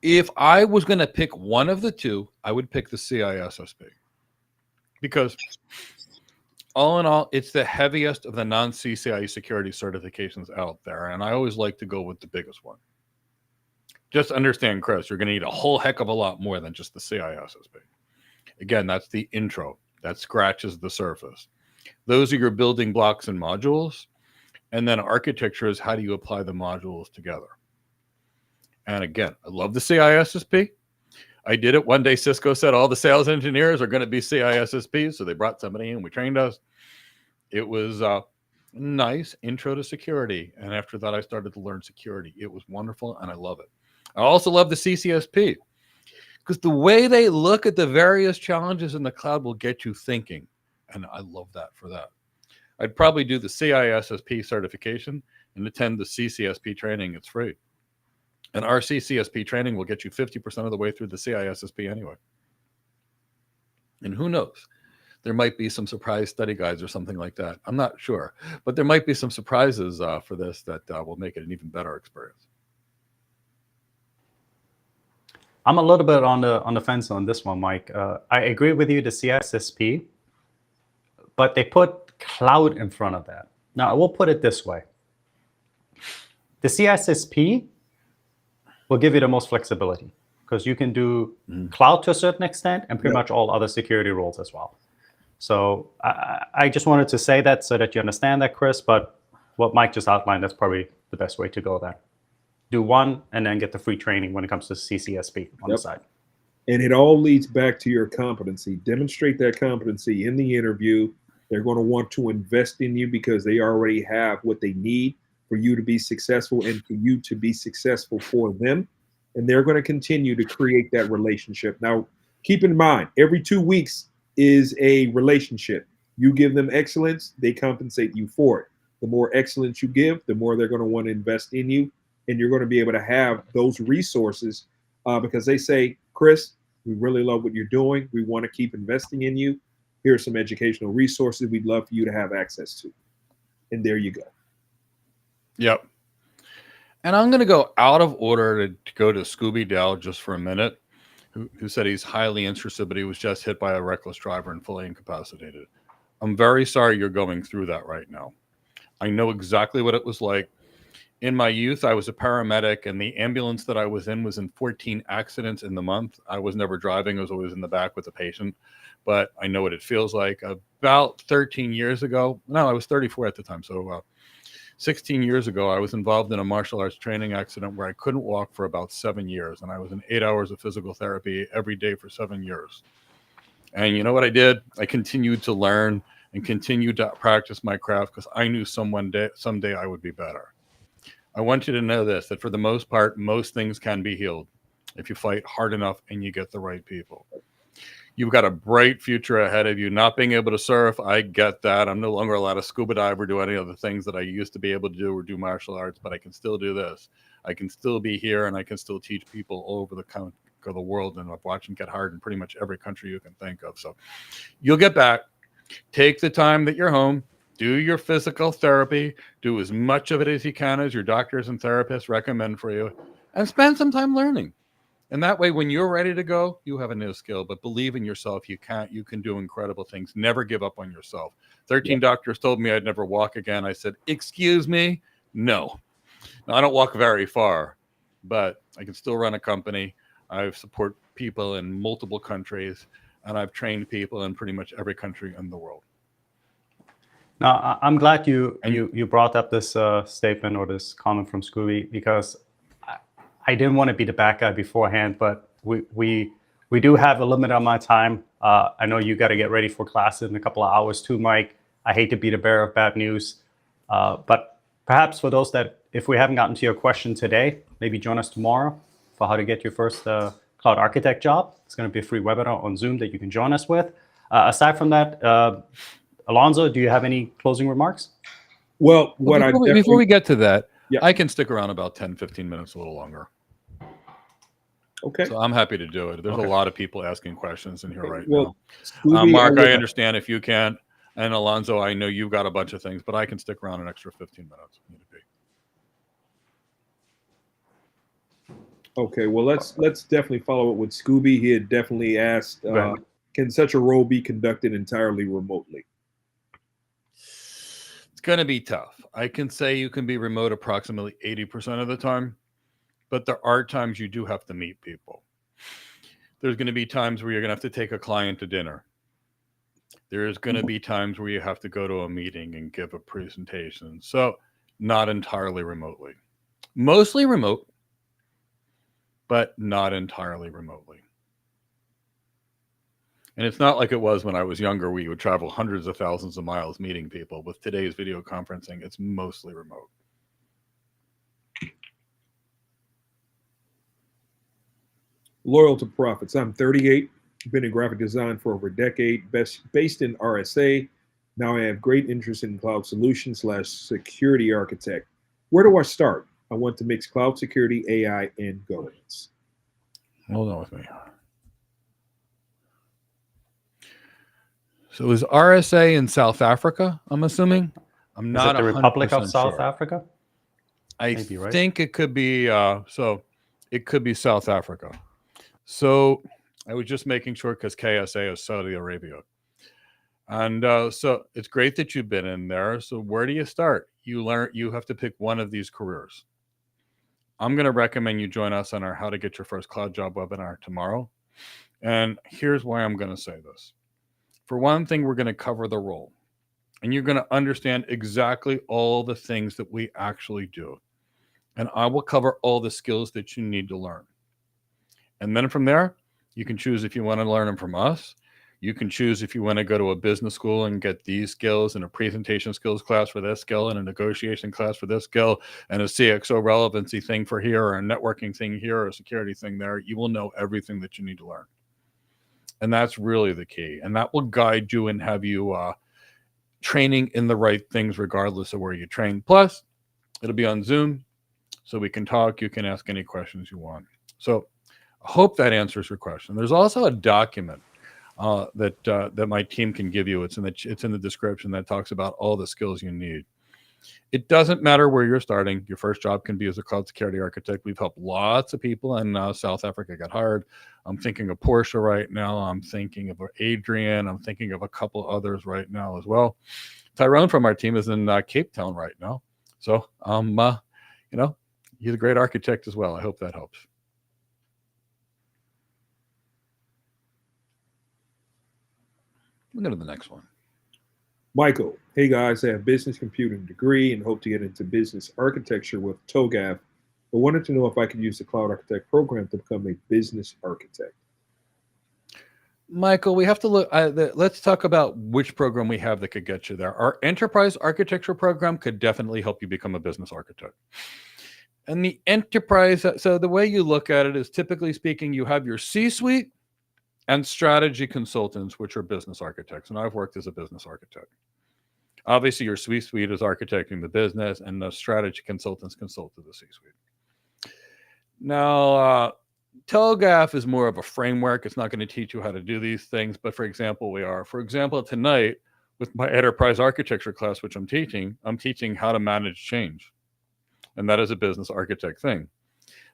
If I was going to pick one of the two, I would pick the CISSP, because all in all, it's the heaviest of the non-CCIE security certifications out there, and I always like to go with the biggest one. Just understand, Chris, you're going to need a whole heck of a lot more than just the CISSP. Again, that's the intro. That scratches the surface. Those are your building blocks and modules. And then architecture is how do you apply the modules together. And again, I love the CISSP. I did it. One day Cisco said all the sales engineers are going to be CISSP. So they brought somebody in. We trained us. It was a nice intro to security. And after that, I started to learn security. It was wonderful, and I love it. I also love the CCSP, because the way they look at the various challenges in the cloud will get you thinking. And I love that for that. I'd probably do the CISSP certification and attend the CCSP training. It's free. And our CCSP training will get you 50% of the way through the CISSP anyway. And who knows? There might be some surprise study guides or something like that. I'm not sure. But there might be some surprises for this that will make it an even better experience. I'm a little bit on the fence on this one, Mike. I agree with you, the CISSP, but they put cloud in front of that. Now, I will put it this way. The CISSP will give you the most flexibility, because you can do cloud to a certain extent and pretty much all other security roles as well. So I just wanted to say that so that you understand that, Chris, but what Mike just outlined, that's probably the best way to go there. Do one and then get the free training when it comes to CCSP on the side. And it all leads back to your competency. Demonstrate that competency in the interview. They're going to want to invest in you because they already have what they need for you to be successful and for you to be successful for them. And they're going to continue to create that relationship. Now, keep in mind, every 2 weeks is a relationship. You give them excellence, they compensate you for it. The more excellence you give, the more they're going to want to invest in you. And you're going to be able to have those resources because they say, Chris, we really love what you're doing. We want to keep investing in you. Here's some educational resources we'd love for you to have access to. And there you go. Yep. And I'm going to go out of order to go to Scooby Dell just for a minute, who said he's highly interested, but he was just hit by a reckless driver and fully incapacitated. I'm very sorry you're going through that right now. I know exactly what it was like. In my youth, I was a paramedic, and the ambulance that I was in 14 accidents in the month. I was never driving. I was always in the back with the patient, but I know what it feels like. About 13 years ago, no, I was 34 at the time. So 16 years ago, I was involved in a martial arts training accident where I couldn't walk for about 7 years. And I was in 8 hours of physical therapy every day for 7 years. And you know what I did? I continued to learn and continued to practice my craft because I knew someday I would be better. I want you to know this, that for the most part, most things can be healed if you fight hard enough and you get the right people. You've got a bright future ahead of you. Not being able to surf, I get that. I'm no longer allowed to scuba dive or do any of the things that I used to be able to do or do martial arts, but I can still do this. I can still be here, and I can still teach people all over the world, and I've watched them get hard in pretty much every country you can think of. So you'll get back. Take the time that you're home. Do your physical therapy. Do as much of it as you can as your doctors and therapists recommend for you, and spend some time learning. And that way, when you're ready to go, you have a new skill. But believe in yourself. You can do incredible things. Never give up on yourself. 13 doctors told me I'd never walk again. I said, excuse me? No. Now, I don't walk very far, but I can still run a company. I support people in multiple countries, and I've trained people in pretty much every country in the world. Now, I'm glad you brought up this statement or this comment from Scooby, because I didn't want to be the bad guy beforehand, but we do have a limit on my time. I know you got to get ready for class in a couple of hours too, Mike. I hate to be the bearer of bad news, but perhaps for those that, if we haven't gotten to your question today, maybe join us tomorrow for how to get your first cloud architect job. It's going to be a free webinar on Zoom that you can join us with. Aside from that, Alonzo, do you have any closing remarks? Well, before we get to that, yeah. I can stick around about 10, 15 minutes, a little longer. Okay. So I'm happy to do it. There's a lot of people asking questions in here right now. Scooby, Mark, I understand if you can't. And Alonzo, I know you've got a bunch of things, but I can stick around an extra 15 minutes. Okay, well, let's definitely follow up with Scooby. He had definitely asked, can such a role be conducted entirely remotely? It's going to be tough. I can say you can be remote approximately 80% of the time, but there are times you do have to meet people. There's going to be times where you're going to have to take a client to dinner. There's going to be times where you have to go to a meeting and give a presentation. So not entirely remotely. Mostly remote, but not entirely remotely. And it's not like it was when I was younger, where you would travel hundreds of thousands of miles meeting people. With today's video conferencing, it's mostly remote. Loyal to profits. I'm 38, been in graphic design for over a decade, based in RSA. Now I have great interest in cloud solutions / security architect. Where do I start? I want to mix cloud security, AI, and governance. Hold on with me. So is RSA in South Africa, I'm assuming? I'm not the Republic of South sure. Africa? I think it could be, so it could be South Africa. So I was just making sure, because KSA is Saudi Arabia. And so it's great that you've been in there. So where do you start? You have to pick one of these careers. I'm going to recommend you join us on our How to Get Your First Cloud Job webinar tomorrow. And here's why I'm going to say this. For one thing, we're going to cover the role. And you're going to understand exactly all the things that we actually do. And I will cover all the skills that you need to learn. And then from there, you can choose if you want to learn them from us. You can choose if you want to go to a business school and get these skills, and a presentation skills class for this skill, and a negotiation class for this skill, and a CXO relevancy thing for here, or a networking thing here, or a security thing there. You will know everything that you need to learn. And that's really the key. And that will guide you and have you training in the right things, regardless of where you train. Plus, it'll be on Zoom, so we can talk. You can ask any questions you want. So I hope that answers your question. There's also a document that my team can give you. It's in the description, that talks about all the skills you need. It doesn't matter where you're starting. Your first job can be as a cloud security architect. We've helped lots of people, and South Africa got hired. I'm thinking of Portia right now. I'm thinking of Adrian. I'm thinking of a couple others right now as well. Tyrone from our team is in Cape Town right now. So, he's a great architect as well. I hope that helps. We'll go to the next one. Michael, hey guys, I have business computing degree and hope to get into business architecture with TOGAF, but wanted to know if I could use the Cloud Architect program to become a business architect. Michael, we have to look. Let's talk about which program we have that could get you there. Our enterprise architecture program could definitely help you become a business architect. And the enterprise, so the way you look at it is, typically speaking, you have your C-suite and strategy consultants, which are business architects. And I've worked as a business architect. Obviously, your C-suite is architecting the business, and the strategy consultants consult to the C-suite. Now, TOGAF is more of a framework. It's not going to teach you how to do these things. But for example, tonight with my enterprise architecture class, which I'm teaching how to manage change. And that is a business architect thing.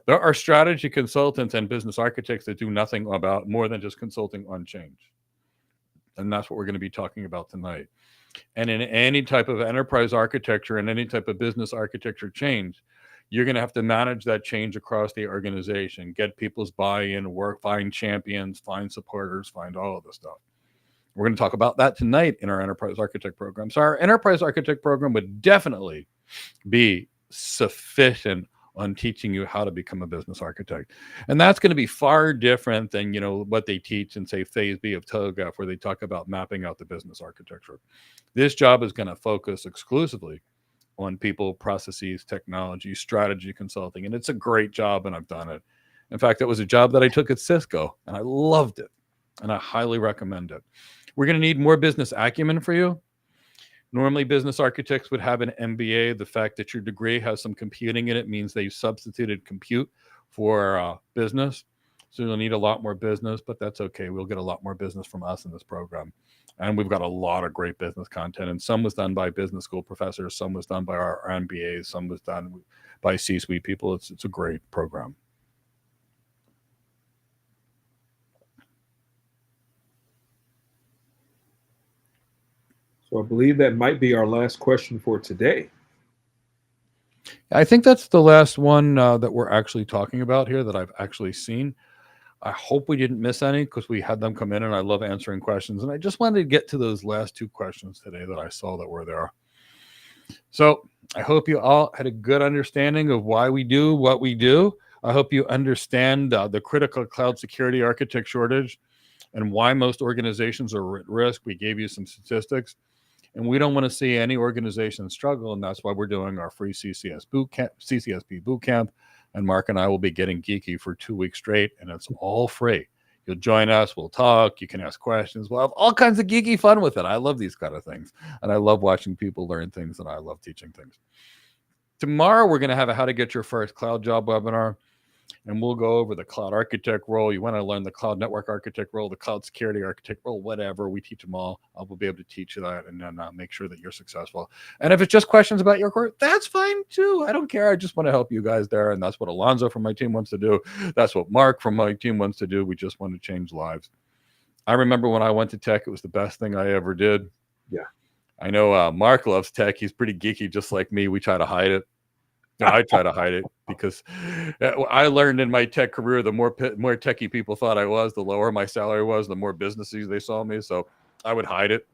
There are strategy consultants and business architects that do nothing about more than just consulting on change. And that's what we're going to be talking about tonight. And in any type of enterprise architecture and any type of business architecture change, you're going to have to manage that change across the organization, get people's buy-in, find champions, find supporters, find all of the stuff. We're going to talk about that tonight in our enterprise architect program. So our enterprise architect program would definitely be sufficient on teaching you how to become a business architect. And that's going to be far different than, what they teach in, say, phase B of TOGAF, where they talk about mapping out the business architecture. This job is going to focus exclusively on people, processes, technology, strategy consulting. And it's a great job, and I've done it. In fact, it was a job that I took at Cisco, and I loved it, and I highly recommend it. We're going to need more business acumen for you. Normally, business architects would have an MBA. The fact that your degree has some computing in it means they substituted compute for business. So you'll need a lot more business, but that's okay. We'll get a lot more business from us in this program. And we've got a lot of great business content. And some was done by business school professors. Some was done by our MBAs. Some was done by C-suite people. It's a great program. So I believe that might be our last question for today. I think that's the last one that we're actually talking about here that I've actually seen. I hope we didn't miss any because we had them come in, and I love answering questions. And I just wanted to get to those last two questions today that I saw that were there. So I hope you all had a good understanding of why we do what we do. I hope you understand the critical cloud security architect shortage and why most organizations are at risk. We gave you some statistics. And we don't want to see any organization struggle, and that's why we're doing our free CCSP boot camp. And Mark and I will be getting geeky for 2 weeks straight, and it's all free. You'll join us. We'll talk. You can ask questions. We'll have all kinds of geeky fun with it. I love these kind of things, and I love watching people learn things, and I love teaching things. Tomorrow, we're going to have a How to Get Your First Cloud Job webinar. And we'll go over the cloud architect role. You want to learn the cloud network architect role, the cloud security architect role, whatever. We teach them all. I will be able to teach you that and then make sure that you're successful. And if it's just questions about your course, that's fine too. I don't care. I just want to help you guys there. And that's what Alonzo from my team wants to do. That's what Mark from my team wants to do. We just want to change lives. I remember when I went to tech, it was the best thing I ever did. Yeah. I know Mark loves tech. He's pretty geeky, just like me. We try to hide it. I try to hide it because I learned in my tech career, the more techie people thought I was, the lower my salary was, the more businessy they saw me. So I would hide it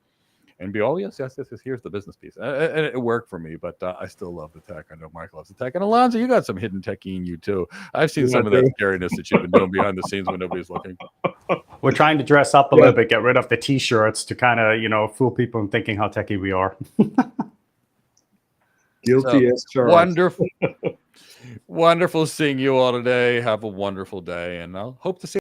and be, oh, yes, here's the business piece. And it worked for me, but I still love the tech. I know Mike loves the tech. And Alonzo, you got some hidden techie in you too. I've seen some of that scariness that you've been doing behind the scenes when nobody's looking. We're trying to dress up a little bit, get rid of the T-shirts to kind of, fool people and thinking how techie we are. Guilty as charged. Wonderful. Wonderful seeing you all today. Have a wonderful day, and I'll hope to see